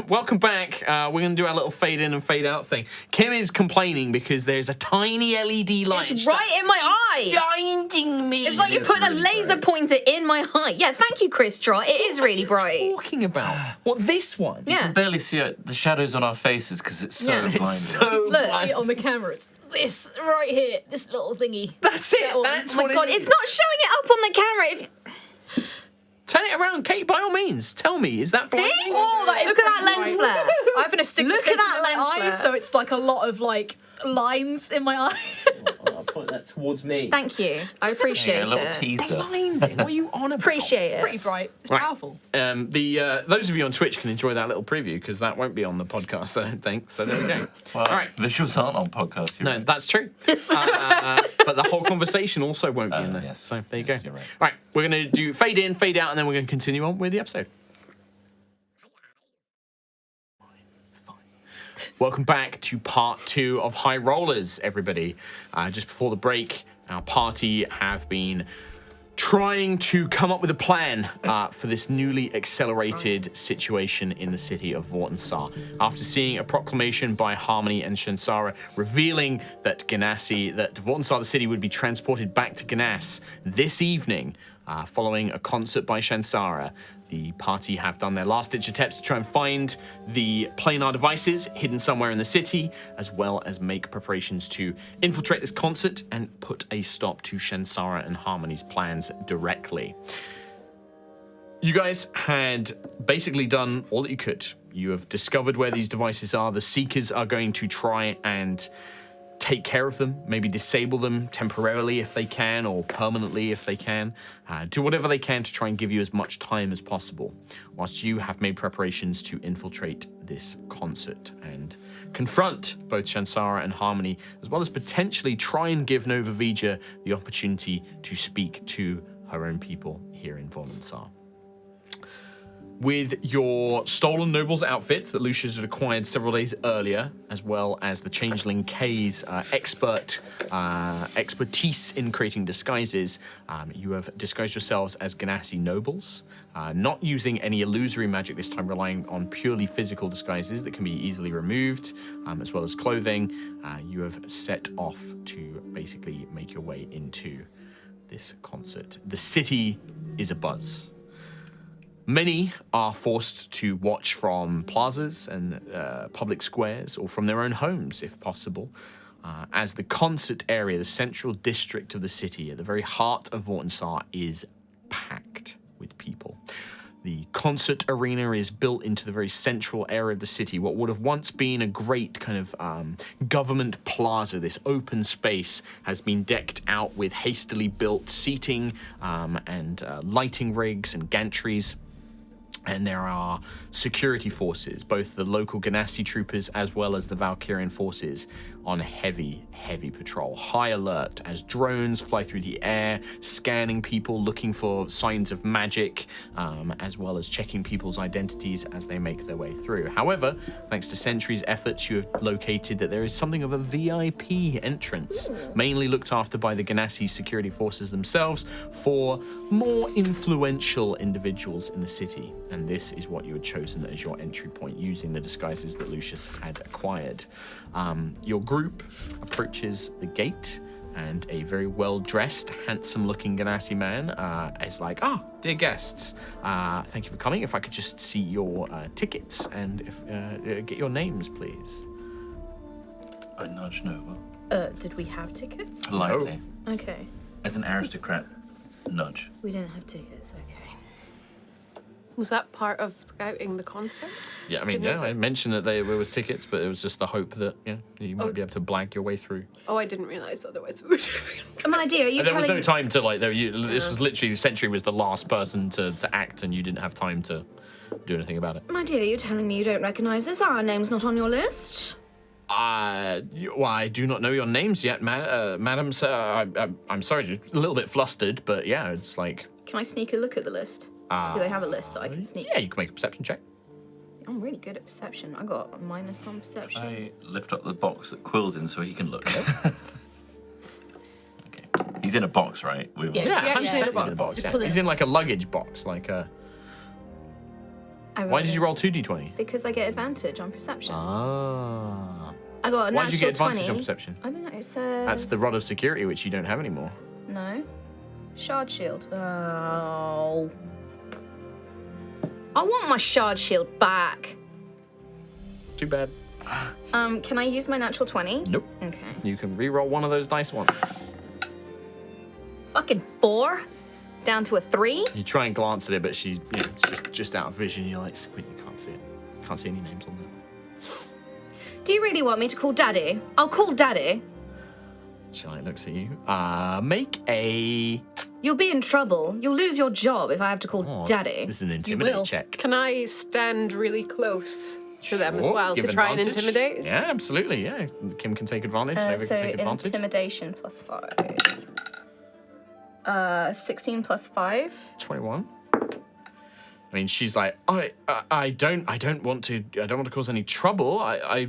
Speaker 1: welcome back. We're going to do our little fade in and fade out thing. Kim is complaining because there's a tiny LED light.
Speaker 3: It's right in my eye.
Speaker 1: Blinding me.
Speaker 3: It's like you're putting a laser pointer in my eye. Yeah, thank you, Chris Trot. It is really bright.
Speaker 1: Talking about what this one?
Speaker 3: Yeah.
Speaker 4: You can barely see the shadows on our faces because it's so
Speaker 3: Yeah.
Speaker 4: blinding.
Speaker 1: It's so
Speaker 3: Look,
Speaker 1: blind.
Speaker 5: On the camera, it's this right here, this little thingy.
Speaker 1: That's it. That's
Speaker 3: Oh my
Speaker 1: what
Speaker 3: god,
Speaker 1: it is.
Speaker 3: it's not showing it up on the camera.
Speaker 1: Turn it around, Kate. By all means, tell me. Is that blinding?
Speaker 3: See?
Speaker 5: Oh, that is
Speaker 3: Look at that lens flare.
Speaker 5: I have an astigmatism
Speaker 3: Look at that
Speaker 5: in my
Speaker 3: lens
Speaker 5: eye,
Speaker 3: flare.
Speaker 5: so it's like a lot of like lines in my eye.
Speaker 1: I'll point that towards me.
Speaker 3: Thank you. I appreciate
Speaker 4: a little
Speaker 3: it.
Speaker 4: teaser.
Speaker 1: Blinding. What are you on about?
Speaker 3: Appreciate it.
Speaker 5: Pretty bright. It's
Speaker 1: Right.
Speaker 5: powerful.
Speaker 1: Those of you on Twitch can enjoy that little preview because that won't be on the podcast, I don't think. So there we go.
Speaker 4: Well,
Speaker 1: All right.
Speaker 4: visuals aren't on podcast.
Speaker 1: No, that's true. But the whole conversation also won't be in there.
Speaker 4: yes.
Speaker 1: So there you go.
Speaker 4: Yes, you're right.
Speaker 1: All right, we're going to do fade in, fade out, and then we're going to continue on with the episode. It's fine. Welcome back to part 2 of High Rollers, everybody. Just before the break, our party have been trying to come up with a plan for this newly accelerated situation in the city of Vortinssar. After seeing a proclamation by Harmony and Shansara revealing that Vortinssar, the city, would be transported back to Ganas this evening, following a concert by Shansara, the party have done their last-ditch attempts to try and find the planar devices hidden somewhere in the city, as well as make preparations to infiltrate this concert and put a stop to Shansara and Harmony's plans directly. You guys had basically done all that you could. You have discovered where these devices are. The Seekers are going to try and take care of them, maybe disable them temporarily if they can, or permanently if they can. Do whatever they can to try and give you as much time as possible, whilst you have made preparations to infiltrate this concert and confront both Shansara and Harmony, as well as potentially try and give Nova Vija the opportunity to speak to her own people here in Vortinssar. With your stolen nobles outfits that Lucius had acquired several days earlier, as well as the Changeling K's expertise in creating disguises, you have disguised yourselves as Ganassi nobles, not using any illusory magic this time, relying on purely physical disguises that can be easily removed, as well as clothing. You have set off to basically make your way into this concert. The city is abuzz. Many are forced to watch from plazas and public squares, or from their own homes, if possible, as the concert area, the central district of the city, at the very heart of Vortinssar, is packed with people. The concert arena is built into the very central area of the city, what would have once been a great kind of government plaza. This open space has been decked out with hastily built seating and lighting rigs and gantries. And there are security forces, both the local Ganassi troopers as well as the Valkyrian forces, on heavy patrol. High alert as drones fly through the air, scanning people, looking for signs of magic, as well as checking people's identities as they make their way through. However, thanks to Sentry's efforts, you have located that there is something of a VIP entrance, mainly looked after by the Ganassi security forces themselves for more influential individuals in the city. And this is what you had chosen as your entry point, using the disguises that Lucius had acquired. Your group approaches the gate, and a very well-dressed, handsome-looking Ganassi man is like, dear guests, thank you for coming. If I could just see your tickets and get your names, please.
Speaker 4: I nudge Nova.
Speaker 3: Did we have tickets?
Speaker 4: Politely.
Speaker 3: Okay.
Speaker 4: As an aristocrat, nudge.
Speaker 3: We didn't have tickets, okay.
Speaker 2: Was that part of scouting the concert?
Speaker 1: Yeah, I mean, I mentioned that there was tickets, but it was just the hope that you might be able to blag your way through.
Speaker 2: Oh, I didn't realise, otherwise we were doing
Speaker 3: My dear, are you
Speaker 1: And there was
Speaker 3: telling
Speaker 1: no time to this was literally, Sentry was the last person to act, and you didn't have time to do anything about it.
Speaker 3: My dear, you're telling me you don't recognise us? Are our names not on your list?
Speaker 1: I do not know your names yet, madam, sir. I'm sorry, just a little bit flustered, but yeah, it's like...
Speaker 3: Can I sneak a look at the list? Do they have a list that I can sneak?
Speaker 1: Yeah, you can make a perception check.
Speaker 3: I'm really good at perception. I got a minus on perception.
Speaker 4: I lift up the box that Quill's in so he can look. Okay. He's in a box, right?
Speaker 5: Yes.
Speaker 1: Yeah,
Speaker 5: Yeah,
Speaker 1: 100%
Speaker 5: yeah,
Speaker 1: he's in a box.
Speaker 5: Just
Speaker 1: Yeah.
Speaker 5: pull it
Speaker 1: He's in like a luggage box, like a... Why did you roll 2d20?
Speaker 3: Because I get advantage on perception.
Speaker 1: Ah.
Speaker 3: I got a
Speaker 1: Why
Speaker 3: natural
Speaker 1: did you get advantage
Speaker 3: 20.
Speaker 1: on perception?
Speaker 3: I don't know. It says.
Speaker 1: That's the Rod of Security, which you don't have anymore.
Speaker 3: No. Shard shield. Oh. I want my shard shield back.
Speaker 1: Too bad.
Speaker 3: Can I use my natural 20?
Speaker 1: Nope.
Speaker 3: Okay.
Speaker 1: You can re-roll one of those dice once.
Speaker 3: Fucking 4? Down to a 3?
Speaker 1: You try and glance at it, but it's just out of vision. You're like, squint, you can't see it. Can't see any names on there.
Speaker 3: Do you really want me to call Daddy? I'll call Daddy.
Speaker 1: She like looks at you. Make a.
Speaker 3: You'll be in trouble. You'll lose your job if I have to call
Speaker 1: Oh,
Speaker 3: Daddy.
Speaker 1: This is an intimidate
Speaker 5: will.
Speaker 1: check.
Speaker 2: Can I stand really close to them as
Speaker 1: Sure,
Speaker 2: well
Speaker 1: give
Speaker 2: to try and
Speaker 1: advantage.
Speaker 2: intimidate?
Speaker 1: Yeah, absolutely. Yeah, Kim can take advantage. Nova
Speaker 3: So
Speaker 1: can take advantage.
Speaker 3: intimidation plus 5. 16 plus 5.
Speaker 1: 21. I mean, she's like, I don't want to cause any trouble.
Speaker 5: Well,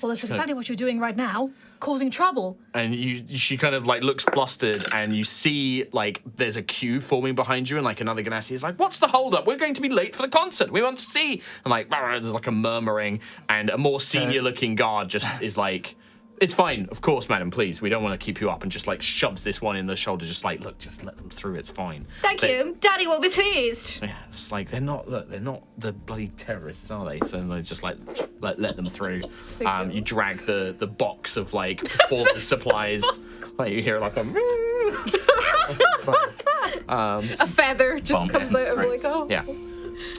Speaker 5: that's exactly what you're doing right now, causing trouble.
Speaker 1: And she kind of like looks flustered, and you see like there's a queue forming behind you, and like another Ganassi is like, "What's the holdup? We're going to be late for the concert. We want to see." And like there's like a murmuring, and a more senior-looking guard just is like, "It's fine, of course, madam. Please, we don't want to keep you up." And just like shoves this one in the shoulder, just like, "Look, just let them through. It's fine."
Speaker 3: Thank you. Daddy will be pleased.
Speaker 1: Yeah, it's like they're not the bloody terrorists, are they? So they just like let them through. You drag the box of like performance supplies. Like you hear like a.
Speaker 2: A feather just
Speaker 4: Bomb
Speaker 2: comes out of like,
Speaker 4: scrapes.
Speaker 2: oh.
Speaker 1: Yeah.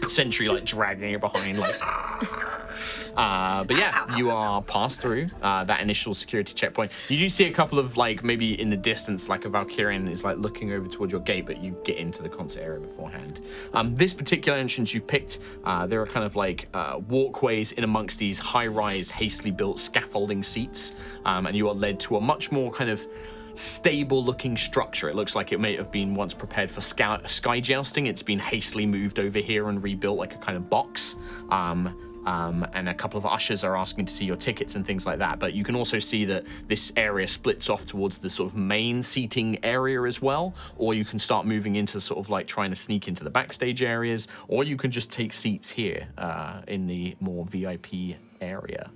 Speaker 1: Sentry like dragging it behind like. But yeah, you are passed through that initial security checkpoint. You do see a couple of like maybe in the distance, like a Valkyrian is like looking over towards your gate, but you get into the concert area beforehand. This particular entrance you've picked, there are kind of like walkways in amongst these high-rise, hastily built scaffolding seats, and you are led to a much more kind of stable-looking structure. It looks like it may have been once prepared for sky jousting. It's been hastily moved over here and rebuilt like a kind of box. And a couple of ushers are asking to see your tickets and things like that. But you can also see that this area splits off towards the sort of main seating area as well. Or you can start moving into sort of like trying to sneak into the backstage areas. Or you can just take seats here in the more VIP area.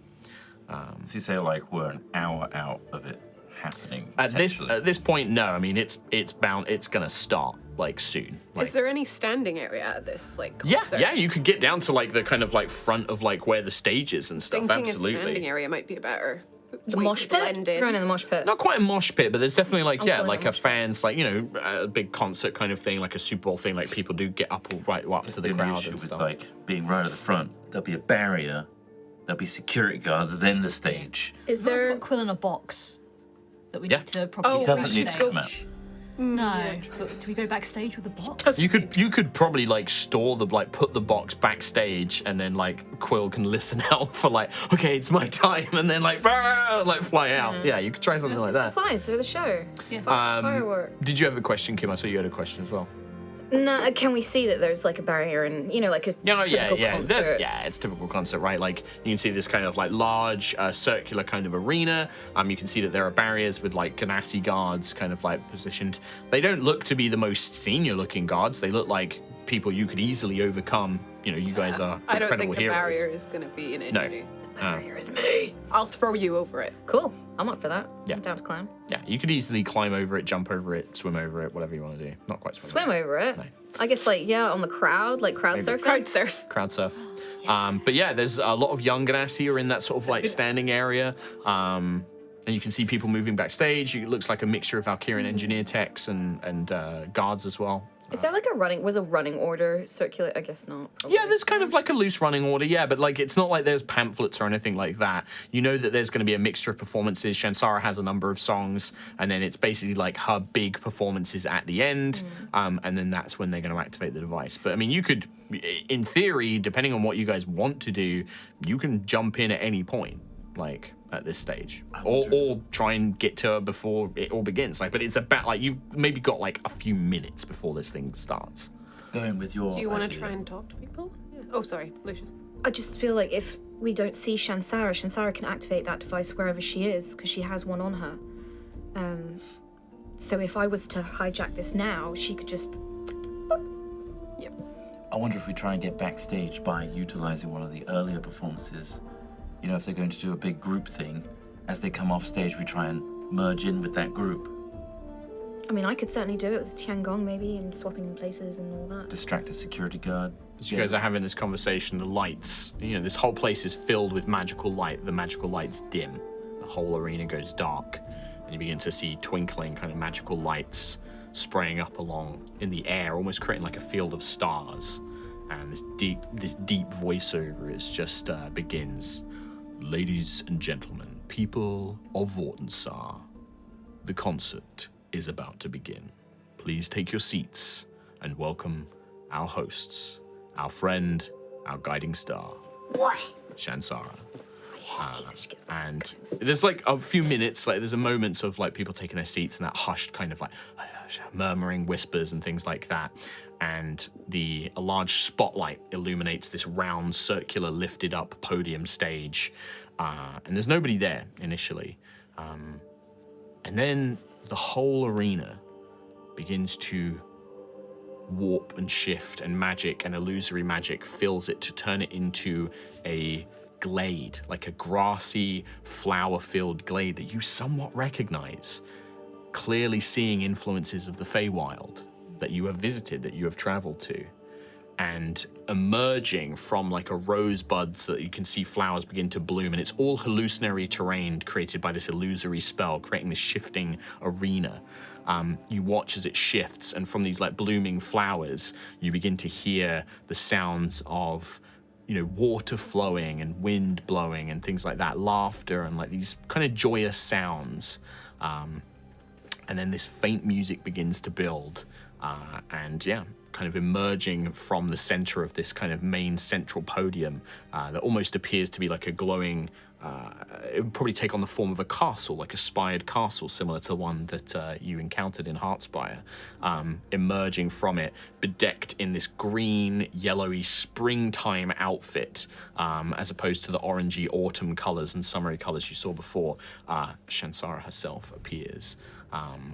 Speaker 4: So you say like we're an hour out of it happening.
Speaker 1: At
Speaker 4: potentially.
Speaker 1: this point, no. I mean, it's gonna start like soon. Like,
Speaker 2: Is there any standing area at this like
Speaker 1: yeah,
Speaker 2: concert?
Speaker 1: yeah. You could get down to like the kind of like front of like where the stage is and stuff.
Speaker 2: Thinking a
Speaker 1: Absolutely.
Speaker 2: standing area might be a better
Speaker 3: The
Speaker 2: way
Speaker 3: mosh
Speaker 2: to
Speaker 3: pit?
Speaker 2: blend in.
Speaker 3: Going in the mosh pit.
Speaker 1: Not quite a mosh pit, but there's definitely like
Speaker 3: calling
Speaker 1: like
Speaker 3: it
Speaker 1: a
Speaker 3: mosh pit.
Speaker 1: fans like a big concert kind of thing, like a Super Bowl thing. Like people do get up all right up
Speaker 4: Because
Speaker 1: to the
Speaker 4: only
Speaker 1: crowd
Speaker 4: issue
Speaker 1: and
Speaker 4: with
Speaker 1: stuff.
Speaker 4: like being right at the front, there'll be a barrier, there'll be security guards, then the stage.
Speaker 3: Is
Speaker 5: We've also
Speaker 3: there?
Speaker 5: got Quill in a box that we
Speaker 1: Yeah.
Speaker 5: need to probably
Speaker 2: Oh,
Speaker 5: get
Speaker 4: doesn't
Speaker 5: back
Speaker 4: need to
Speaker 5: today.
Speaker 4: come out.
Speaker 5: No, but do we go backstage with the box?
Speaker 1: You could probably like store the like put the box backstage and then like Quill can listen out for like, okay, it's my time, and then like fly out. Yeah, you could try something like that.
Speaker 3: Flies for the show.
Speaker 5: Yeah.
Speaker 3: Firework.
Speaker 1: Did you have a question, Kim? I saw you had a question as well.
Speaker 3: No, can we see that there's like a barrier and like a
Speaker 1: Yeah,
Speaker 3: typical
Speaker 1: yeah.
Speaker 3: concert?
Speaker 1: It's typical concert, right? Like you can see this kind of like large circular kind of arena. You can see that there are barriers with like Ganassi guards kind of like positioned. They don't look to be the most senior looking guards. They look like people you could easily overcome. You guys are
Speaker 2: I don't
Speaker 1: incredible
Speaker 2: think a
Speaker 1: heroes.
Speaker 2: barrier is going to be an issue.
Speaker 3: Barrier is me.
Speaker 2: I'll throw you over it.
Speaker 3: Cool. I'm up for that.
Speaker 1: Yeah.
Speaker 3: I'm down to climb.
Speaker 1: Yeah, you could easily climb over it, jump over it, swim over it, whatever you want to do. Not quite swim.
Speaker 3: Swim over it.
Speaker 1: No.
Speaker 3: I guess on the crowd, like crowd surfing.
Speaker 2: Crowd surf.
Speaker 1: Crowd surf. But yeah, there's a lot of young Ganassi are in that sort of like standing area. And you can see people moving backstage. It looks like a mixture of Valkyrian engineer techs and guards as well.
Speaker 3: Is there like a running order circular? I guess not. Probably.
Speaker 1: Yeah, there's kind of like a loose running order, yeah, but like it's not like there's pamphlets or anything like that. You know that there's going to be a mixture of performances. Shansara has a number of songs, and then it's basically like her big performances at the end, and then that's when they're going to activate the device. But I mean, you could, in theory, depending on what you guys want to do, you can jump in at any point, like at this stage, or try and get to her before it all begins. Like, but it's about like you've maybe got like a few minutes before this thing starts.
Speaker 4: Going with your
Speaker 2: Do you want to
Speaker 4: idea.
Speaker 2: try and talk to people? Yeah. Oh, sorry, Lucius.
Speaker 3: I just feel like if we don't see Shansara can activate that device wherever she is because she has one on her. So if I was to hijack this now, she could just.
Speaker 2: Yep.
Speaker 4: I wonder if we try and get backstage by utilizing one of the earlier performances. You know, if they're going to do a big group thing, as they come off stage, we try and merge in with that group.
Speaker 3: I mean, I could certainly do it with Tiangong maybe, and swapping places and all that.
Speaker 4: Distract a security guard.
Speaker 1: As you guys are having this conversation, the lights, this whole place is filled with magical light. The magical lights dim. The whole arena goes dark. And you begin to see twinkling kind of magical lights spraying up along in the air, almost creating like a field of stars. And this deep voiceover is just begins. Ladies and gentlemen, people of Vortinssar, the concert is about to begin. Please take your seats and welcome our hosts, our friend, our guiding star, Shansara. And there's like a few minutes, like there's a moment of like people taking their seats and that hushed kind of like murmuring whispers and things like that. And a large spotlight illuminates this round, circular, lifted up podium stage. And there's nobody there initially. And then the whole arena begins to warp and shift, and magic and illusory magic fills it to turn it into a glade, like a grassy, flower-filled glade that you somewhat recognize, clearly seeing influences of the Feywild that you have visited, that you have traveled to. And emerging from like a rosebud so that you can see flowers begin to bloom, and it's all hallucinatory terrain created by this illusory spell, creating this shifting arena. You watch as it shifts, and from these like blooming flowers, you begin to hear the sounds of water flowing and wind blowing and things like that, laughter and like these kind of joyous sounds. And then this faint music begins to build. Kind of emerging from the center of this kind of main central podium that almost appears to be like a glowing, it would probably take on the form of a castle, like a spired castle, similar to one that you encountered in Heartspire. Emerging from it, bedecked in this green, yellowy springtime outfit, as opposed to the orangey autumn colors and summery colors you saw before, Shansara herself appears,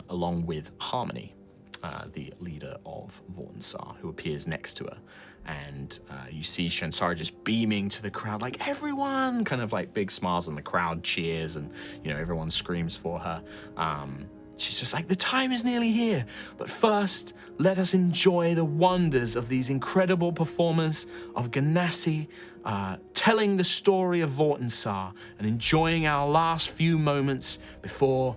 Speaker 1: along with Harmony. The leader of Vortinssar, who appears next to her. And you see Shansara just beaming to the crowd, like, everyone! Kind of like big smiles, and the crowd cheers, and, everyone screams for her. She's just like, the time is nearly here. But first, let us enjoy the wonders of these incredible performers of Ganassi, telling the story of Vortinssar, and enjoying our last few moments before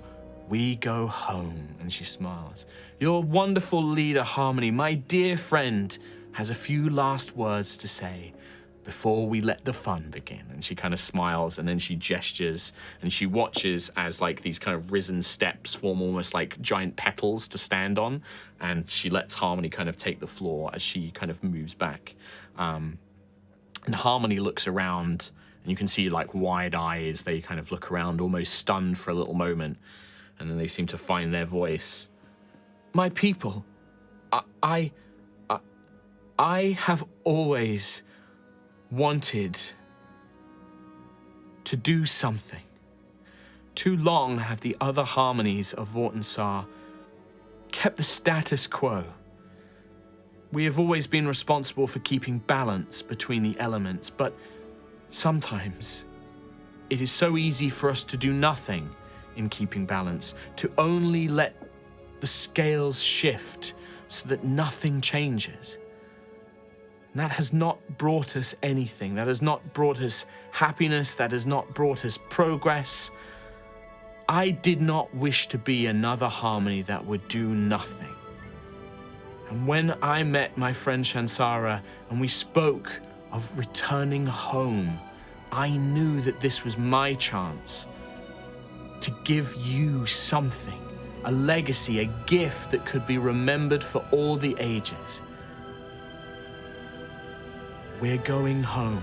Speaker 1: we go home. And she smiles. Your wonderful leader, Harmony, my dear friend, has a few last words to say before we let the fun begin. And she kind of smiles, and then she gestures, and she watches as like these kind of risen steps form almost like giant petals to stand on. And she lets Harmony kind of take the floor as she kind of moves back. And Harmony looks around, and you can see like wide eyes. They kind of look around, almost stunned for a little moment. And then they seem to find their voice. My people, I have always wanted to do something. Too long have the other harmonies of Vortinssar kept the status quo. We have always been responsible for keeping balance between the elements, but sometimes it is so easy for us to do nothing in keeping balance, to only let the scales shift so that nothing changes. And that has not brought us anything. That has not brought us happiness. That has not brought us progress. I did not wish to be another harmony that would do nothing. And when I met my friend Shansara and we spoke of returning home, I knew that this was my chance to give you something, a legacy, a gift that could be remembered for all the ages. We're going home.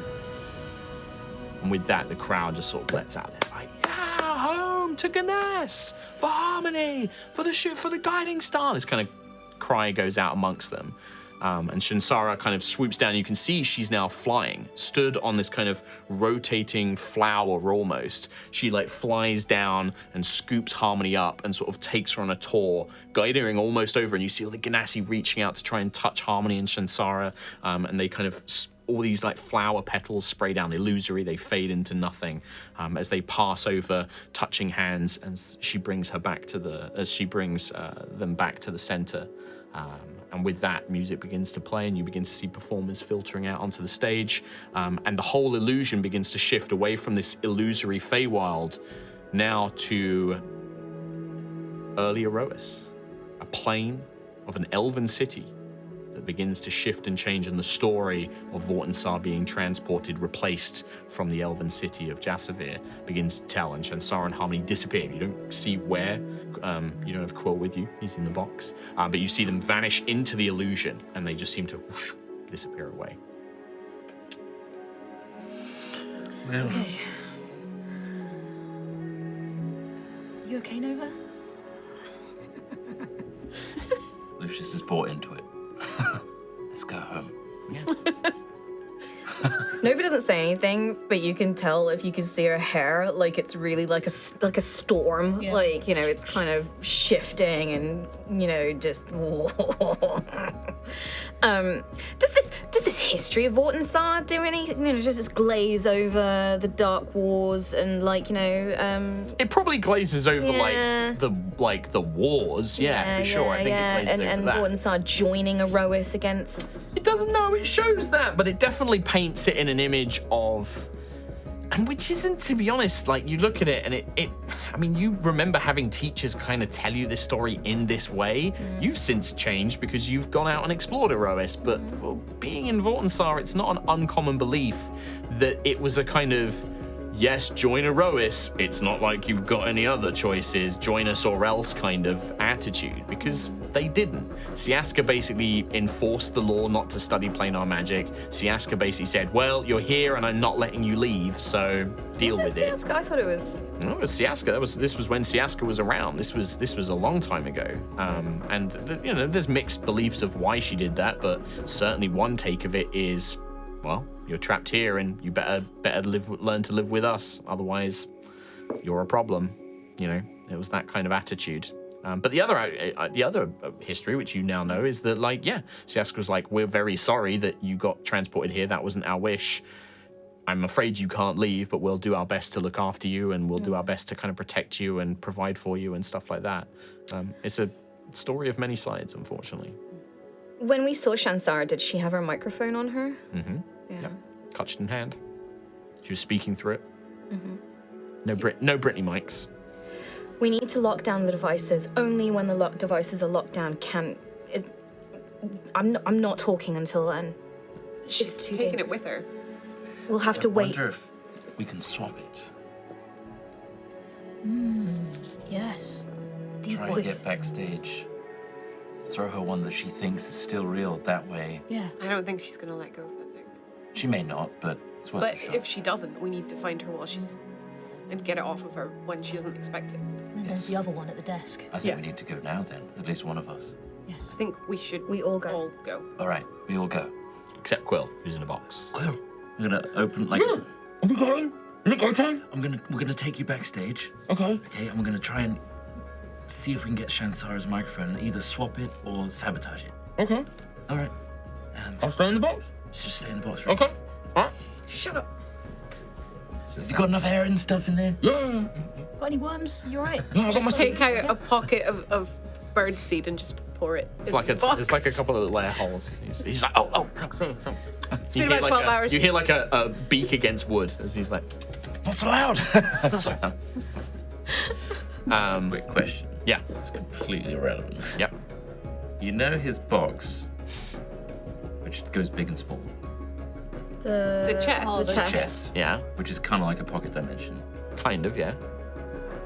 Speaker 1: And with that, the crowd just sort of lets out this like, yeah, home to Ganesh, for Harmony, for the guiding star. This kind of cry goes out amongst them. And Shansara kind of swoops down. You can see she's now flying, stood on this kind of rotating flower almost. She like flies down and scoops Harmony up and sort of takes her on a tour, guiding her almost over. And you see all the Ganassi reaching out to try and touch Harmony and Shansara. And they kind of, all these like flower petals spray down, illusory, they fade into nothing as they pass over, touching hands, and she brings her back to them back to the center. And with that, music begins to play, and you begin to see performers filtering out onto the stage. And the whole illusion begins to shift away from this illusory Feywild now to early Aerois, a plane of an elven city that begins to shift and change, and the story of Vortinssar being transported, replaced from the elven city of Jasavir begins to tell, and Shansara and Harmony disappear. You don't see where, you don't have Quill with you, he's in the box, but you see them vanish into the illusion, and they just seem to whoosh, disappear away.
Speaker 4: Well,
Speaker 5: Okay. You okay, Nova?
Speaker 4: Lucius is bought into it. Let's go home.
Speaker 3: Nova doesn't say anything, but you can tell if you can see her hair, like it's really like a storm.
Speaker 5: Yeah.
Speaker 3: Like, you know, it's kind of shifting and, you know, just. Does this history of Vortinssar do anything? You know, just this glaze over the Dark Wars and like, you know.
Speaker 1: It probably glazes over
Speaker 3: Yeah.
Speaker 1: like the wars, for sure. I think it glazes
Speaker 3: and
Speaker 1: over that.
Speaker 3: Vortinssar joining Aerois against.
Speaker 1: It doesn't know, it shows that, but it definitely paints it in an image of, and which isn't, to be honest, like you look at it and it I mean, you remember having teachers kind of tell you this story in this way. You've since changed because you've gone out and explored Aerois, but for being in Vortinssar, it's not an uncommon belief that it was a kind of, yes, join Aerois, it's not like you've got any other choices, join us or else kind of attitude, because they didn't. Siaska basically enforced the law not to study planar magic. Siaska basically said, well, you're here and I'm not letting you leave, so deal with it.
Speaker 3: Siaska? I thought it was.
Speaker 1: No, it was Siaska. This was when Siaska was around. This was a long time ago. And you know, there's mixed beliefs of why she did that, but certainly one take of it is, well, you're trapped here and you better learn to live with us. Otherwise, you're a problem. You know, it was that kind of attitude. But the other history, which you now know, is that, like, yeah, Siaska was like, we're very sorry that you got transported here. That wasn't our wish. I'm afraid you can't leave, but we'll do our best to look after you, and we'll do our best to kind of protect you and provide for you and stuff like that. It's a story of many sides, unfortunately.
Speaker 3: When we saw Shansara, did she have her microphone on her?
Speaker 1: Mm-hmm.
Speaker 3: Yeah.
Speaker 1: Yep. Clutched in hand. She was speaking through it.
Speaker 3: Mm-hmm.
Speaker 1: No Brittany mics.
Speaker 3: We need to lock down the devices. Only when the devices are locked down I'm not talking until then.
Speaker 2: She's
Speaker 3: too
Speaker 2: taking
Speaker 3: dangerous.
Speaker 2: it with her.
Speaker 3: We'll have to
Speaker 4: I
Speaker 3: wait.
Speaker 4: wonder if we can swap it.
Speaker 5: Yes.
Speaker 4: Try and get backstage. Throw her one that she thinks is still real. That way,
Speaker 5: Yeah.
Speaker 2: I don't think she's gonna let go of that thing.
Speaker 4: she may not, but it's worth
Speaker 2: But
Speaker 4: a shot.
Speaker 2: if she doesn't, we need to find her while she's and get it off of her when she doesn't expect it.
Speaker 5: And there's the other one at the desk.
Speaker 4: I think
Speaker 2: Yeah.
Speaker 4: we need to go now then. At least one of us.
Speaker 5: Yes.
Speaker 2: I think we should
Speaker 3: We all go.
Speaker 2: all go.
Speaker 4: All right, we all go.
Speaker 1: Except Quill, who's in a box.
Speaker 4: Quill, we're gonna open like.
Speaker 1: Are we going? Is it go time?
Speaker 4: We're gonna take you backstage.
Speaker 1: Okay.
Speaker 4: Okay, and we're gonna try and see if we can get Shansara's microphone and either swap it or sabotage it.
Speaker 1: Okay.
Speaker 4: All right.
Speaker 1: I'll stay in the box.
Speaker 4: Let's just stay in the box for a
Speaker 1: Okay.
Speaker 4: second.
Speaker 1: All right.
Speaker 3: Shut up.
Speaker 4: Have you got enough air and stuff in there?
Speaker 1: Yeah.
Speaker 5: Got any worms? You alright?
Speaker 2: Just take out a pocket of bird seed and just pour it.
Speaker 1: It's like a couple of little air holes. He's like, oh. It's
Speaker 2: been about 12 hours.
Speaker 1: You hear like a beak against wood as he's like,
Speaker 4: Not so loud. Quick question.
Speaker 1: yeah,
Speaker 4: It's completely irrelevant.
Speaker 1: yep.
Speaker 4: You know his box, which goes big and small,
Speaker 3: The
Speaker 2: chest.
Speaker 3: Oh, the chest.
Speaker 4: chest,
Speaker 1: Yeah,
Speaker 4: which is kind of like a pocket dimension.
Speaker 1: kind of, yeah.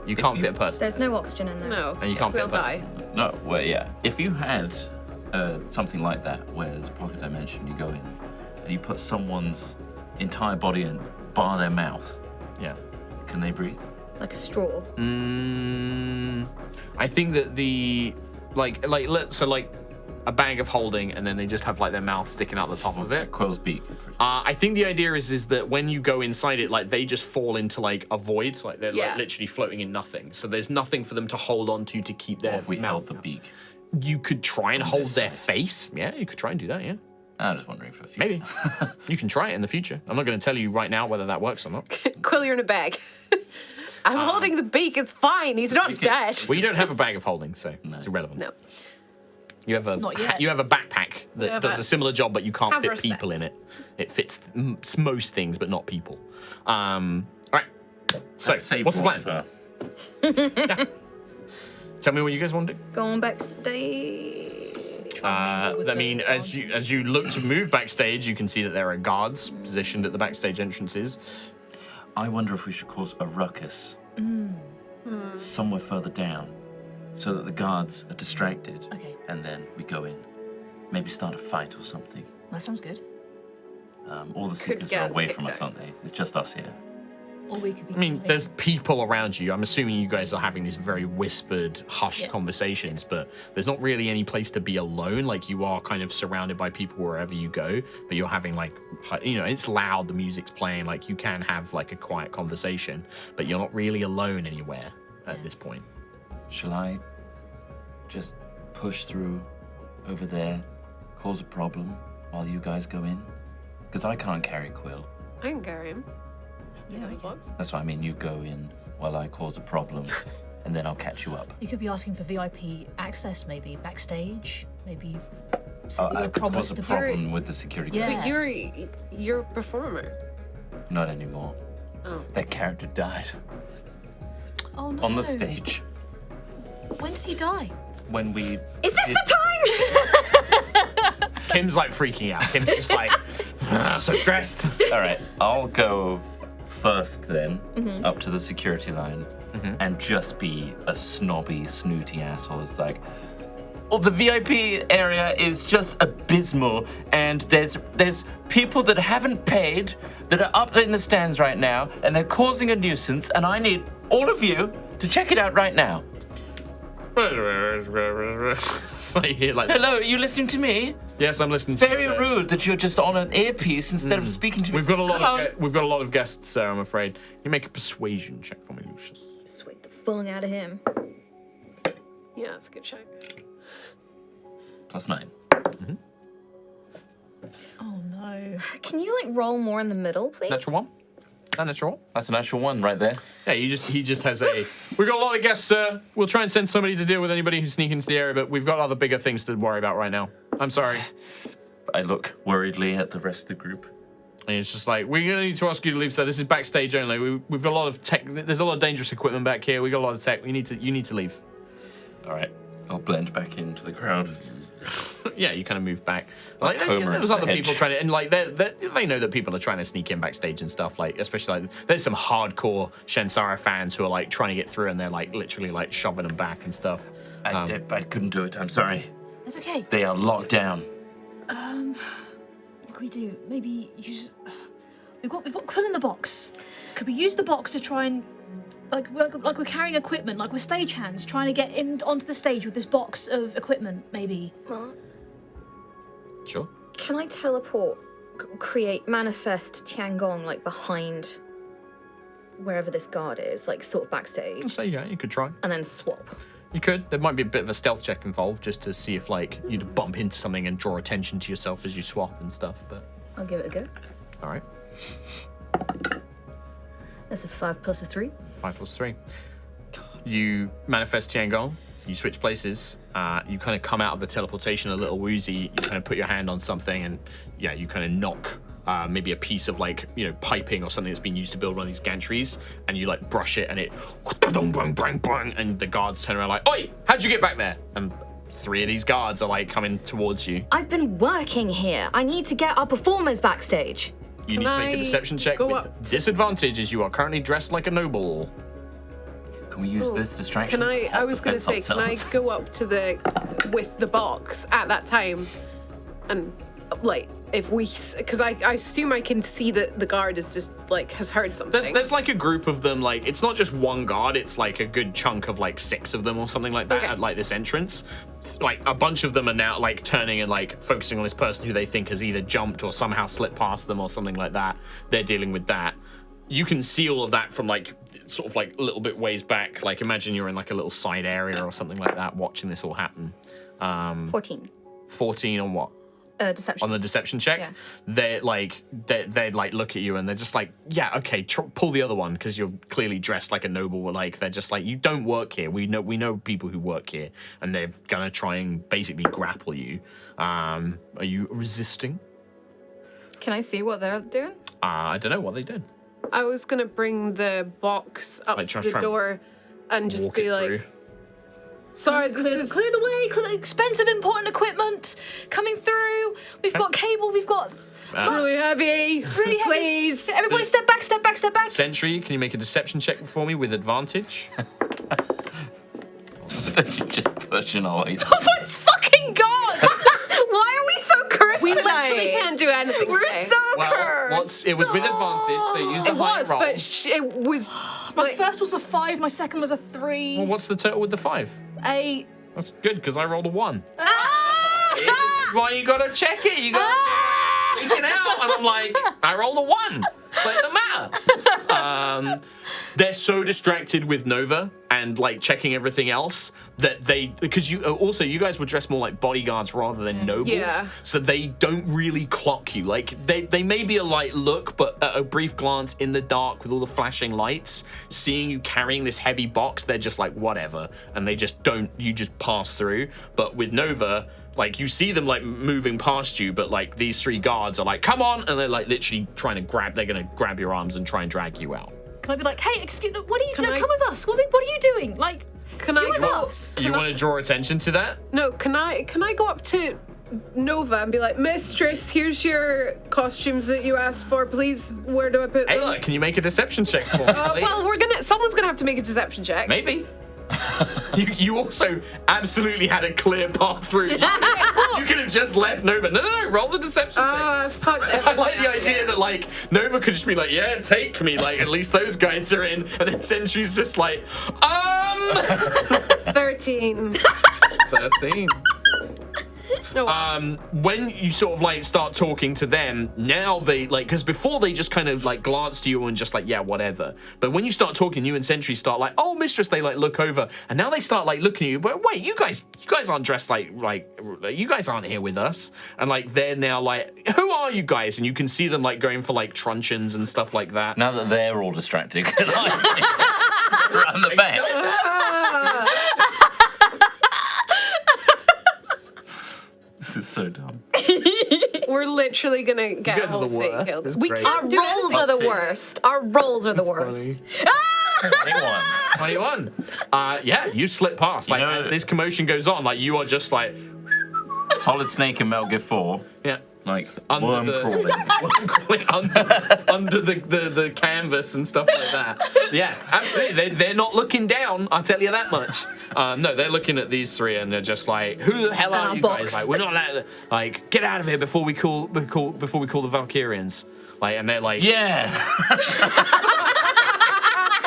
Speaker 1: You can't fit a person.
Speaker 3: There's no oxygen in there.
Speaker 2: No.
Speaker 1: And you can't fit
Speaker 2: we'll
Speaker 1: a person.
Speaker 2: die.
Speaker 4: No, well, yeah. If you had something like that, where there's a pocket dimension, you go in and you put someone's entire body in, bar their mouth,
Speaker 1: Yeah.
Speaker 4: can they breathe?
Speaker 3: Like a straw.
Speaker 1: I think that a bag of holding, and then they just have like their mouth sticking out the top of it.
Speaker 4: Quill's beak.
Speaker 1: I think the idea is that when you go inside it, like they just fall into like a void, like they're like literally floating in nothing. So there's nothing for them to hold on to keep their
Speaker 4: If we
Speaker 1: mouth.
Speaker 4: held the beak.
Speaker 1: You could try and hold
Speaker 4: this
Speaker 1: their
Speaker 4: side.
Speaker 1: face. Yeah, you could try and do that. Yeah,
Speaker 4: I'm just wondering for the future.
Speaker 1: maybe you can try it in the future. I'm not going to tell you right now whether that works or not.
Speaker 2: Quill, you're in a bag. I'm holding the beak. It's fine. He's not dead.
Speaker 1: Well, you don't have a bag of holding, so it's irrelevant.
Speaker 2: No.
Speaker 1: You have a
Speaker 5: Not yet.
Speaker 1: you have a backpack that
Speaker 2: have
Speaker 1: does a similar job, but you can't fit
Speaker 2: haversack.
Speaker 1: people in it. It fits most things, but not people. All right. So,
Speaker 4: Let's save
Speaker 1: what's the plan?
Speaker 4: Vortinssar.
Speaker 1: Tell me what you guys want to do.
Speaker 3: Going backstage.
Speaker 1: I mean, as you look to move backstage, you can see that there are guards positioned at the backstage entrances.
Speaker 4: I wonder if we should cause a ruckus somewhere further down so that the guards are distracted.
Speaker 5: Okay.
Speaker 4: And then we go in. Maybe start a fight or something.
Speaker 5: That sounds good.
Speaker 4: All the seekers
Speaker 2: get
Speaker 4: are
Speaker 2: us
Speaker 4: away
Speaker 2: kicked
Speaker 4: from us,
Speaker 2: out.
Speaker 4: aren't they? It's just us here.
Speaker 5: Or we could be.
Speaker 1: I mean, there's people around you. I'm assuming you guys are having these very whispered, hushed
Speaker 5: Yeah.
Speaker 1: conversations, but there's not really any place to be alone. Like, you are kind of surrounded by people wherever you go, but you're having, like, it's loud, the music's playing, like, you can have, like, a quiet conversation, but you're not really alone anywhere at this point.
Speaker 4: Shall I just push through over there, cause a problem while you guys go in? Because I can't carry Quill.
Speaker 2: I can carry him.
Speaker 5: Yeah, we can.
Speaker 4: That's what I mean. You go in while I cause a problem, and then I'll catch you up.
Speaker 5: You could be asking for VIP access, maybe backstage, maybe
Speaker 4: I
Speaker 5: something you
Speaker 4: could cause
Speaker 5: promised
Speaker 4: a
Speaker 5: to be.
Speaker 4: problem with the security
Speaker 5: Yeah.
Speaker 4: guard.
Speaker 2: But you're a performer.
Speaker 4: Not anymore.
Speaker 2: Oh.
Speaker 4: That character died
Speaker 5: Oh no!
Speaker 4: on the stage
Speaker 5: When did he die?
Speaker 4: when we.
Speaker 3: Is this the time?
Speaker 1: Kim's, like, freaking out. Kim's just like, so stressed.
Speaker 4: All right, I'll go first then, up to the security line, and just be a snobby, snooty asshole. It's like, well, the VIP area is just abysmal, and there's people that haven't paid that are up in the stands right now, and they're causing a nuisance, and I need all of you to check it out right now.
Speaker 1: So you hear, like,
Speaker 4: Hello, are you listening to me?
Speaker 1: yes, I'm listening to
Speaker 4: Very
Speaker 1: you, sir.
Speaker 4: rude that you're just on an earpiece instead of speaking to me.
Speaker 1: We've got a lot
Speaker 4: Come on.
Speaker 1: of we've got a lot of guests, sir. I'm afraid. You make a persuasion check for me, Lucius.
Speaker 3: Sweet the fung out of him.
Speaker 2: Yeah, that's a good shout.
Speaker 4: +9.
Speaker 5: Oh no!
Speaker 3: Can you like roll more in the middle, please?
Speaker 1: Natural one. That natural one.
Speaker 4: That's an actual one right there.
Speaker 1: Yeah, he just has a. We've got a lot of guests, sir. We'll try and send somebody to deal with anybody who's sneaking into the area, but we've got other bigger things to worry about right now. I'm sorry.
Speaker 4: I look worriedly at the rest of the group.
Speaker 1: And it's just like, we're gonna need to ask you to leave, sir. This is backstage only. We've got a lot of tech. There's a lot of dangerous equipment back here. We got a lot of tech. You need to leave.
Speaker 4: All right, I'll blend back into the crowd.
Speaker 1: Yeah, you kind of move back. Like,
Speaker 4: Homer
Speaker 1: there's
Speaker 4: into
Speaker 1: other
Speaker 4: the
Speaker 1: people
Speaker 4: hedge.
Speaker 1: trying to, and like they know that people are trying to sneak in backstage and stuff. Like, especially like there's some hardcore Shansara fans who are like trying to get through, and they're like literally like shoving them back and stuff.
Speaker 4: I couldn't do it. I'm sorry.
Speaker 5: That's okay.
Speaker 4: They are locked down.
Speaker 5: What can we do? Maybe use. We've got Quill in the box. Could we use the box to try and like we're carrying equipment, like we're stagehands trying to get in onto the stage with this box of equipment, maybe?
Speaker 1: Sure.
Speaker 3: Can I teleport, manifest Tiangong like behind wherever this guard is, like sort of backstage,
Speaker 1: So yeah, you could try.
Speaker 3: and then swap?
Speaker 1: You could. There might be a bit of a stealth check involved just to see if like you'd bump into something and draw attention to yourself as you swap and stuff. But
Speaker 3: I'll give it a go.
Speaker 1: all right,
Speaker 3: That's a 5 plus a 3.
Speaker 1: 5 + 3. You manifest Tiangong. You switch places. You kind of come out of the teleportation a little woozy. You kind of put your hand on something, and yeah, you kind of knock maybe a piece of like piping or something that's been used to build one of these gantries, and you like brush it, and it and the guards turn around like, "Oi, how'd you get back there?" And 3 of these guards are like coming towards you.
Speaker 3: I've been working here. I need to get our performers backstage.
Speaker 1: You need to make a
Speaker 2: I
Speaker 1: deception check
Speaker 2: go
Speaker 1: with
Speaker 2: up
Speaker 1: disadvantage as you are currently dressed like a noble.
Speaker 4: Can we use this distraction?
Speaker 2: Can I?
Speaker 4: to
Speaker 2: I was going to say,
Speaker 4: defense
Speaker 2: can I
Speaker 4: ourselves?
Speaker 2: go up to with the box at that time, and like if we, because I assume I can see that the guard is just like has heard something.
Speaker 1: There's like a group of them, like it's not just one guard, it's like a good chunk of like 6 of them or something like that
Speaker 2: Okay.
Speaker 1: at like this entrance. Like a bunch of them are now like turning and like focusing on this person who they think has either jumped or somehow slipped past them or something like that. They're dealing with that. You can see all of that from like sort of like a little bit ways back. Like imagine you're in like a little side area or something like that watching this all happen.
Speaker 3: 14.
Speaker 1: 14 on what?
Speaker 3: Deception.
Speaker 1: On the deception check,
Speaker 3: Yeah.
Speaker 1: they'd like look at you and they're just like, yeah, okay, pull the other one because you're clearly dressed like a noble. Like they're just like, you don't work here. We know people who work here, and they're gonna try and basically grapple you. Are you resisting?
Speaker 3: Can I see what they're doing?
Speaker 1: I don't know what they did.
Speaker 2: I was gonna bring the box up
Speaker 1: Like,
Speaker 2: to
Speaker 1: try
Speaker 2: the
Speaker 1: and
Speaker 2: door and just
Speaker 1: Walk
Speaker 2: be
Speaker 1: it
Speaker 2: like,
Speaker 1: through.
Speaker 2: sorry, this
Speaker 5: Clear,
Speaker 2: is
Speaker 5: clear the way, clear expensive important equipment coming through. We've got cable, we've got
Speaker 2: really heavy.
Speaker 5: really heavy.
Speaker 2: Please.
Speaker 5: Everybody step back, step back, step back.
Speaker 1: Sentry, can you make a deception check for me with advantage?
Speaker 4: Just pushing our way.
Speaker 5: Oh my fucking god!
Speaker 3: Why are we so cursed
Speaker 2: We
Speaker 3: tonight?
Speaker 2: literally can't do anything
Speaker 3: We're
Speaker 2: today.
Speaker 3: so
Speaker 1: Well,
Speaker 3: cursed.
Speaker 1: it was with advantage, so use the
Speaker 2: It
Speaker 1: high
Speaker 2: was,
Speaker 1: roll.
Speaker 2: but it was.
Speaker 5: My first was a 5, my second was a 3.
Speaker 1: Well, what's the total with the 5?
Speaker 5: 8.
Speaker 1: That's good because I rolled a 1.
Speaker 3: Ah!
Speaker 1: This is why you gotta check it. You gotta check it out. And I'm like, I rolled a 1. But it doesn't matter. They're so distracted with Nova and like checking everything else that because you guys were dressed more like bodyguards rather than nobles.
Speaker 2: Yeah.
Speaker 1: So they don't really clock you. Like they may be a light look, but at a brief glance in the dark with all the flashing lights, seeing you carrying this heavy box, they're just like, whatever. And they just you just pass through. But with Nova, like you see them like moving past you, but like these 3 guards are like, come on, and they're like literally they're gonna grab your arms and try and drag you out.
Speaker 5: Can I be like, hey, excuse me, what are you
Speaker 2: Can
Speaker 5: doing?
Speaker 2: I-
Speaker 5: Come with us. What are you doing? Like,
Speaker 2: Can
Speaker 5: you're
Speaker 2: I
Speaker 5: with
Speaker 2: go?
Speaker 5: us.
Speaker 1: You want to draw attention to that?
Speaker 2: No, can I go up to Nova and be like, Mistress, here's your costumes that you asked for. Please, where do I put them?
Speaker 1: Ayla, can you make a deception check for me, please?
Speaker 2: Well, someone's gonna have to make a deception check.
Speaker 1: Maybe. You also absolutely had a clear path through. You could have just left Nova. No, roll the deception check.
Speaker 2: Fuck.
Speaker 1: I like the idea that like Nova could just be like, yeah, take me. Like at least those guys are in, and then Sentry's just like,
Speaker 2: 13.
Speaker 1: 13.
Speaker 2: No.
Speaker 1: When you sort of like start talking to them, now they like, because before they just kind of like glanced to you and just like, yeah, whatever. But when you start talking, you and Sentry start like, oh, Mistress, they like look over, and now they start like looking at you. But wait, you guys aren't dressed like you guys aren't here with us. And like they're now like, who are you guys? And you can see them like going for like truncheons and stuff like that.
Speaker 4: Now that they're all distracted, can I see around the back? This is so dumb.
Speaker 2: We're literally gonna get
Speaker 1: You
Speaker 2: a
Speaker 1: guys are
Speaker 2: whole
Speaker 1: the
Speaker 2: city
Speaker 1: worst.
Speaker 2: killed.
Speaker 1: It's
Speaker 2: We
Speaker 1: great.
Speaker 2: can't
Speaker 3: Our
Speaker 2: do
Speaker 3: rolls
Speaker 2: anything.
Speaker 3: are the
Speaker 4: Plus 2.
Speaker 3: worst. Our rolls are the worst.
Speaker 1: 21. Yeah, you slip past. Like
Speaker 4: know-
Speaker 1: as this commotion goes on, like you are just like,
Speaker 4: Solid Snake and Metal Gear 4,
Speaker 1: yeah.
Speaker 4: like
Speaker 1: Under
Speaker 4: worm
Speaker 1: the-
Speaker 4: crawling.
Speaker 1: Worm crawling under the canvas and stuff like that. Yeah, absolutely. They're not looking down. I'll tell you that much. No, they're looking at these 3 and they're just like, "Who the hell are
Speaker 3: our
Speaker 1: you
Speaker 3: box.
Speaker 1: guys? Like, we're not allowed. Like, get out of here before we call the Valkyrians." Like, and they're like,
Speaker 4: Yeah.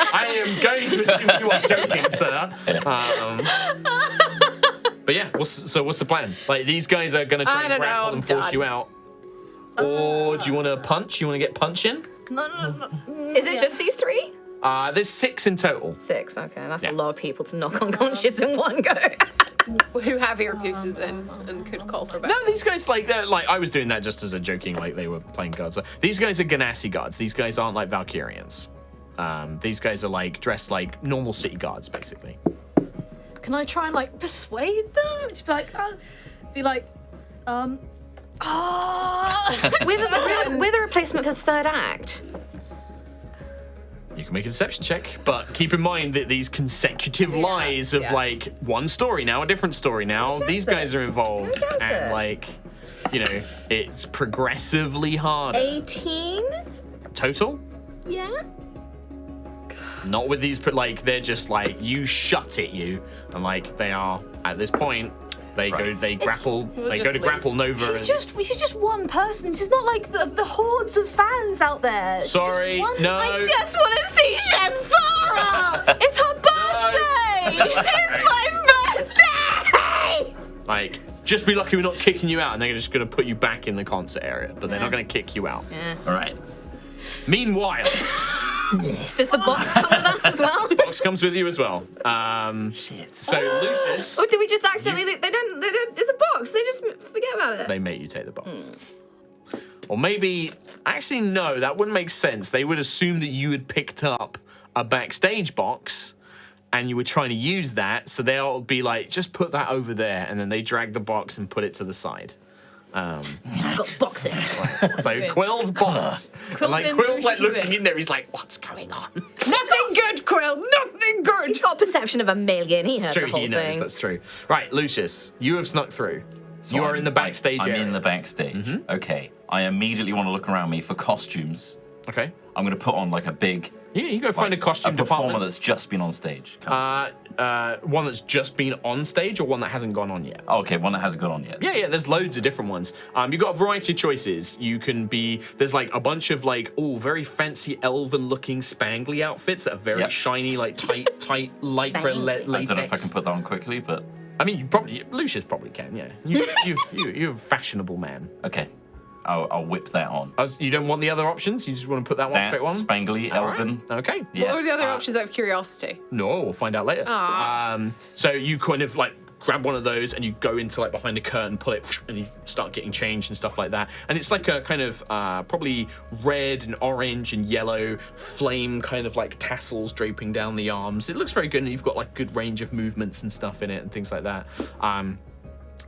Speaker 1: I am going to assume you are joking, sir. But yeah, what's the plan? Like, these guys are gonna
Speaker 2: I
Speaker 1: try and
Speaker 2: don't
Speaker 1: grapple
Speaker 2: know,
Speaker 1: and force
Speaker 2: Dad.
Speaker 1: you out. Or do you want to punch? You want to get punching?
Speaker 5: No.
Speaker 3: Is it just these 3?
Speaker 1: There's 6 in total.
Speaker 3: 6. Okay, that's
Speaker 1: Yeah.
Speaker 3: a lot of people to knock unconscious in one go.
Speaker 2: Who have earpieces in and could call for
Speaker 1: No,
Speaker 2: backup.
Speaker 1: these guys they're like I was doing that just as a joking, like they were playing guards. These guys are Ganassi guards. These guys aren't like Valkyrians. These guys are like dressed like normal city guards, basically.
Speaker 5: Can I try and like persuade them? Just be like,
Speaker 3: We're the replacement for the 3rd act.
Speaker 1: You can make a deception check, but keep in mind that these consecutive lies of like one story now, a different story now. These guys are involved,
Speaker 3: Who does
Speaker 1: and
Speaker 3: it?
Speaker 1: like, you know, it's progressively harder.
Speaker 3: 18?
Speaker 1: Total?
Speaker 3: Yeah.
Speaker 1: Not with these, but like they're just like you shut it, and like they are at this point They grapple. They go
Speaker 2: just
Speaker 1: to grapple
Speaker 2: leave.
Speaker 1: Nova.
Speaker 5: She's just one person. She's not like the hordes of fans out there. She's
Speaker 1: Sorry,
Speaker 5: just one.
Speaker 1: no.
Speaker 3: I just want to see Shansara!
Speaker 5: It's her birthday.
Speaker 3: It's my birthday!
Speaker 1: Like, just be lucky we're not kicking you out, and they're just going to put you back in the concert area, but they're not going to kick you out.
Speaker 4: All right.
Speaker 1: Meanwhile,
Speaker 3: Does the box come with us as well?
Speaker 1: Box comes with you as well.
Speaker 4: Shit.
Speaker 1: So Lucius,
Speaker 3: Or do we just accidentally? They don't. It's a box. They just forget about it.
Speaker 1: they make you take the box. Or maybe, actually, no, that wouldn't make sense. They would assume that you had picked up a backstage box and you were trying to use that, so they'll be like, just put that over there, and then they drag the box and put it to the side.
Speaker 3: I've got boxing.
Speaker 1: So Quill's box. And like
Speaker 2: in,
Speaker 1: Quill's like
Speaker 2: Lucius
Speaker 1: looking
Speaker 2: in.
Speaker 1: in there, he's like, what's going on?
Speaker 2: Nothing good, Quill. Nothing good.
Speaker 3: He's got a perception of a million. He heard
Speaker 1: True,
Speaker 3: the whole
Speaker 1: he knows,
Speaker 3: thing.
Speaker 1: that's true. Right, Lucius, you have snuck through.
Speaker 4: So
Speaker 1: you are
Speaker 4: I'm,
Speaker 1: in the backstage
Speaker 4: I'm
Speaker 1: area.
Speaker 4: in the backstage. Okay. I immediately want to look around me for costumes.
Speaker 1: Okay.
Speaker 4: I'm going to put on like a big
Speaker 1: Yeah, you go find a costume
Speaker 4: performer
Speaker 1: department.
Speaker 4: that's just been on stage.
Speaker 1: One that's just been on stage or one that hasn't gone on yet?
Speaker 4: Okay, one that hasn't gone on yet.
Speaker 1: Yeah, there's loads of different ones. You've got a variety of choices. You can be, there's like a bunch of like, very fancy elven looking spangly outfits that are very
Speaker 4: Yep.
Speaker 1: shiny, like tight lycra latex.
Speaker 4: I don't know if I can put that on quickly, but
Speaker 1: I mean, Lucius probably can, yeah. You're a fashionable man.
Speaker 4: okay. I'll whip that on.
Speaker 1: You don't want the other options? You just want to put that one
Speaker 4: That,
Speaker 1: straight on?
Speaker 4: spangly,
Speaker 1: All right.
Speaker 4: elven.
Speaker 1: Okay.
Speaker 4: Yes.
Speaker 2: What were the other options out of curiosity?
Speaker 1: No, we'll find out later. So you kind of like grab one of those and you go into like behind a curtain, pull it, and you start getting changed and stuff like that. And it's like a kind of probably red and orange and yellow flame kind of like tassels draping down the arms. It looks very good, and you've got like good range of movements and stuff in it and things like that.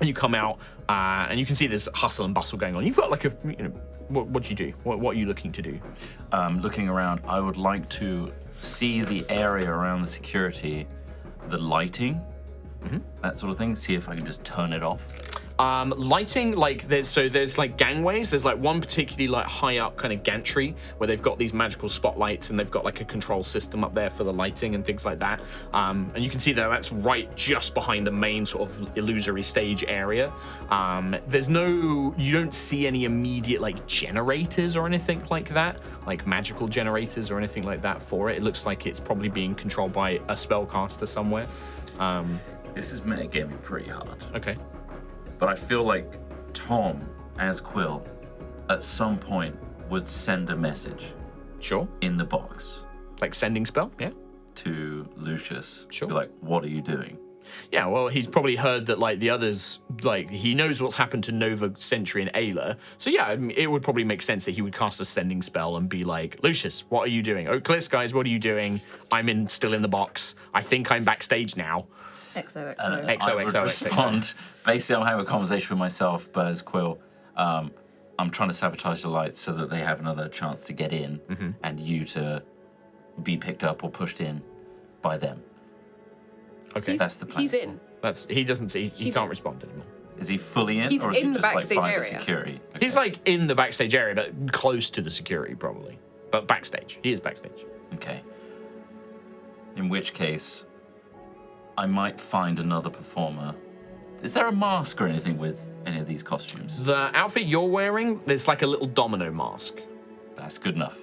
Speaker 1: And you come out, and you can see there's hustle and bustle going on. You've got like a, what do you do? What are you looking to do?
Speaker 4: Looking around, I would like to see the area around the security, the lighting, that sort of thing. See if I can just turn it off.
Speaker 1: Lighting, like there's like gangways. There's like one particularly like high up kind of gantry where they've got these magical spotlights and they've got like a control system up there for the lighting and things like that. And you can see that that's right just behind the main sort of illusory stage area. You don't see any immediate like generators or anything like that, like magical generators or anything like that for it. It looks like it's probably being controlled by a spellcaster somewhere.
Speaker 4: This is metagaming pretty hard.
Speaker 1: Okay.
Speaker 4: But I feel like Tom, as Quill, at some point would send a message
Speaker 1: Sure.
Speaker 4: in the box
Speaker 1: Like sending spell, yeah.
Speaker 4: to Lucius.
Speaker 1: Sure.
Speaker 4: Be like, what are you doing?
Speaker 1: Yeah, well, he's probably heard that, like, the others, like, he knows what's happened to Nova, Sentry, and Ayla. So, yeah, it would probably make sense that he would cast a sending spell and be like, Lucius, what are you doing? Oaklis, guys, what are you doing? I'm still in the box. I think I'm backstage now.
Speaker 3: XOXO.
Speaker 4: I would respond. Basically, I'm having a conversation with myself, but as Quill, I'm trying to sabotage the lights so that they have another chance to get in and you to be picked up or pushed in by them.
Speaker 1: Okay.
Speaker 4: That's the plan.
Speaker 2: He's in.
Speaker 1: He doesn't see, he
Speaker 2: He's
Speaker 1: can't
Speaker 2: in.
Speaker 1: respond anymore.
Speaker 4: Is he fully in?
Speaker 2: He's
Speaker 4: or is
Speaker 2: in
Speaker 4: he
Speaker 2: the
Speaker 4: just
Speaker 2: backstage
Speaker 4: like by
Speaker 2: area.
Speaker 4: the security? Okay.
Speaker 1: He's, like, in the backstage area, but close to the security, probably. But backstage. He is backstage.
Speaker 4: Okay. In which case, I might find another performer. Is there a mask or anything with any of these costumes?
Speaker 1: The outfit you're wearing, there's, like, a little domino mask.
Speaker 4: That's good enough.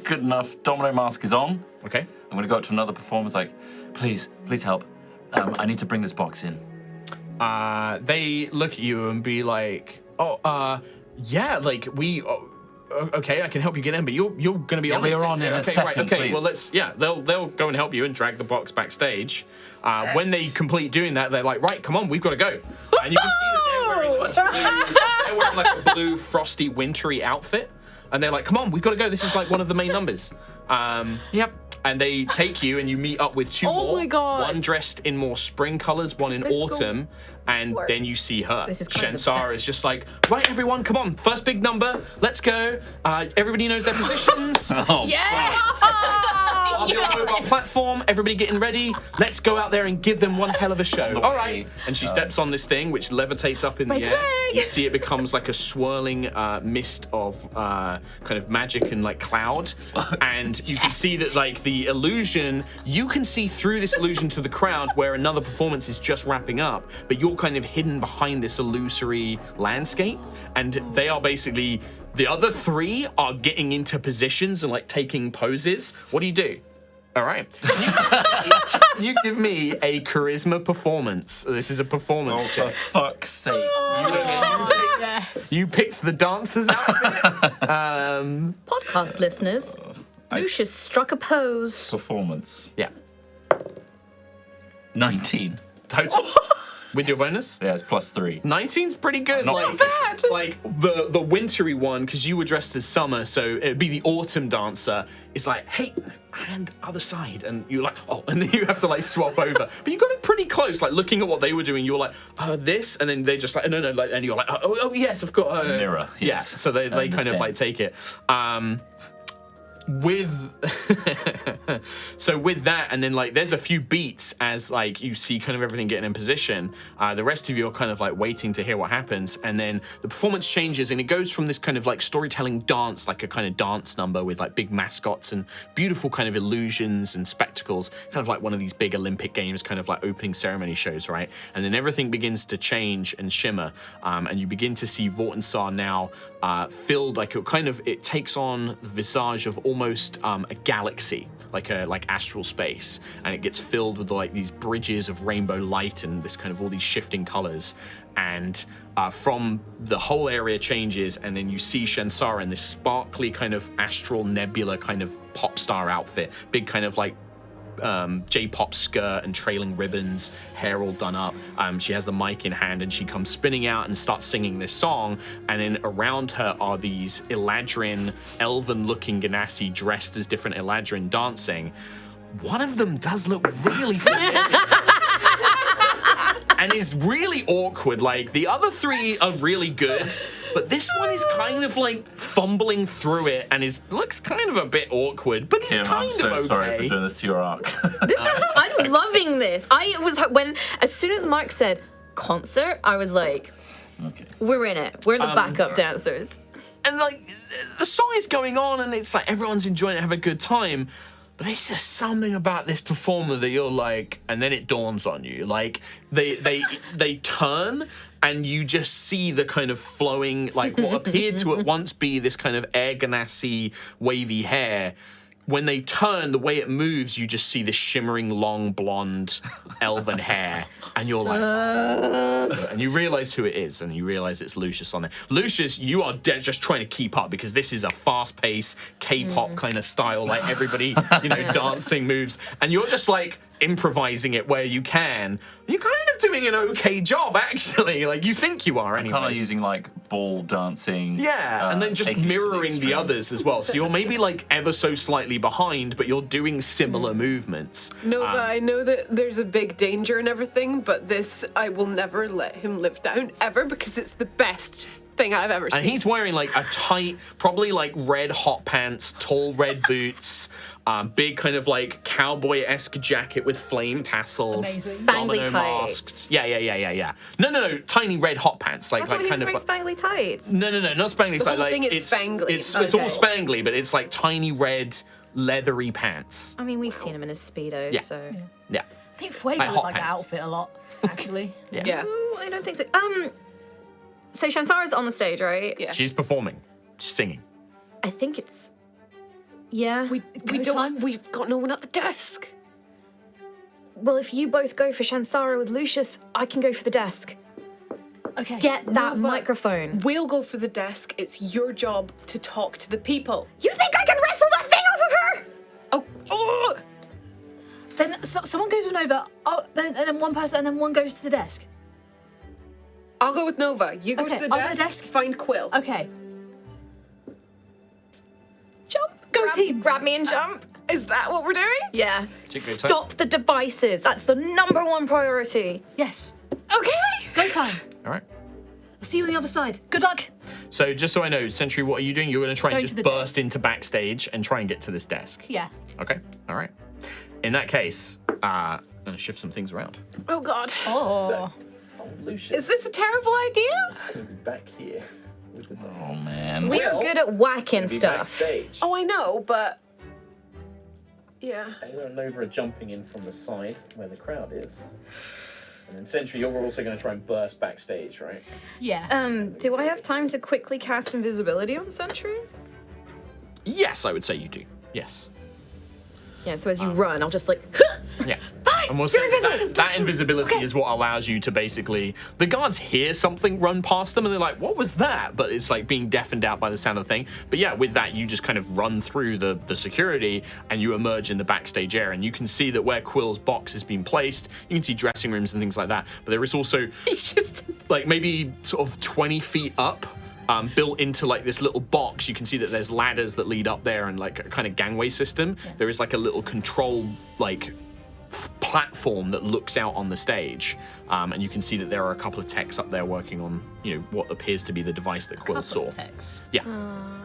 Speaker 4: Good enough. Domino mask is on.
Speaker 1: Okay.
Speaker 4: I'm gonna go up to another performer. Like, please help. I need to bring this box in.
Speaker 1: They look at you and be like, yeah, like okay, I can help you get in, but you're gonna be on.
Speaker 4: we're on in a
Speaker 1: okay,
Speaker 4: second,
Speaker 1: right, okay,
Speaker 4: please.
Speaker 1: well they'll go and help you and drag the box backstage. When they complete doing that, they're like, right, come on, we've got to go. And you can see that they're wearing like a blue, frosty, wintry outfit, and they're like, come on, we've got to go. This is like one of the main numbers.
Speaker 4: Yep.
Speaker 1: And they take you and you meet up with two
Speaker 2: Oh
Speaker 1: more.
Speaker 2: my God.
Speaker 1: One dressed in more spring colors, one in
Speaker 2: Let's go.
Speaker 1: autumn, and
Speaker 2: Work.
Speaker 1: then you see her.
Speaker 3: This is kind of
Speaker 1: Shansara
Speaker 3: the
Speaker 1: is just like, right, everyone, come on, first big number, let's go. Everybody knows their positions.
Speaker 4: Oh,
Speaker 1: On your mobile platform, everybody getting ready. Let's go out there and give them one hell of a show. All right. And she steps on this thing, which levitates up in the air. You see it becomes like a swirling mist of kind of magic and like cloud. And you can see that like the illusion, you can see through this illusion to the crowd where another performance is just wrapping up, but you're kind of hidden behind this illusory landscape, and they are basically, the other three are getting into positions and like taking poses. What do you do? All right. You give me a charisma performance. This is a performance
Speaker 4: For
Speaker 1: check.
Speaker 4: fuck's sake.
Speaker 1: You picked the dancers outfit.
Speaker 3: Podcast listeners, Lucius struck a pose.
Speaker 4: Performance.
Speaker 1: Yeah.
Speaker 4: 19.
Speaker 1: Total. With your bonus?
Speaker 4: Yeah, it's +3.
Speaker 1: 19's pretty good.
Speaker 4: Not
Speaker 1: Like,
Speaker 2: bad.
Speaker 1: like the wintry one, because you were dressed as summer, so it'd be the autumn dancer. It's like, hey, and other side, and you're like, oh, and then you have to like swap over. But you got it pretty close. Like looking at what they were doing, you were like, this, and then they just like, no, like, and you're like, oh yes, of course.
Speaker 4: Mirror.
Speaker 1: Yeah.
Speaker 4: Yes.
Speaker 1: So they kind of
Speaker 4: understand.
Speaker 1: like take it. With so with that, and then like there's a few beats as like you see kind of everything getting in position. The rest of you are kind of like waiting to hear what happens, and then the performance changes and it goes from this kind of like storytelling dance, like a kind of dance number with like big mascots and beautiful kind of illusions and spectacles, kind of like one of these big Olympic Games kind of like opening ceremony shows, right? And then everything begins to change and shimmer, and you begin to see Vortinssar now filled like it takes on the visage of almost a galaxy, like astral space, and it gets filled with like these bridges of rainbow light and this kind of all these shifting colors, and from the whole area changes, and then you see Shansara in this sparkly kind of astral nebula kind of pop star outfit, big kind of like J-pop skirt and trailing ribbons, hair all done up. She has the mic in hand and she comes spinning out and starts singing this song, and then around her are these Eladrin, elven-looking Ganassi dressed as different Eladrin dancing. One of them does look really familiar. And is really awkward. Like, the other three are really good, but this one is kind of like fumbling through it and looks kind of a bit awkward, but it's
Speaker 4: Kim,
Speaker 1: kind
Speaker 4: I'm so
Speaker 1: of okay.
Speaker 4: sorry for doing this to your arc.
Speaker 3: I'm loving this. As soon as Mark said concert, I was like,
Speaker 4: Okay.
Speaker 3: we're in it. We're the backup dancers.
Speaker 1: And like the song is going on and it's like everyone's enjoying it, have a good time. But there's just something about this performer that you're like, and then it dawns on you. Like they turn and you just see the kind of flowing, like what appeared to at once be this kind of Air Ganassi wavy hair. When they turn, the way it moves, you just see this shimmering, long, blonde, elven hair. And you're like, and you realize who it is, and you realize it's Lucius on there. Lucius, you are just trying to keep up because this is a fast-paced K-pop kind of style, like everybody, dancing moves. And you're just like improvising it where you can. You're kind of doing an okay job, actually. Like, you think you are, anyway.
Speaker 4: Kind of using like ball dancing.
Speaker 1: Yeah, and then just
Speaker 4: taking it to
Speaker 1: mirroring the
Speaker 4: extreme.
Speaker 1: others as well. So you're maybe like ever so slightly behind, but you're doing similar movements.
Speaker 2: Nova, I know that there's a big danger and everything, but this I will never let him live down ever because it's the best thing I've ever seen.
Speaker 1: And he's wearing like a tight, probably like red hot pants, tall red boots, big kind of like cowboy-esque jacket with flame tassels,
Speaker 5: Amazing.
Speaker 3: Spangly
Speaker 1: domino
Speaker 3: tights.
Speaker 1: masks. Yeah. No, tiny red hot pants, like
Speaker 3: I thought he was
Speaker 1: kind of.
Speaker 3: wearing spangly tights.
Speaker 1: No, not spangly.
Speaker 2: The whole
Speaker 1: like
Speaker 2: thing is
Speaker 1: it's
Speaker 2: spangly.
Speaker 1: It's all
Speaker 2: Okay.
Speaker 1: spangly, but it's like tiny red leathery pants.
Speaker 3: I mean, we've seen him in his Speedo,
Speaker 1: Yeah.
Speaker 3: so.
Speaker 1: Yeah.
Speaker 5: I think Fuego
Speaker 1: Like
Speaker 5: would
Speaker 1: hot
Speaker 5: like that
Speaker 1: pants.
Speaker 5: outfit a lot, actually.
Speaker 2: Yeah.
Speaker 3: Ooh, I don't think so. So Shansara's on the stage, right?
Speaker 2: Yeah.
Speaker 1: She's performing, she's singing.
Speaker 3: I think it's. Yeah.
Speaker 2: We
Speaker 5: Go
Speaker 2: don't.
Speaker 5: time?
Speaker 2: We've got no one at the desk.
Speaker 3: Well, if you both go for Shansara with Lucius, I can go for the desk.
Speaker 5: Okay.
Speaker 3: Get that
Speaker 2: Nova.
Speaker 3: microphone.
Speaker 2: We'll go for the desk. It's your job to talk to the people.
Speaker 3: You think I can wrestle that thing off of her?
Speaker 2: Oh.
Speaker 5: Then someone goes with Nova, and then one person, and then one goes to the desk.
Speaker 2: I'll go with Nova. You go
Speaker 5: Okay,
Speaker 2: to the
Speaker 5: I'll go to
Speaker 2: desk.
Speaker 5: the desk.
Speaker 2: Find Quill.
Speaker 5: Okay.
Speaker 3: Jump. Go team. Grab me and jump.
Speaker 2: Is that what we're doing?
Speaker 3: Yeah.
Speaker 1: Chick, go time.
Speaker 3: Stop the devices. That's the #1 priority.
Speaker 5: Yes.
Speaker 2: Okay.
Speaker 5: Go time.
Speaker 1: All right.
Speaker 5: I'll see you on the other side. Good luck.
Speaker 1: So just so I know, Sentry, what are you doing? You're going to try and
Speaker 5: Going
Speaker 1: just
Speaker 5: to the
Speaker 1: burst
Speaker 5: desk.
Speaker 1: into backstage and try and get to this desk.
Speaker 5: Yeah.
Speaker 1: Okay. All right. In that case, I'm going to shift some things around.
Speaker 2: Oh God.
Speaker 5: Oh.
Speaker 2: Is this a terrible idea?
Speaker 1: Back here.
Speaker 4: Oh man.
Speaker 3: We're good at whacking stuff.
Speaker 2: Oh, I know, but Yeah.
Speaker 1: Ayla and Nova are jumping in from the side where the crowd is. And then Sentry, you're also going to try and burst backstage, right?
Speaker 5: Yeah.
Speaker 3: Do I have time to quickly cast invisibility on Sentry?
Speaker 1: Yes, I would say you do. Yes.
Speaker 3: Yeah, so as you run, I'll just like,
Speaker 1: Yeah.
Speaker 3: bye!
Speaker 1: And we'll
Speaker 3: You're
Speaker 1: say
Speaker 3: invisible!
Speaker 1: that invisibility
Speaker 3: Okay.
Speaker 1: is what allows you to basically... The guards hear something run past them and they're like, what was that? But it's like being deafened out by the sound of the thing. But yeah, with that, you just kind of run through the security and you emerge in the backstage area. And you can see that where Quill's box has been placed, you can see dressing rooms and things like that. But there is also
Speaker 2: He's just.
Speaker 1: like maybe sort of 20 feet up, built into like this little box. You can see that there's ladders that lead up there and like a kind of gangway system. Yeah. There is like a little control like platform that looks out on the stage, and you can see that there are a couple of techs up there working on, you know, what appears to be the device that Quill saw. Yeah.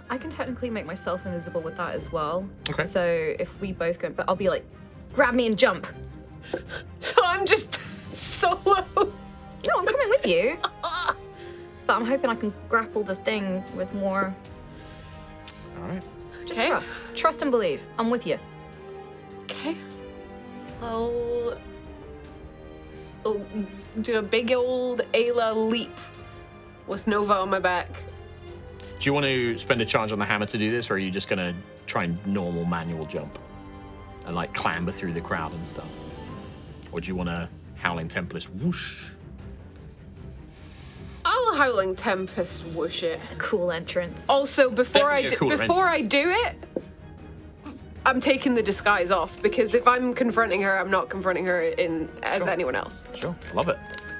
Speaker 3: I can technically make myself invisible with that as well.
Speaker 1: Okay.
Speaker 3: So if we both go, but I'll be like, grab me and jump.
Speaker 2: So I'm just solo.
Speaker 3: No, I'm coming with you. But I'm hoping I can grapple the thing with more.
Speaker 1: All right.
Speaker 3: Just
Speaker 2: Okay.
Speaker 3: trust and believe. I'm with you.
Speaker 2: Okay. I'll do a big old Ayla leap with Nova on my back.
Speaker 1: Do you want to spend a charge on the hammer to do this, or are you just gonna try and normal manual jump and like clamber through the crowd and stuff? Or do you want to Howling Tempest whoosh?
Speaker 2: I'll Howling Tempest whoosh it.
Speaker 3: Cool entrance.
Speaker 2: Also, before
Speaker 1: definitely a cooler
Speaker 2: I do it, I'm taking the disguise off, because if I'm confronting her, I'm not confronting her as
Speaker 1: Sure.
Speaker 2: anyone else.
Speaker 1: Sure, love it.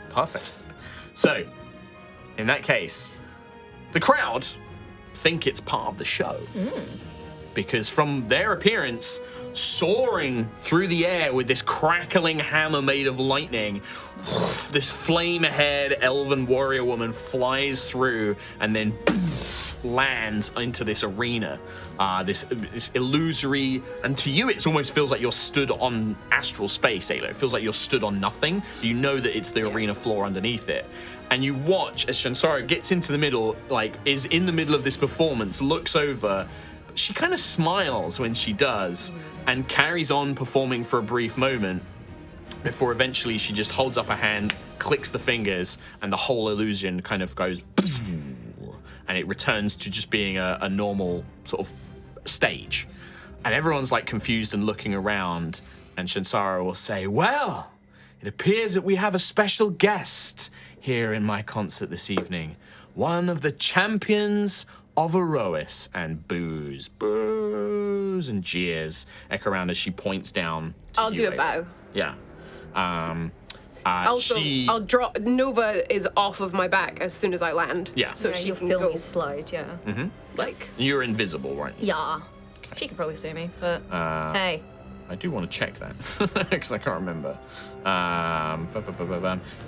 Speaker 1: Perfect. So, in that case, the crowd think it's part of the show. Because from their appearance, soaring through the air with this crackling hammer made of lightning, this flame-haired elven warrior woman flies through and then lands into this arena. This illusory, and to you it almost feels like you're stood on astral space, Ayla. It feels like you're stood on nothing. You know that it's the arena floor underneath it. And you watch as Shansara gets into the middle, like is in the middle of this performance, looks over. She kind of smiles when she does and carries on performing for a brief moment before eventually she just holds up a hand, clicks the fingers, and the whole illusion kind of goes and it returns to just being a normal sort of stage. And everyone's like confused and looking around, and Shansara will say, well, it appears that we have a special guest here in my concert this evening. One of the champions of Aerois, and boos and jeers echo around as she points down to
Speaker 2: I'll
Speaker 1: you,
Speaker 2: do a
Speaker 1: Ayla.
Speaker 2: bow.
Speaker 1: Yeah.
Speaker 2: Also,
Speaker 1: she,
Speaker 2: I'll drop. Nova is off of my back as soon as I land.
Speaker 1: Yeah.
Speaker 2: So
Speaker 3: Yeah,
Speaker 2: she
Speaker 3: you'll
Speaker 2: can
Speaker 3: feel
Speaker 2: go.
Speaker 3: me slide, yeah.
Speaker 2: Like,
Speaker 1: you're invisible, right?
Speaker 3: Yeah. She could probably see me, but hey.
Speaker 1: I do want to check that because I can't remember.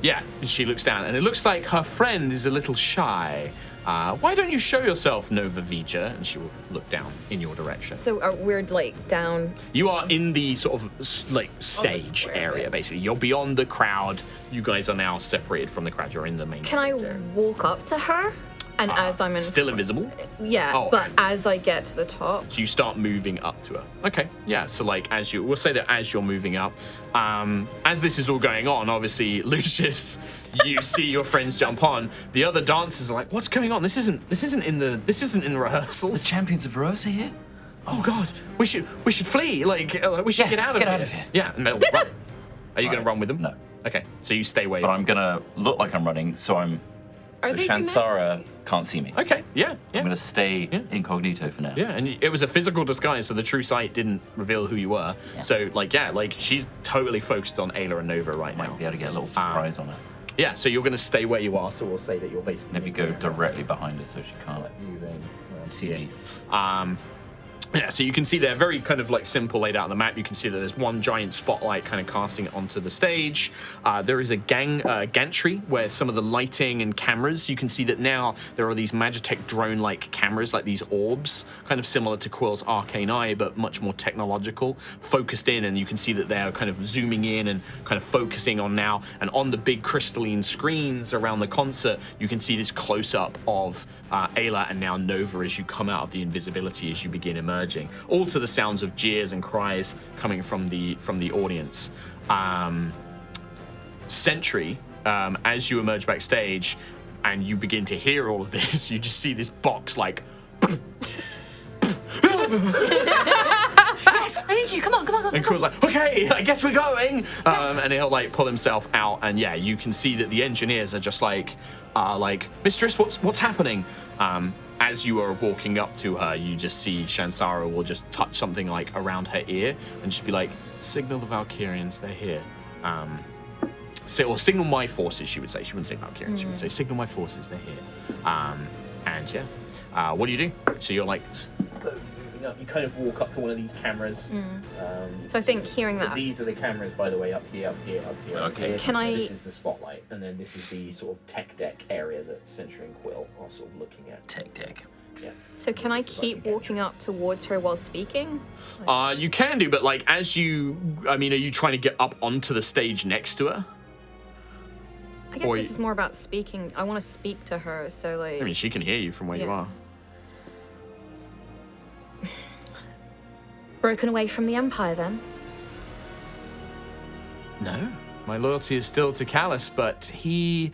Speaker 1: Yeah, she looks down, and it looks like her friend is a little shy. Why don't you show yourself, Nova Vija? And she will look down in your direction.
Speaker 3: So we're like down.
Speaker 1: You are in the sort of like stage
Speaker 2: square
Speaker 1: area,
Speaker 2: bit.
Speaker 1: basically. You're beyond the crowd. You guys are now separated from the crowd. You're in the main
Speaker 3: Can I
Speaker 1: stage area.
Speaker 3: walk up to her? And as I'm in.
Speaker 1: Still invisible?
Speaker 3: Yeah,
Speaker 1: Oh,
Speaker 3: but
Speaker 1: and-
Speaker 3: as I get to the top.
Speaker 1: So you start moving up to her. Okay, yeah. So like we'll say that as you're moving up, as this is all going on, obviously Lucius, you see your friends jump on. The other dancers are like, "What's going on? This isn't in the
Speaker 4: The
Speaker 1: rehearsals."
Speaker 4: champions of Aerois are here?
Speaker 1: Oh God, we should flee. Like we should
Speaker 4: Yes,
Speaker 1: get out of here. Yeah, and they'll run. Are you going to run with them?
Speaker 4: No.
Speaker 1: Okay, so you stay where you
Speaker 4: But
Speaker 1: are.
Speaker 4: I'm gonna look like I'm running, so
Speaker 2: Are they
Speaker 4: Shansara can't see me.
Speaker 1: Okay, yeah.
Speaker 4: I'm gonna stay incognito for now.
Speaker 1: Yeah, and it was a physical disguise, so the true sight didn't reveal who you were. So, she's totally focused on Ayla and Nova right now.
Speaker 4: Might be able to get a little surprise on her.
Speaker 1: Yeah, so you're going to stay where you are, so we'll say that you're basically...
Speaker 4: Maybe go directly behind her so she can't see me.
Speaker 1: Yeah, so you can see they're very kind of like simple laid out on the map. You can see that there's one giant spotlight kind of casting it onto the stage. There is a gantry where some of the lighting and cameras, you can see that now there are these Magitech drone-like cameras, like these orbs, kind of similar to Quill's arcane eye, but much more technological, focused in, and you can see that they're kind of zooming in and kind of focusing on now. And on the big crystalline screens around the concert, you can see this close-up of Ayla and now Nova as you come out of the invisibility, as you begin emerging. emerging, all to the sounds of jeers and cries coming from the audience. Sentry, as you emerge backstage and you begin to hear all of this, you just see this box like.
Speaker 5: Yes, I need you. Come on.
Speaker 1: And Quill's like, okay, I guess we're going. And he'll like pull himself out, and yeah, you can see that the engineers are just like, Mistress, what's happening? As you are walking up to her, you just see Shansara will just touch something like around her ear and just be like, signal the Valkyrians, they're here. Or signal my forces, she would say. She wouldn't say Valkyrians, she would say, signal my forces, they're here. And yeah, what do you do? So you're like, moving up. You kind of walk up to one of these cameras.
Speaker 3: So I think hearing that.
Speaker 1: These are the cameras, by the way, up here.
Speaker 4: Okay.
Speaker 3: Can I?
Speaker 1: This is the spotlight, and then this is the sort of tech deck area that Sentry and Quill are sort of looking at.
Speaker 4: Tech deck.
Speaker 1: Yeah.
Speaker 3: So can I keep walking up towards her while speaking?
Speaker 1: You can do, but like are you trying to get up onto the stage next to her?
Speaker 3: I guess this is more about speaking. I want to speak to her, so like.
Speaker 1: I mean, she can hear you from where you are.
Speaker 3: Broken away from the Empire, then?
Speaker 1: No. My loyalty is still to Callus, but he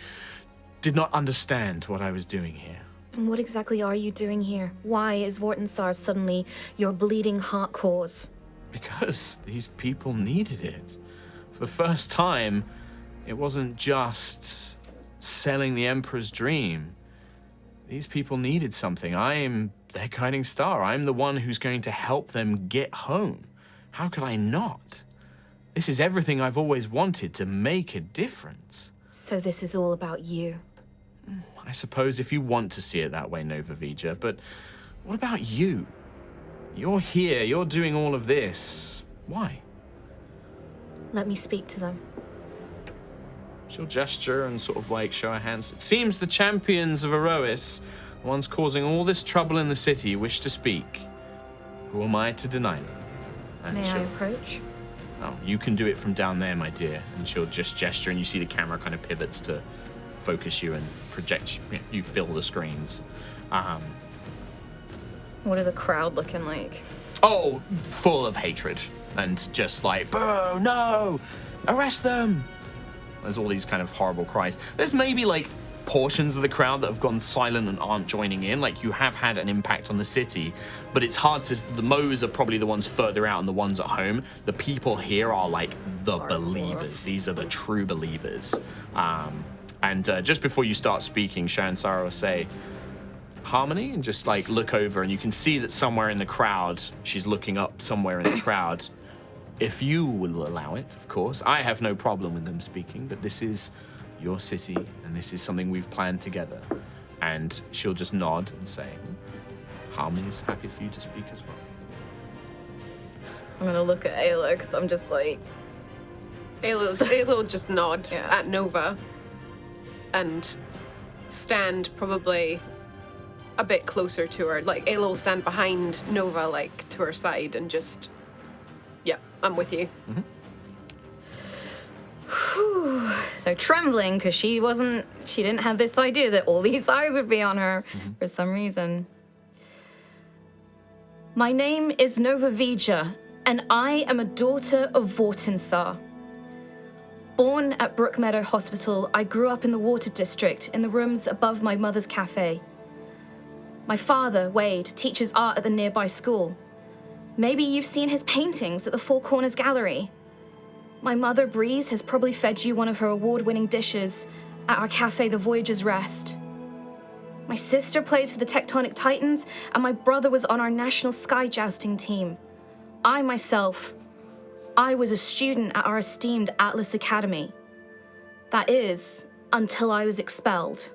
Speaker 1: did not understand what I was doing here.
Speaker 3: And what exactly are you doing here? Why is Vortinssar suddenly your bleeding heart cause?
Speaker 1: Because these people needed it. For the first time, it wasn't just selling the Emperor's dream. These people needed something. I am their guiding star. I'm the one who's going to help them get home. How could I not? This is everything I've always wanted, to make a difference.
Speaker 3: So this is all about you.
Speaker 1: I suppose if you want to see it that way, Nova Vija, but what about you? You're here, you're doing all of this. Why?
Speaker 3: Let me speak to them.
Speaker 1: She'll gesture and sort of like show her hands. It seems the champions of Aerois, the ones causing all this trouble in the city, wish to speak. Who am I to deny them? And
Speaker 3: May I approach?
Speaker 1: Oh, you can do it from down there, my dear. And she'll just gesture, and you see the camera kind of pivots to focus you and project. You fill the screens.
Speaker 3: What are the crowd looking like?
Speaker 1: Oh, full of hatred and just like, boo, no, arrest them. There's all these kind of horrible cries. There's maybe like portions of the crowd that have gone silent and aren't joining in. Like you have had an impact on the city, but it's hard to, the Moes are probably the ones further out and the ones at home. The people here are like the believers. These are the true believers. And just before you start speaking, Shansara will say, Harmony, and just like look over, and you can see that somewhere in the crowd, she's looking up somewhere in the crowd. If you will allow it, of course. I have no problem with them speaking, but this is your city, and this is something we've planned together. And she'll just nod and say, Harmony is happy for you to speak as well.
Speaker 3: I'm gonna look at Ayla, because I'm just like...
Speaker 2: Ayla will just nod
Speaker 3: Yeah.
Speaker 2: at Nova and stand probably a bit closer to her. Like, Ayla will stand behind Nova, like, to her side and just... Yeah, I'm with you.
Speaker 3: So trembling, because she didn't have this idea that all these eyes would be on her for some reason. My name is Nova Vija, and I am a daughter of Vortinssar. Born at Brookmeadow Hospital, I grew up in the Water District in the rooms above my mother's cafe. My father, Wade, teaches art at the nearby school. Maybe you've seen his paintings at the Four Corners Gallery. My mother, Breeze, has probably fed you one of her award-winning dishes at our cafe, The Voyager's Rest. My sister plays for the Tectonic Titans, and my brother was on our national sky jousting team. I was a student at our esteemed Atlas Academy. That is, until I was expelled.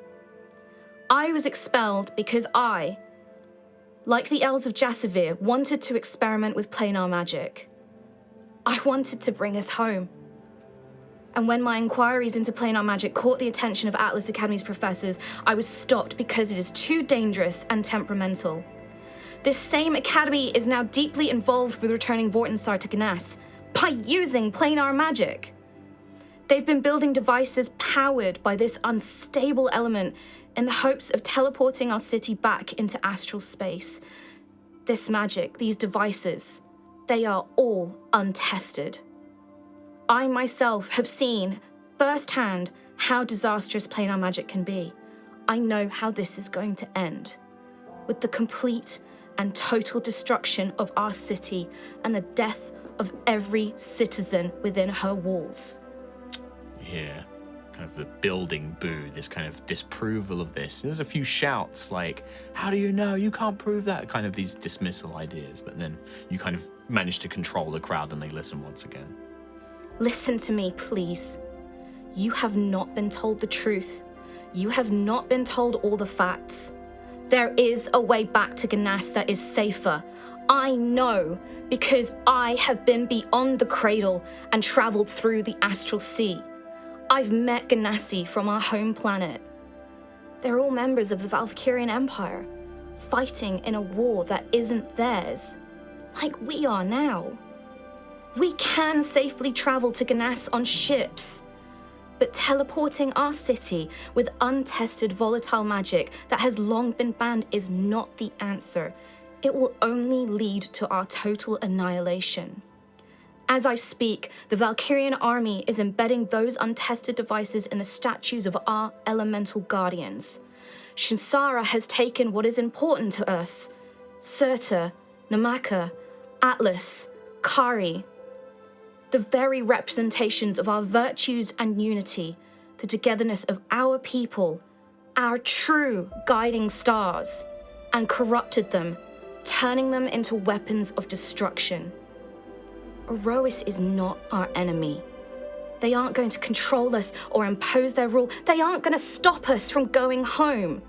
Speaker 3: I was expelled because I, like the Elves of Jasavir, wanted to experiment with planar magic. I wanted to bring us home. And when my inquiries into planar magic caught the attention of Atlas Academy's professors, I was stopped because it is too dangerous and temperamental. This same academy is now deeply involved with returning Vortinssar to Ganas by using planar magic. They've been building devices powered by this unstable element in the hopes of teleporting our city back into astral space. This magic, these devices, they are all untested. I myself have seen firsthand how disastrous planar magic can be. I know how this is going to end, with the complete and total destruction of our city and the death of every citizen within her walls.
Speaker 1: Yeah, kind of the building boo, this kind of disapproval of this. And there's a few shouts like, how do you know? You can't prove that. Kind of these dismissal ideas, but then you kind of manage to control the crowd and they listen once again.
Speaker 3: Listen to me, please. You have not been told the truth. You have not been told all the facts. There is a way back to Ganas that is safer. I know, because I have been beyond the cradle and traveled through the astral sea. I've met Ganassi from our home planet. They're all members of the Valkyrian Empire, fighting in a war that isn't theirs, like we are now. We can safely travel to Ganas on ships, but teleporting our city with untested volatile magic that has long been banned is not the answer. It will only lead to our total annihilation. As I speak, the Valkyrian army is embedding those untested devices in the statues of our elemental guardians. Shinsara has taken what is important to us: Surta, Namaka, Atlas, Kari. The very representations of our virtues and unity, the togetherness of our people, our true guiding stars, and corrupted them, turning them into weapons of destruction. Aerois is not our enemy. They aren't going to control us or impose their rule. They aren't going to stop us from going home.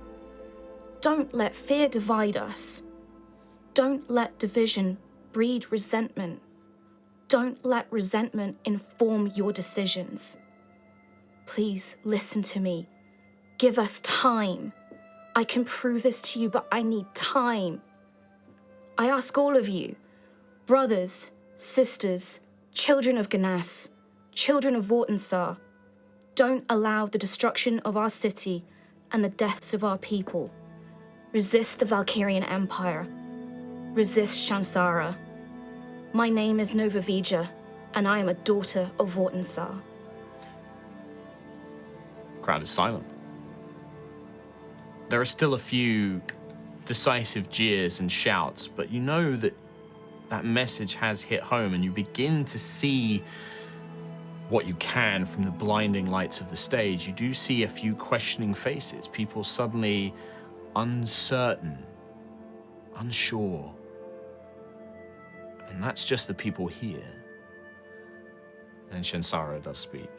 Speaker 3: Don't let fear divide us. Don't let division breed resentment. Don't let resentment inform your decisions. Please listen to me. Give us time. I can prove this to you, but I need time. I ask all of you, brothers, sisters, children of Ganas, children of Vortinssar, don't allow the destruction of our city and the deaths of our people. Resist the Valkyrian Empire. Resist Shansara. My name is Novavija, and I am a daughter of Vortinssar.
Speaker 1: Crowd is silent. There are still a few decisive jeers and shouts, but you know that that message has hit home, and you begin to see what you can from the blinding lights of the stage. You do see a few questioning faces, people suddenly uncertain, unsure. And that's just the people here. And Shansara does speak.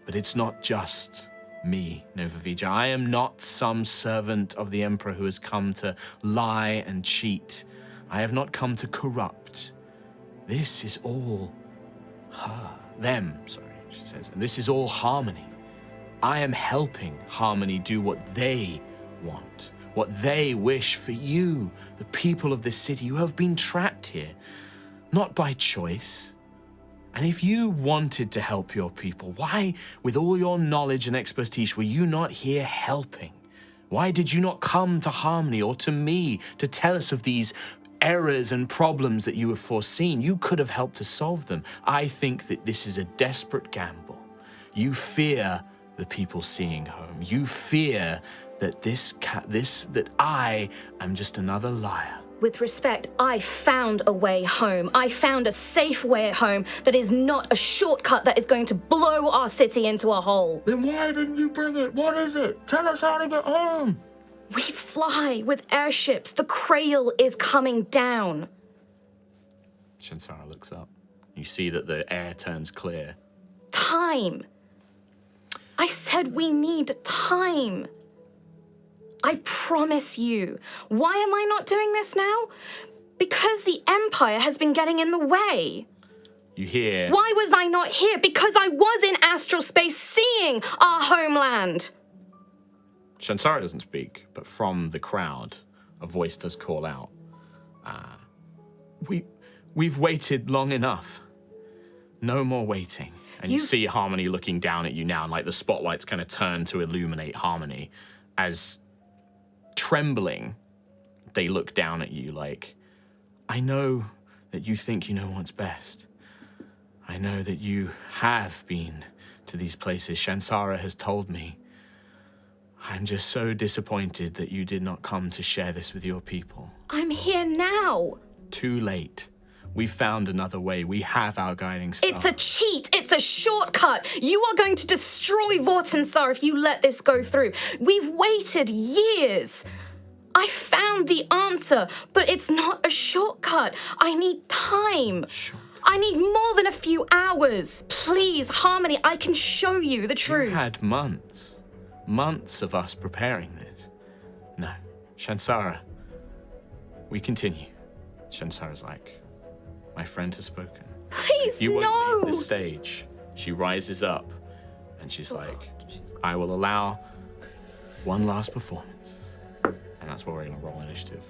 Speaker 1: But it's not just me, Novavija. I am not some servant of the Emperor who has come to lie and cheat. I have not come to corrupt. This is all she says. And this is all Harmony. I am helping Harmony do what they want, what they wish for you, the people of this city who have been trapped here, not by choice. And if you wanted to help your people, why, with all your knowledge and expertise, were you not here helping? Why did you not come to Harmony or to me to tell us of these errors and problems that you have foreseen? You could have helped to solve them. I think that this is a desperate gamble. You fear the people seeing home. You fear that that I am just another liar.
Speaker 3: With respect, I found a way home. I found a safe way home that is not a shortcut that is going to blow our city into a hole.
Speaker 1: Then why didn't you bring it? What is it? Tell us how to get home.
Speaker 3: We fly with airships. The cradle is coming down.
Speaker 1: Shansara looks up. You see that the air turns clear.
Speaker 3: Time. I said we need time. I promise you. Why am I not doing this now? Because the Empire has been getting in the way.
Speaker 1: You hear...
Speaker 3: Why was I not here? Because I was in astral space seeing our homeland.
Speaker 1: Shansara doesn't speak, but from the crowd, a voice does call out. We've waited long enough. No more waiting. And you see Harmony looking down at you now, and like the spotlights kind of turn to illuminate Harmony as trembling, they look down at you like, I know that you think you know what's best. I know that you have been to these places. Shansara has told me. I'm just so disappointed that you did not come to share this with your people.
Speaker 3: I'm here now.
Speaker 1: Too late. We found another way. We have our guiding star.
Speaker 3: It's a cheat. It's a shortcut. You are going to destroy Vortinssar if you let this go through. We've waited years. I found the answer, but it's not a shortcut. I need time. I need more than a few hours. Please, Harmony, I can show you the truth.
Speaker 1: You had months. Months of us preparing this. No. Shansara, we continue. Shansara's like, my friend has spoken.
Speaker 3: Please,
Speaker 1: You
Speaker 3: no.
Speaker 1: won't leave the stage. She rises up and she's like, I will allow one last performance. And that's what we're going to roll initiative.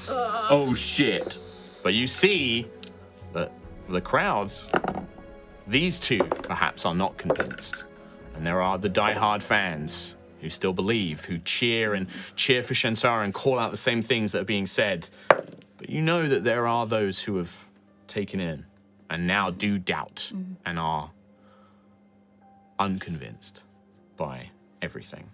Speaker 4: Oh shit.
Speaker 1: But you see that the crowd, these two perhaps are not convinced. And there are the die-hard fans who still believe, who cheer for Shansara and call out the same things that are being said. But you know that there are those who have taken in and now do doubt and are unconvinced by everything.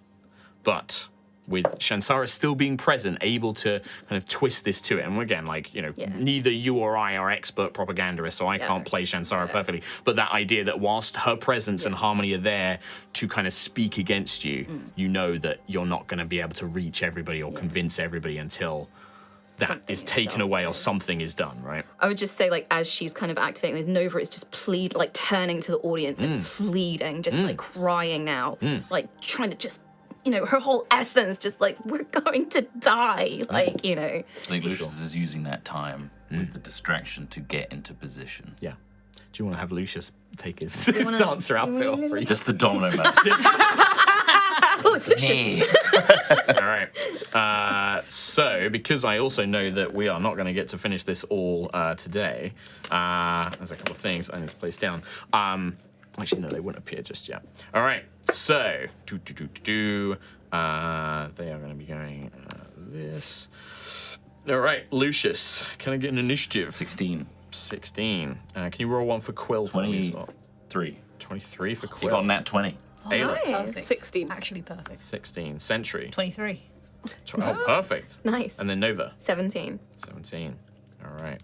Speaker 1: But with Shansara still being present, able to kind of twist this to it. And again, like, you know, neither you or I are expert propagandists, so I can't play Shansara perfectly. But that idea that whilst her presence and Harmony are there to kind of speak against you, you know that you're not going to be able to reach everybody or convince everybody until that
Speaker 3: Something
Speaker 1: is
Speaker 3: is
Speaker 1: taken
Speaker 3: done,
Speaker 1: away or
Speaker 3: right.
Speaker 1: something is done, right?
Speaker 3: I would just say, like, as she's kind of activating this, Nova is just like turning to the audience and pleading, just like crying now, like trying to just, you know, her whole essence, just like, we're going to die, like, you know.
Speaker 4: I think Lucius is using that time with the distraction to get into position.
Speaker 1: Yeah. Do you want to have Lucius take his dancer outfit off for you?
Speaker 4: Just the domino match.
Speaker 3: Oh, suspicious.
Speaker 1: All right. So, because I also know that we are not going to get to finish this all today, there's a couple of things I need to place down. Actually, no, they wouldn't appear just yet. All right. So, they are going to be going this. All right, Lucius, can I get an initiative?
Speaker 4: 16.
Speaker 1: 16. Can you roll one for Quill for me as well?
Speaker 4: 23.
Speaker 1: 23 for
Speaker 4: You
Speaker 1: Quill.
Speaker 4: got nat 20.
Speaker 1: Ayla,
Speaker 3: Nice.
Speaker 2: 16.
Speaker 5: Actually perfect.
Speaker 1: 16. Sentry.
Speaker 5: 23.
Speaker 1: Oh, perfect.
Speaker 3: Nice.
Speaker 1: And then Nova.
Speaker 3: 17.
Speaker 1: 17. All right.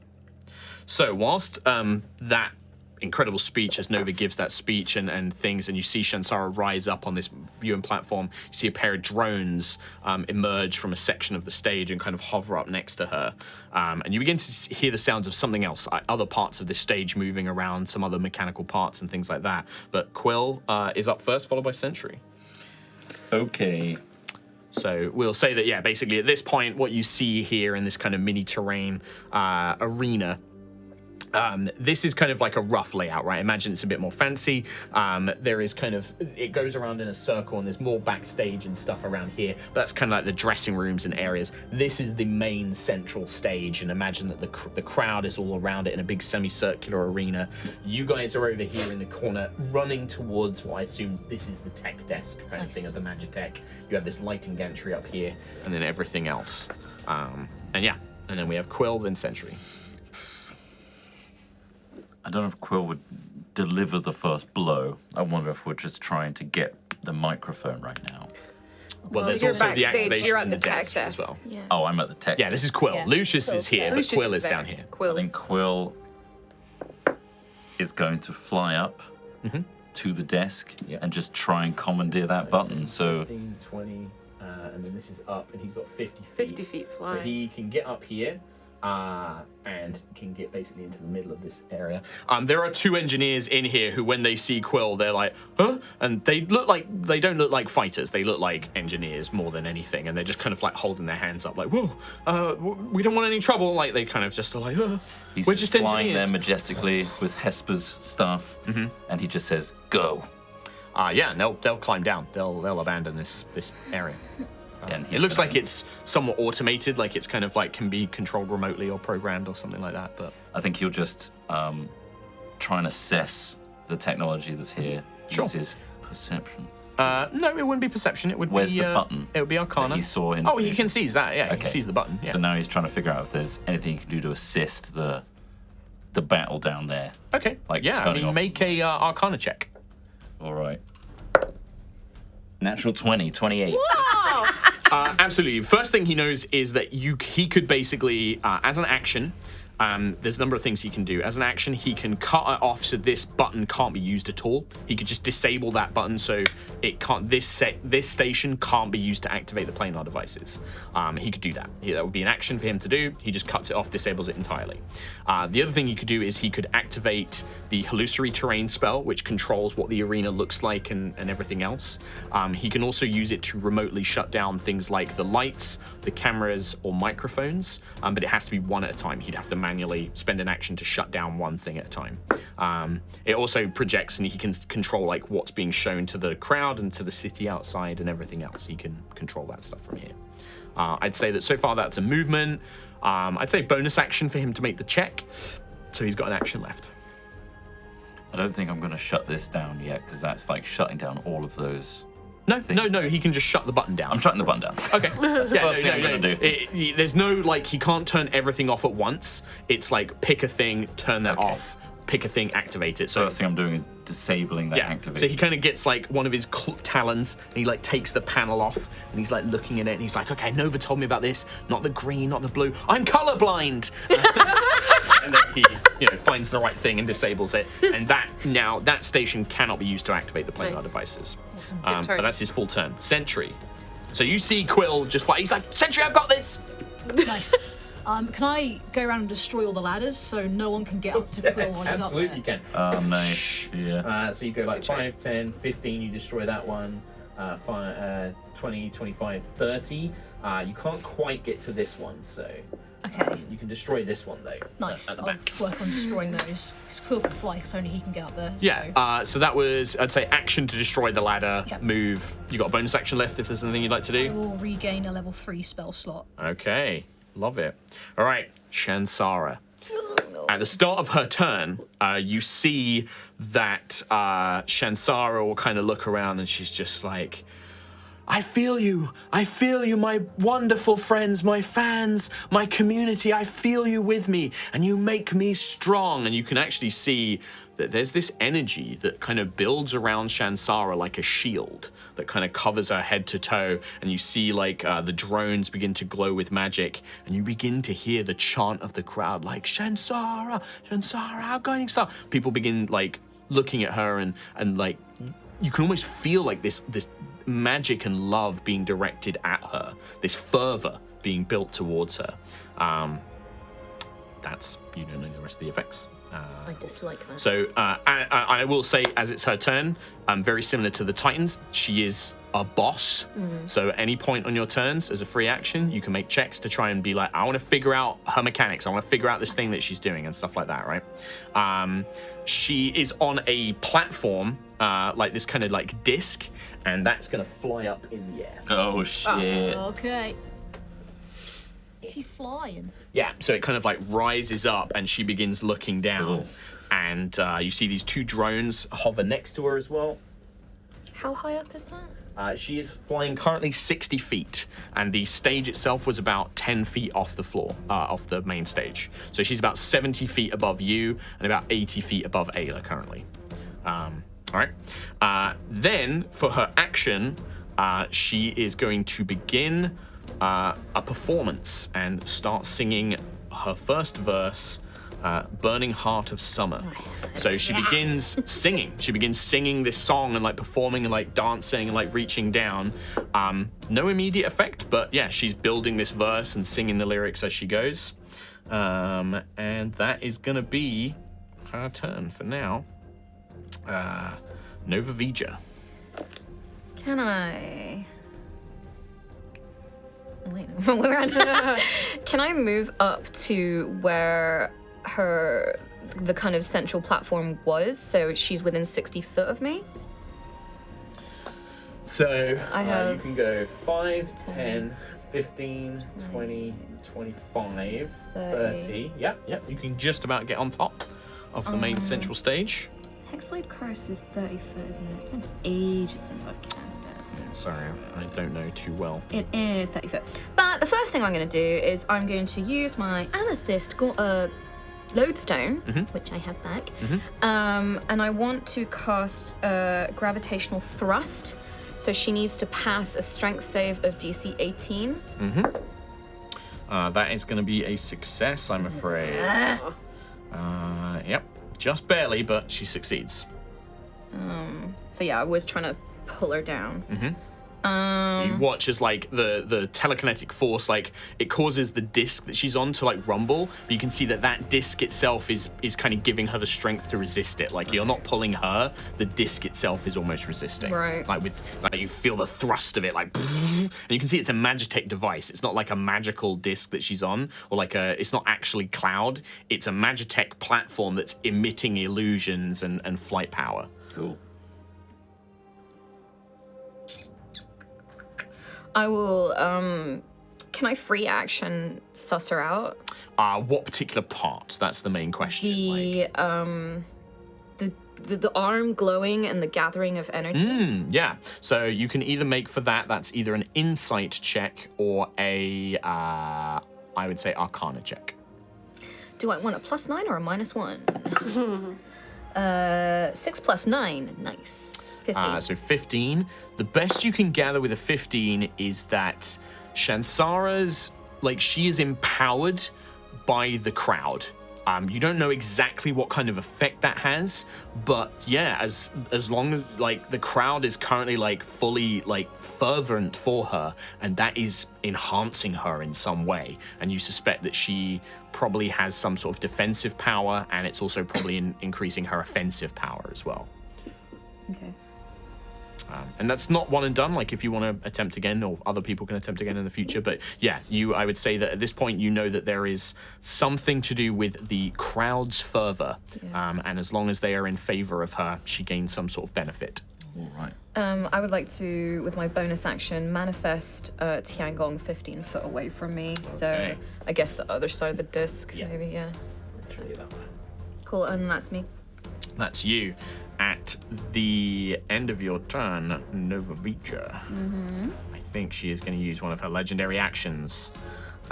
Speaker 1: So whilst that incredible speech, as Nova gives that speech and things, and you see Shansara rise up on this viewing platform, you see a pair of drones emerge from a section of the stage and kind of hover up next to her. And you begin to hear the sounds of something else, other parts of the stage moving around, some other mechanical parts and things like that. But Quill is up first, followed by Sentry.
Speaker 4: Okay.
Speaker 1: So we'll say that, yeah, basically at this point, what you see here in this kind of mini terrain arena, this is kind of like a rough layout, right? Imagine it's a bit more fancy. There is kind of, it goes around in a circle and there's more backstage and stuff around here, but that's kind of like the dressing rooms and areas. This is the main central stage, and imagine that the crowd is all around it in a big semicircular arena. You guys are over here in the corner running towards what I assume this is the tech desk kind of thing of the Magitech. You have this lighting gantry up here and then everything else. And yeah, and then we have Quill, then Sentry.
Speaker 4: I don't know if Quill would deliver the first blow. I wonder if we're just trying to get the microphone right now.
Speaker 1: Well, there's
Speaker 2: you're
Speaker 1: also the
Speaker 2: backstage,
Speaker 1: activation
Speaker 2: you're at
Speaker 1: in
Speaker 2: the
Speaker 1: the
Speaker 2: tech
Speaker 1: desk as
Speaker 2: desk.
Speaker 1: well.
Speaker 3: Yeah.
Speaker 4: Oh, I'm at the tech.
Speaker 1: Yeah, this is Quill.
Speaker 5: Yeah.
Speaker 1: Lucius is here, but
Speaker 2: Lucius
Speaker 1: Quill is
Speaker 2: there.
Speaker 1: down here.
Speaker 4: I
Speaker 2: Quills.
Speaker 4: think Quill is going to fly up to the desk and just try and commandeer that button. So
Speaker 1: 15, 20, and then this is up, and he's got 50 feet.
Speaker 2: 50 feet
Speaker 1: So
Speaker 2: flying.
Speaker 1: he can get up here and can get basically into the middle of this area. There are two engineers in here who, when they see Quill, they're like, huh? And they don't look like fighters. They look like engineers more than anything. And they're just kind of like holding their hands up like, whoa, we don't want any trouble. Like they kind of just are like,
Speaker 4: he's
Speaker 1: we're
Speaker 4: just
Speaker 1: just
Speaker 4: flying
Speaker 1: engineers.
Speaker 4: there majestically with Hesper's stuff, and he just says, "Go."
Speaker 1: Yeah, and they'll climb down. They'll abandon this area.
Speaker 4: And
Speaker 1: It looks like it's somewhat automated, like it's kind of like can be controlled remotely or programmed or something like that. But
Speaker 4: I think he'll just try and assess the technology that's here.
Speaker 1: Sure.
Speaker 4: Use his perception.
Speaker 1: No, it wouldn't be perception. It would
Speaker 4: Where's
Speaker 1: be...
Speaker 4: the button
Speaker 1: It would be Arcana.
Speaker 4: that he saw in
Speaker 1: Oh, he
Speaker 4: information?
Speaker 1: can seize that, yeah. He
Speaker 4: Okay.
Speaker 1: sees the button, yeah.
Speaker 4: So now he's trying to figure out if there's anything he can do to assist the battle down there.
Speaker 1: Okay,
Speaker 4: Like
Speaker 1: yeah, I
Speaker 4: turning
Speaker 1: mean,
Speaker 4: off
Speaker 1: make a Arcana check.
Speaker 4: All right. Natural 20, 28.
Speaker 1: Absolutely. First thing he knows is that he could basically, as an action, there's a number of things he can do. As an action, he can cut it off so this button can't be used at all. He could just disable that button so it can't. This station can't be used to activate the planar devices. He could do that. That would be an action for him to do. He just cuts it off, disables it entirely. The other thing he could do is he could activate the Hallucinatory Terrain spell, which controls what the arena looks like and everything else. He can also use it to remotely shut down things like the lights, the cameras, or microphones, but it has to be one at a time. He'd have to manually spend an action to shut down one thing at a time. It also projects, and he can control like what's being shown to the crowd and to the city outside and everything else. He can control that stuff from here. I'd say that so far that's a movement. I'd say bonus action for him to make the check. So he's got an action left.
Speaker 4: I don't think I'm going to shut this down yet because that's like shutting down all of those.
Speaker 1: No, he can just shut the button down.
Speaker 4: I'm shutting the button down.
Speaker 1: Okay.
Speaker 4: That's the first thing I'm going to do.
Speaker 1: There's no, like, he can't turn everything off at once. It's like, pick a thing, turn that off, pick a thing, activate it. So
Speaker 4: First thing I'm doing is disabling that activation.
Speaker 1: So he kind of gets like one of his talons and he like takes the panel off and he's like looking at it and he's like, okay, Nova told me about this. Not the green, not the blue. I'm colorblind. And then he, finds the right thing and disables it. And that station cannot be used to activate the planar
Speaker 2: Nice.
Speaker 1: devices.
Speaker 2: Awesome.
Speaker 1: But
Speaker 2: turn.
Speaker 1: that's his full turn. Sentry. So you see Quill just fight. He's like, Sentry, I've got this.
Speaker 5: Nice. Can I go around and destroy all the ladders so no one can get up to Quill while he's up there?
Speaker 1: Absolutely, you can.
Speaker 4: Oh, nice. Yeah.
Speaker 1: So you go like
Speaker 2: Good try.
Speaker 1: 5, 10, 15, you destroy that one. 20, 25, 30. You can't quite get to this one, so
Speaker 5: Okay,
Speaker 1: you can destroy this one though.
Speaker 5: nice.
Speaker 1: At the
Speaker 5: I'll
Speaker 1: back.
Speaker 5: work on destroying those. 'Cause Quill can fly, because only he can get up there. So.
Speaker 1: Yeah, so that was, I'd say, action to destroy the ladder,
Speaker 5: Yep.
Speaker 1: move. You got a bonus action left if there's anything you'd like to
Speaker 5: I
Speaker 1: do?
Speaker 5: will regain a level 3 spell slot.
Speaker 1: Okay, love it. All right, Shansara. At the start of her turn, you see that Shansara will kind of look around and she's just like, I feel you, my wonderful friends, my fans, my community, I feel you with me, and you make me strong. And you can actually see that there's this energy that kind of builds around Shansara like a shield that kind of covers her head to toe, and you see like the drones begin to glow with magic, and you begin to hear the chant of the crowd like, Shansara, Shansara, our guiding star. People begin like looking at her and like, you can almost feel like this magic and love being directed at her, this fervor being built towards her. That's, you don't know the rest of the effects.
Speaker 3: I dislike that.
Speaker 1: So I will say, as it's her turn, very similar to the Titans, she is a boss. So at any point on your turns, as a free action, you can make checks to try and be like, I want to figure out her mechanics. I want to figure out this thing that she's doing and stuff like that, right? She is on a platform, like this kind of like disc, and that's going to fly up in the air.
Speaker 4: Oh, shit.
Speaker 5: Okay. She's flying.
Speaker 1: Yeah, so it kind of like rises up and she begins looking down.
Speaker 4: Cool.
Speaker 1: And you see these two drones hover next to her as well.
Speaker 3: How high up is that?
Speaker 1: She is flying currently 60 feet, and the stage itself was about 10 feet off the floor, off the main stage. So she's about 70 feet above you and about 80 feet above Ayla currently. All right. Then for her action, she is going to begin a performance and start singing her first verse, Burning Heart of Summer. So she begins singing. She begins singing this song and like performing and like dancing and like reaching down. No immediate effect, but yeah, she's building this verse and singing the lyrics as she goes. And that is gonna be her turn for now. Nova Vija.
Speaker 3: Can I? Oh, wait, no, we're on. Can I move up to where the kind of central platform was, so she's within 60 foot of me?
Speaker 1: So
Speaker 3: I
Speaker 1: you
Speaker 3: have
Speaker 1: can go 5, 10, 15, 20, 25, 30. Yep. You can just about get on top of the main central stage.
Speaker 3: Hexblade Curse is 30 foot, isn't it? It's been ages since I've cast it.
Speaker 1: Sorry, I don't know too well.
Speaker 3: It is 30 foot. But the first thing I'm going to do is I'm going to use my Amethyst Lodestone, which I have back, and I want to cast Gravitational Thrust. So she needs to pass a Strength save of DC 18.
Speaker 1: That is going to be a success, I'm afraid. Yep, just barely, but she succeeds.
Speaker 3: So yeah, I was trying to pull her down.
Speaker 1: So you watch as like the telekinetic force, like it causes the disc that she's on to like rumble, but you can see that disc itself is kind of giving her the strength to resist it. Like you're not pulling her, the disc itself is almost resisting.
Speaker 3: Right.
Speaker 1: Like you feel the thrust of it, like, and you can see it's a Magitech device. It's not like a magical disc that she's on, or like it's not actually cloud. It's a Magitech platform that's emitting illusions and flight power.
Speaker 4: Cool.
Speaker 3: I will, can I free action suss her out?
Speaker 1: What particular part? That's the main question.
Speaker 3: The arm glowing and the gathering of energy.
Speaker 1: Yeah. So you can either make for that. That's either an insight check or a, I would say, Arcana check.
Speaker 3: Do I want a +9 or a -1? 6 + 9. Nice. 15.
Speaker 1: So 15. The best you can gather with a 15 is that Shansara's, like, she is empowered by the crowd. You don't know exactly what kind of effect that has, but yeah, as long as like the crowd is currently like fully like fervent for her, and that is enhancing her in some way, and you suspect that she probably has some sort of defensive power, and it's also probably increasing her offensive power as well.
Speaker 3: Okay.
Speaker 1: And that's not one and done, like if you want to attempt again, or other people can attempt again in the future. But yeah, I would say that at this point you know that there is something to do with the crowd's fervor.
Speaker 3: Yeah.
Speaker 1: And as long as they are in favor of her, she gains some sort of benefit.
Speaker 4: All right.
Speaker 3: I would like to, with my bonus action, manifest Tiangong 15 foot away from me. So
Speaker 1: Okay.
Speaker 3: I guess the other side of the disc,
Speaker 1: Yeah.
Speaker 3: maybe, yeah.
Speaker 1: Show you that one.
Speaker 3: Cool, and that's me.
Speaker 1: That's you. At the end of your turn, Nova Reacher. I think she is going to use one of her legendary actions.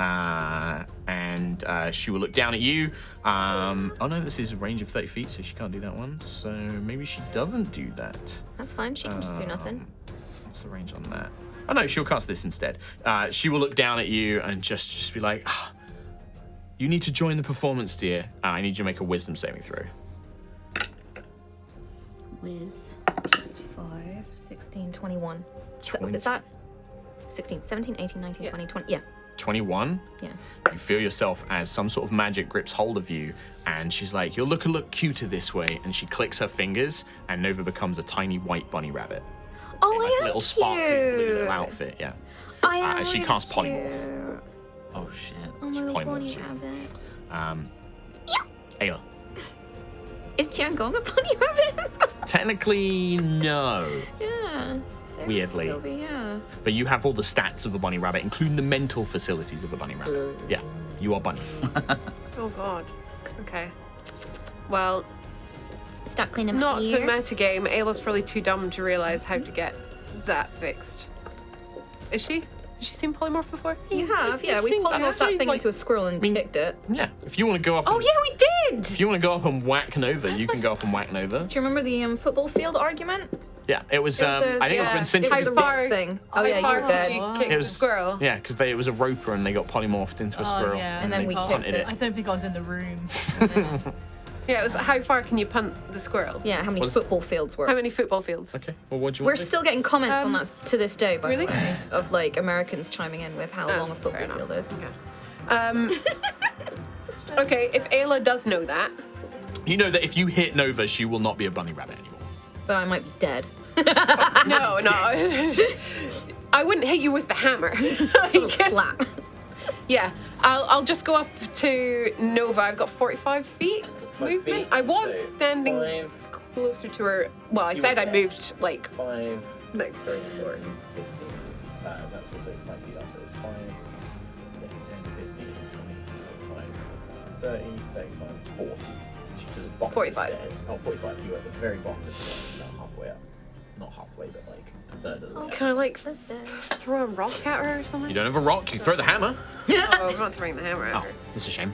Speaker 1: And she will look down at you. Oh no, this is a range of 30 feet, so she can't do that one. So maybe she doesn't do that.
Speaker 3: That's fine, she can just do nothing.
Speaker 1: What's the range on that? Oh no, she'll cast this instead. She will look down at you and just be like, you need to join the performance, dear. I need you to make a wisdom saving throw.
Speaker 3: Whiz. +5, 16, 21. So, is that 16, 17, 18, 19, 20, 20? Yeah.
Speaker 1: 21.
Speaker 3: Yeah.
Speaker 1: You feel yourself as some sort of magic grips hold of you, and she's like, you'll look a lot cuter this way, and she clicks her fingers, and Nova becomes a tiny white bunny rabbit.
Speaker 3: Oh,
Speaker 1: In, like,
Speaker 3: I
Speaker 1: a
Speaker 3: am
Speaker 1: little sparkling blue
Speaker 3: cute.
Speaker 1: little outfit, yeah.
Speaker 3: I am
Speaker 1: As she
Speaker 3: really
Speaker 1: casts
Speaker 3: cute.
Speaker 1: polymorph.
Speaker 4: Oh shit.
Speaker 3: Oh, my little
Speaker 1: polymorphs
Speaker 3: bunny
Speaker 1: you.
Speaker 3: rabbit.
Speaker 1: Ayla.
Speaker 3: Is Tiangong a bunny rabbit?
Speaker 1: Technically, no.
Speaker 3: Yeah. There
Speaker 1: Weirdly.
Speaker 3: Still be, yeah.
Speaker 1: But you have all the stats of a bunny rabbit, including the mental facilities of a bunny rabbit. Yeah, you are bunny.
Speaker 2: Oh god. Okay. Well,
Speaker 3: Start cleaning
Speaker 2: not
Speaker 3: my
Speaker 2: to
Speaker 3: ear.
Speaker 2: metagame. Ayla's probably too dumb to realize how to get that fixed. Is she? Has she seen polymorph before?
Speaker 3: You have, yeah.
Speaker 1: I've
Speaker 3: We
Speaker 1: seen- I've
Speaker 3: polymorphed that
Speaker 1: seen,
Speaker 3: thing
Speaker 1: like-
Speaker 3: into a squirrel and kicked it.
Speaker 1: Yeah, if you want to go up.
Speaker 2: Oh
Speaker 1: and,
Speaker 2: yeah, we did.
Speaker 1: If you want to go up and whack Nova, you can go up and whack Nova.
Speaker 3: Do you remember the football field argument?
Speaker 1: Yeah, it was.
Speaker 3: It was
Speaker 1: I think it was
Speaker 2: yeah,
Speaker 1: when Sentry
Speaker 2: how
Speaker 1: was.
Speaker 3: the
Speaker 2: far-
Speaker 3: rock thing. Oh
Speaker 2: How
Speaker 3: yeah, you
Speaker 2: far
Speaker 3: were
Speaker 2: did
Speaker 3: dead.
Speaker 2: you kick
Speaker 1: It
Speaker 2: the
Speaker 1: was
Speaker 2: squirrel?
Speaker 1: Yeah, because it was a roper and they got polymorphed into a squirrel.
Speaker 5: yeah.
Speaker 3: And then
Speaker 1: they
Speaker 3: we
Speaker 1: punted
Speaker 3: kicked
Speaker 1: it.
Speaker 5: I don't think I was in the room.
Speaker 2: Yeah, it was how far can you punt the squirrel?
Speaker 3: Yeah, how many
Speaker 1: Was-
Speaker 3: football fields were?
Speaker 2: How many football fields?
Speaker 1: Okay. Well, what do you
Speaker 3: We're
Speaker 1: want? to do?
Speaker 3: still getting comments on that to this day, by
Speaker 2: Really?
Speaker 3: the way, of like Americans chiming in with how long a
Speaker 2: fair
Speaker 3: football
Speaker 2: enough.
Speaker 3: field is.
Speaker 2: Okay, if Ayla does know that,
Speaker 1: You know that if you hit Nova, she will not be a bunny rabbit anymore.
Speaker 3: But I might be dead.
Speaker 2: no. I wouldn't hit you with the hammer.
Speaker 3: Little slap.
Speaker 2: Yeah, I'll just go up to Nova. I've got 45 feet movement.
Speaker 1: feet,
Speaker 2: I was
Speaker 1: so
Speaker 2: standing
Speaker 1: 5.
Speaker 2: closer to her. Well, I said I moved like
Speaker 1: 5.
Speaker 2: next to her before.
Speaker 1: That's also 5 feet up, so it's 5, 10, 15, 20, 25, 30, 35, 40. you to the bottom
Speaker 2: 45.
Speaker 1: of the stairs. Oh, 45. You're at the very bottom of the stairs, about halfway up. Not halfway, but like a third of the way up.
Speaker 2: Can I like
Speaker 3: What's there?
Speaker 2: throw a rock at her or something?
Speaker 1: You don't have a rock, you throw the hammer.
Speaker 2: Oh, I'm not throwing the hammer at
Speaker 1: Oh,
Speaker 2: her.
Speaker 1: that's a shame.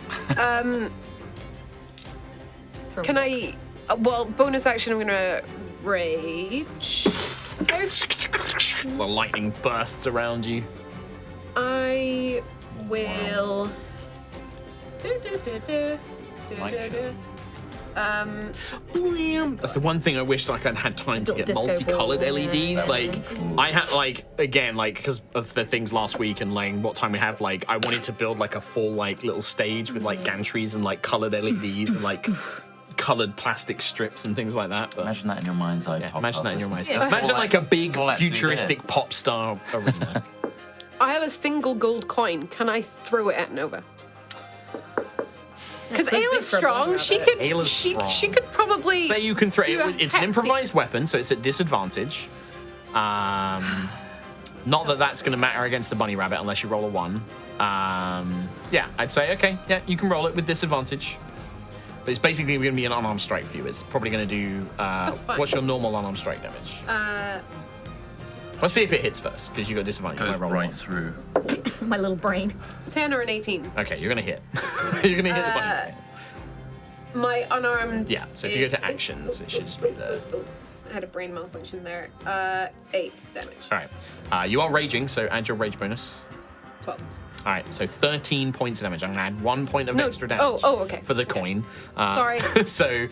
Speaker 2: Can I? Well, bonus action. I'm gonna rage.
Speaker 1: The lightning bursts around you.
Speaker 2: I will.
Speaker 1: Light show. That's the one thing I wish like I'd had time to
Speaker 3: Little
Speaker 1: get
Speaker 3: disco
Speaker 1: multicolored
Speaker 3: ball,
Speaker 1: LEDs.
Speaker 3: yeah.
Speaker 1: Like I had like again like because of the things last week and like what time we have. Like I wanted to build like a full like little stage with like gantries and like colored LEDs and like colored plastic strips and things like that. But
Speaker 4: Imagine that in your mind's eye.
Speaker 1: yeah, imagine that in your mind.
Speaker 3: Yeah.
Speaker 1: Imagine like a big
Speaker 4: all actually
Speaker 1: futuristic pop star arena.
Speaker 2: I have a single gold coin. Can I throw it at Nova? Because
Speaker 3: quite big
Speaker 2: Ayla's
Speaker 3: for a
Speaker 2: strong.
Speaker 3: bunny
Speaker 2: She
Speaker 3: rabbit.
Speaker 2: could.
Speaker 1: Ayla's
Speaker 2: she
Speaker 1: strong.
Speaker 2: could probably.
Speaker 1: Say you can throw
Speaker 2: do a
Speaker 1: it's an
Speaker 2: hefty-
Speaker 1: improvised weapon, so it's at disadvantage. Not that that's going to matter against the bunny rabbit unless you roll a 1. Yeah, I'd say okay. Yeah, you can roll it with disadvantage. But it's basically going to be an unarmed strike for you. It's probably going to do.
Speaker 2: That's fine.
Speaker 1: What's your normal unarmed strike damage? Let's see if it hits first because you got disadvantage.
Speaker 4: Goes
Speaker 1: when I roll
Speaker 4: right
Speaker 1: one.
Speaker 4: through.
Speaker 3: My little brain.
Speaker 2: 10 or an 18.
Speaker 1: Okay, you're going to hit. You're going to hit the bunny rabbit.
Speaker 2: My unarmed.
Speaker 1: Yeah. So if you go to actions, it should just be there.
Speaker 2: I had a brain malfunction there. 8 damage.
Speaker 1: All right. You are raging, so add your rage bonus.
Speaker 2: 12.
Speaker 1: All right, so 13 points of damage. I'm gonna add 1 point of
Speaker 2: No,
Speaker 1: extra damage.
Speaker 2: oh, okay.
Speaker 1: For the coin.
Speaker 2: Sorry.
Speaker 1: So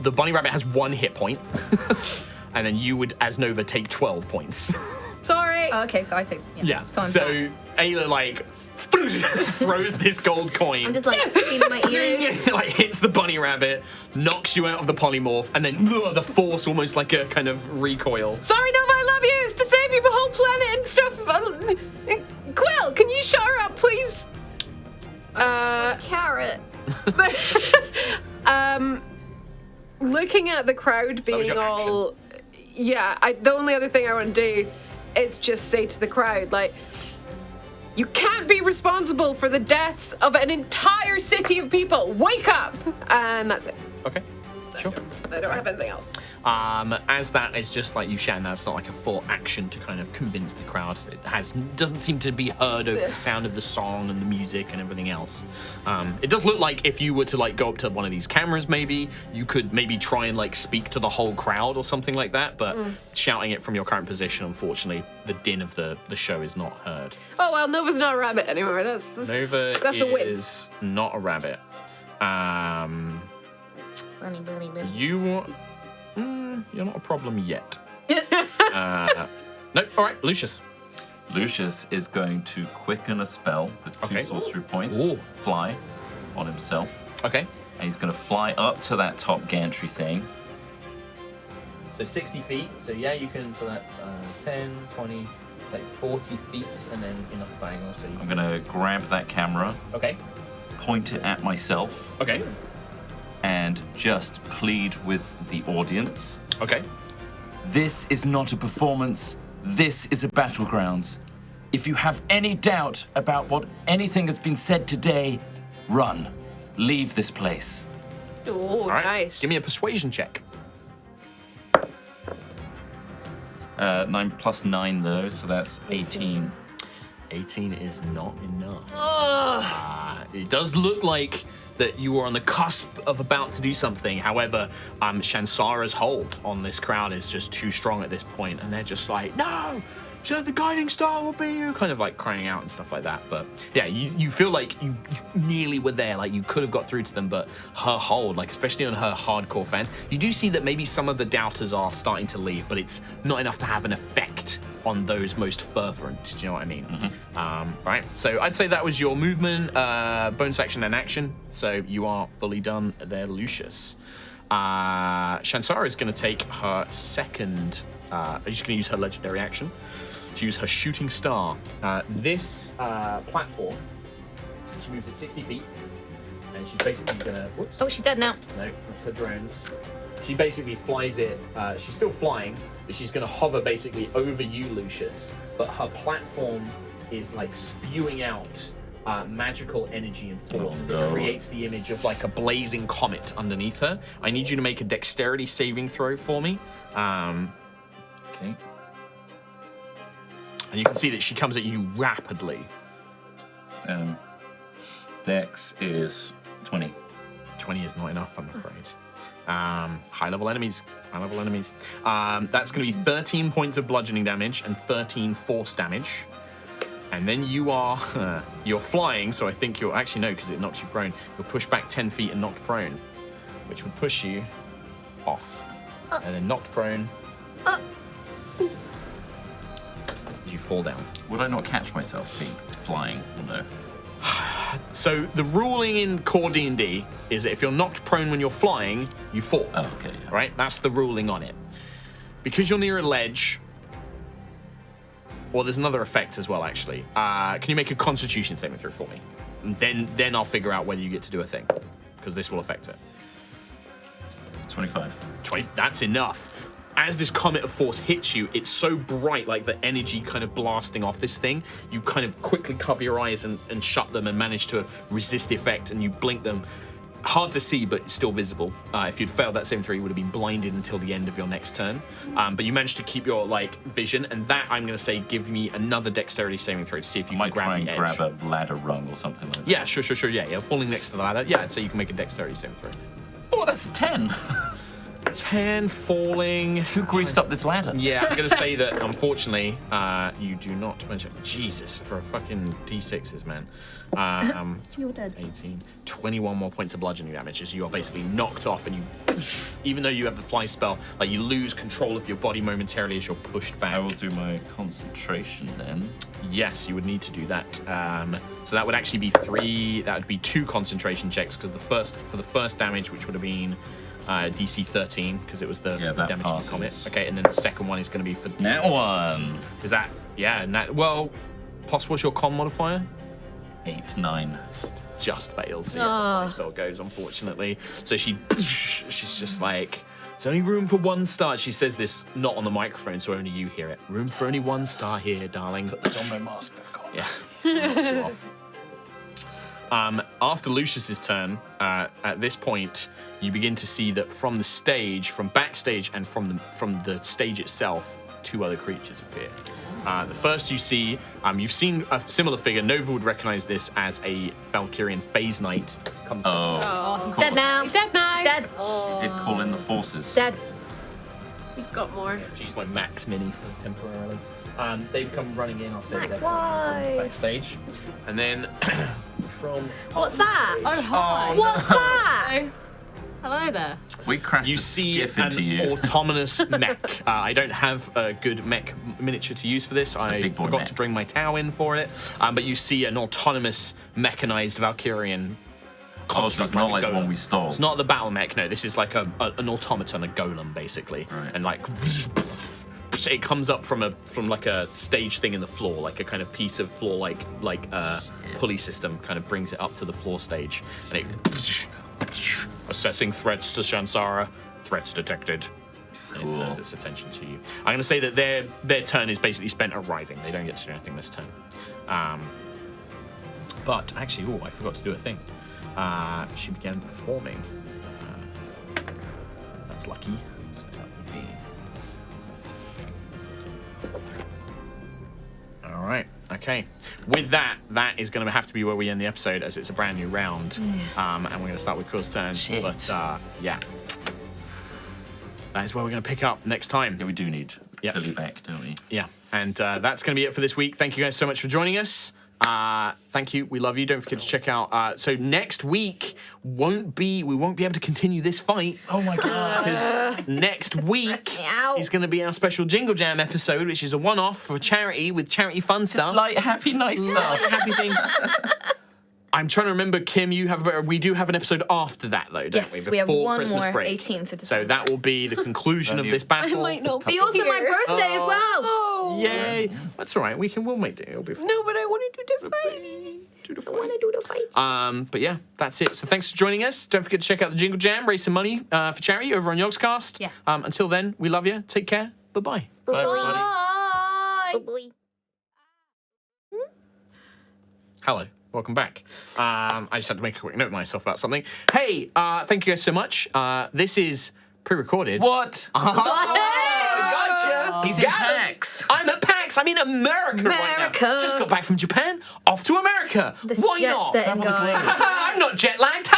Speaker 1: the bunny rabbit has 1 hit point, and then you would, as Nova, take 12 points.
Speaker 2: Sorry.
Speaker 3: Oh, okay, so I take.
Speaker 1: Yeah.
Speaker 3: So I'm
Speaker 1: So
Speaker 3: fine.
Speaker 1: Ayla like throws this gold coin.
Speaker 3: I'm just like feeling my ears.
Speaker 1: like hits the bunny rabbit, knocks you out of the polymorph, and then the force almost like a kind of recoil.
Speaker 2: Sorry, Nova, I love you. It's to save you the whole planet and stuff. Quill, can you shut her up, please?
Speaker 3: Carrot.
Speaker 2: Looking at the crowd
Speaker 1: that was
Speaker 2: being
Speaker 1: your
Speaker 2: all, yeah. The only other thing I want to do is just say to the crowd, like, you can't be responsible for the deaths of an entire city of people. Wake up! And that's it.
Speaker 1: Okay. Sure.
Speaker 2: I don't have anything else.
Speaker 1: As that is just like you shout, that's not like a full action to kind of convince the crowd. It doesn't seem to be heard over the sound of the song and the music and everything else. It does look like if you were to like go up to one of these cameras, maybe you could maybe try and like speak to the whole crowd or something like that. But shouting it from your current position, unfortunately, the din of the show is not heard.
Speaker 2: Oh well, Nova's not a rabbit anymore. That's
Speaker 1: Nova
Speaker 2: a win.
Speaker 1: is not a rabbit.
Speaker 3: Bunny, bunny, bunny.
Speaker 1: You're not a problem yet. No, all right, Lucius.
Speaker 4: Lucius is going to quicken a spell with 2
Speaker 1: Okay.
Speaker 4: sorcery points,
Speaker 1: Ooh.
Speaker 4: fly on himself,
Speaker 1: Okay.
Speaker 4: and he's going to fly up to that top gantry thing.
Speaker 1: So 60 feet. So yeah, you can. So that's 10, 20, like 40 feet, and then enough diagonal. So you
Speaker 4: I'm going to grab that camera,
Speaker 1: Okay.
Speaker 4: point it at myself,
Speaker 1: Okay.
Speaker 4: and just plead with the audience.
Speaker 1: Okay.
Speaker 4: This is not a performance. This is a battlegrounds. If you have any doubt about what anything has been said today, run. Leave this place.
Speaker 2: Oh,
Speaker 1: All right.
Speaker 2: nice.
Speaker 1: Give me a persuasion check.
Speaker 4: 9 plus 9 though, so that's 18.
Speaker 1: 18 is not enough. It does look like that you are on the cusp of about to do something. However, Shansara's hold on this crowd is just too strong at this point, and they're just like, no, so the guiding star will be you, kind of like crying out and stuff like that. But yeah, you feel like you nearly were there, like you could have got through to them, but her hold, like especially on her hardcore fans, you do see that maybe some of the doubters are starting to leave, but it's not enough to have an effect on those most fervent. Do you know what I mean? Right. So I'd say that was your movement, bonus action, and action. So you are fully done there, Lucius. Shansara is going to take her second. She's going to use her legendary action to use her shooting star. This platform, she moves at 60 feet, and she's basically going to. Whoops.
Speaker 3: Oh, she's dead now.
Speaker 1: No, that's her drones. She basically flies it. She's still flying, but she's going to hover basically over you, Lucius. But her platform is like spewing out magical energy and force as
Speaker 4: no.
Speaker 1: it creates the image of like a blazing comet underneath her. I need you to make a dexterity saving throw for me.
Speaker 4: Okay.
Speaker 1: And you can see that she comes at you rapidly.
Speaker 4: Dex is 20.
Speaker 1: 20 is not enough, I'm afraid. High-level enemies. That's going to be 13 points of bludgeoning damage and 13 force damage. And then you are, you're flying, so I think you'll, actually no, because it knocks you prone. You'll push back 10 feet and knocked prone, which would push you off. And then knocked prone. You fall down.
Speaker 4: Would I not catch myself being flying? Or no?
Speaker 1: So the ruling in core D&D is that if you're knocked prone when you're flying, you fall.
Speaker 4: Oh, okay. Yeah.
Speaker 1: Right? That's the ruling on it. Because you're near a ledge, well, there's another effect as well, actually. Can you make a Constitution saving throw for me? And then I'll figure out whether you get to do a thing, because this will affect it.
Speaker 4: 25.
Speaker 1: 20, that's enough. As this comet of force hits you, it's so bright, like the energy kind of blasting off this thing. You kind of quickly cover your eyes and shut them and manage to resist the effect, and you blink them. Hard to see, but still visible. If you'd failed that saving throw, you would have been blinded until the end of your next turn. But you managed to keep your vision, and that I'm going to say give me another dexterity saving throw to see if you can
Speaker 4: Might try
Speaker 1: grab
Speaker 4: and
Speaker 1: the edge.
Speaker 4: grab a ladder rung or something like that.
Speaker 1: Yeah, sure. Yeah, falling next to the ladder. Yeah, so you can make a dexterity saving throw.
Speaker 4: Oh, that's a 10.
Speaker 1: 10 falling.
Speaker 4: Who greased up this ladder?
Speaker 1: Yeah, I'm going to say that, unfortunately, you do not mention... Jesus, for a fucking D6s, man.
Speaker 3: You're dead.
Speaker 1: 18. 21 more points of bludgeoning damage as you are basically knocked off, and you... Even though you have the fly spell, you lose control of your body momentarily as you're pushed back.
Speaker 4: I will do my concentration then.
Speaker 1: Yes, you would need to do that. So that would actually be 3... That would be 2 concentration checks, because for the first damage, which would have been... DC 13 because it was the
Speaker 4: that
Speaker 1: damage
Speaker 4: passes.
Speaker 1: from the comet. Okay, and then the second one is going to be for
Speaker 4: Nat 1.
Speaker 1: Is that well? Plus, what's your con modifier?
Speaker 4: 8, 9.
Speaker 1: Just fails. So yeah, the spell goes, unfortunately. So she's just like, there's only room for 1 star. She says this not on the microphone, so only you hear it. Room for only 1 star here, darling.
Speaker 4: Put this on my mask back on.
Speaker 1: Yeah. Knocks you off. After Lucius's turn, at this point, you begin to see that from the stage, from backstage, and from the stage itself, 2 other creatures appear. The first you see, you've seen a similar figure. Nova would recognize this as a Valkyrian Phase Knight.
Speaker 3: He's dead now.
Speaker 2: He's dead now.
Speaker 3: Dead.
Speaker 4: Did call in the forces.
Speaker 3: Dead.
Speaker 2: He's got more.
Speaker 1: She's my Max Mini for temporarily. They've come running in. I'll say
Speaker 3: Max,
Speaker 1: they're coming from
Speaker 3: why?
Speaker 1: backstage, and then from
Speaker 3: What's that?
Speaker 5: Oh, hi.
Speaker 3: What's that?
Speaker 5: Hello there.
Speaker 4: We crashed
Speaker 1: you
Speaker 4: a
Speaker 1: see
Speaker 4: skiff
Speaker 1: an
Speaker 4: into you.
Speaker 1: autonomous mech. I don't have a good mech miniature to use for this. I
Speaker 4: big boy
Speaker 1: forgot
Speaker 4: mech.
Speaker 1: to bring my Tau in for it. But you see an autonomous mechanized Valkyrian.
Speaker 4: Oh, so it's not like the
Speaker 1: golem.
Speaker 4: one we stole.
Speaker 1: It's not the battle mech. No, this is like an automaton, a golem, basically,
Speaker 4: Right.
Speaker 1: and it comes up from like a stage thing in the floor, like a kind of piece of floor, like pulley system, kind of brings it up to the floor stage, and it assessing threats to Shansara. Threats detected. And it turns its attention to you. I'm going to say that their turn is basically spent arriving. They don't get to do anything this turn. But actually, I forgot to do a thing. She began performing. That's lucky. So that would be. All right. Okay. With that is going to have to be where we end the episode, as it's a brand new round. And we're going to start with Quill's turn.
Speaker 4: Shit.
Speaker 1: But yeah, that is where we're going to pick up next time.
Speaker 4: Yeah, we do need
Speaker 1: Yep.
Speaker 4: Billy back, don't we?
Speaker 1: Yeah. And that's going to be it for this week. Thank you guys so much for joining us. Thank you. We love you. Don't forget to check out. So next week we won't be able to continue this fight.
Speaker 4: Oh my god.
Speaker 1: Because next week
Speaker 3: me out.
Speaker 1: is going to be our special Jingle Jam episode, which is a one-off for charity with charity fun stuff.
Speaker 4: Light, happy, nice stuff.
Speaker 1: Happy things. I'm trying to remember, Kim, we do have an episode after that, though, don't
Speaker 3: Yes,
Speaker 1: we?
Speaker 3: we have
Speaker 1: Before
Speaker 3: one
Speaker 1: Christmas
Speaker 3: more,
Speaker 1: break.
Speaker 3: 18th of December.
Speaker 1: So that will be the conclusion of this battle.
Speaker 2: I might not be
Speaker 3: Be also my
Speaker 2: here.
Speaker 3: birthday as well.
Speaker 2: Oh.
Speaker 1: Yay. That's all right. We'll make it. It'll be fun.
Speaker 2: No, but I want to do the fight.
Speaker 1: Do the
Speaker 3: I want to do the fight.
Speaker 1: But yeah, that's it. So thanks for joining us. Don't forget to check out the Jingle Jam, raise some money for charity over on Yogscast.
Speaker 5: Yeah.
Speaker 1: Until then, we love you. Take care. Bye-bye.
Speaker 4: Bye, everybody.
Speaker 3: Bye.
Speaker 1: Hello. welcome back. I just had to make a quick note of myself about something. Hey, thank you guys so much. This is pre-recorded.
Speaker 4: What?
Speaker 1: Gotcha.
Speaker 4: He's in PAX.
Speaker 1: I'm at PAX. I'm in America right now. Just got back from Japan. Off to America. Why not? I'm not jet lagged.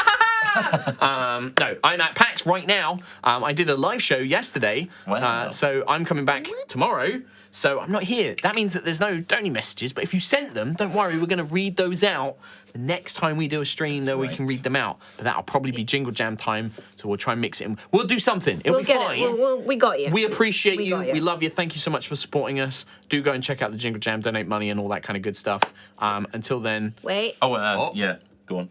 Speaker 1: No, I'm at PAX right now. I did a live show yesterday.
Speaker 4: Wow.
Speaker 1: So I'm coming back tomorrow. So I'm not here. That means that there's no Donny messages. But if you sent them, don't worry. We're going to read those out the next time we do a stream. Though we can read them out. But that'll probably be Jingle Jam time. So we'll try and mix it in. We'll do something. It'll be fine.
Speaker 3: We got you.
Speaker 1: We appreciate you.
Speaker 3: got you.
Speaker 1: We love you. Thank you so much for supporting us. Do go and check out the Jingle Jam, donate money and all that kind of good stuff. Until then.
Speaker 3: Wait.
Speaker 4: Yeah, go on.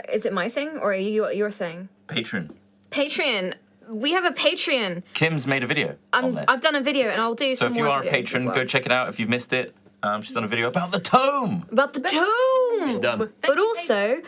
Speaker 3: Is it my thing or are you your thing? Patreon. We have a Patreon.
Speaker 4: Kim's made a video on there.
Speaker 3: I've done a video and I'll do
Speaker 4: So
Speaker 3: some
Speaker 4: if you
Speaker 3: more
Speaker 4: are a
Speaker 3: videos as
Speaker 4: patron,
Speaker 3: well.
Speaker 4: go check it out if you've missed it. She's done a video about the tome.
Speaker 3: About the tomb.
Speaker 1: Done.
Speaker 3: But also,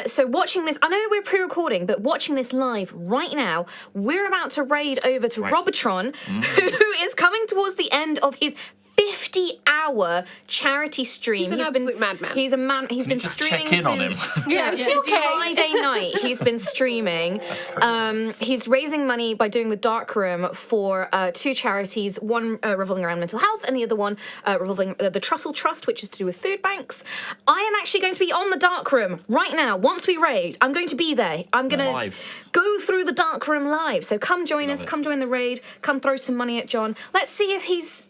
Speaker 3: so watching this, I know that we're pre-recording, but watching this live right now, we're about to raid over to Robotron, who is coming towards the end of his 50-hour charity stream.
Speaker 2: He's an absolute madman.
Speaker 3: He's a man. He's been
Speaker 4: Just
Speaker 3: streaming
Speaker 4: check in on him.
Speaker 3: since
Speaker 2: Yes,
Speaker 3: Friday night. He's been streaming.
Speaker 4: That's crazy.
Speaker 3: He's raising money by doing the dark room for two charities. One revolving around mental health, and the other one revolving the Trussell Trust, which is to do with food banks. I am actually going to be on the dark room right now. Once we raid, I'm going to be there. I'm going to go through the dark room live. So come join us. Come join the raid. Come throw some money at John. Let's see if he's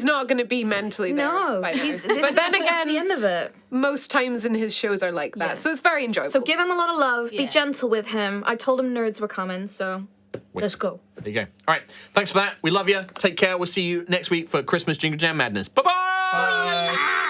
Speaker 2: not going to be mentally there.
Speaker 3: no.
Speaker 2: by now.
Speaker 3: But
Speaker 2: then
Speaker 3: the
Speaker 2: again,
Speaker 3: end of it.
Speaker 2: most times in his shows are like that,
Speaker 3: Yeah.
Speaker 2: so it's very enjoyable.
Speaker 3: So give him a lot of love. Be
Speaker 5: Yeah.
Speaker 3: gentle with him. I told him nerds were coming, so let's go.
Speaker 1: There you go. All right. Thanks for that. We love you. Take care. We'll see you next week for Christmas Jingle Jam Madness. Bye-bye.
Speaker 4: Bye.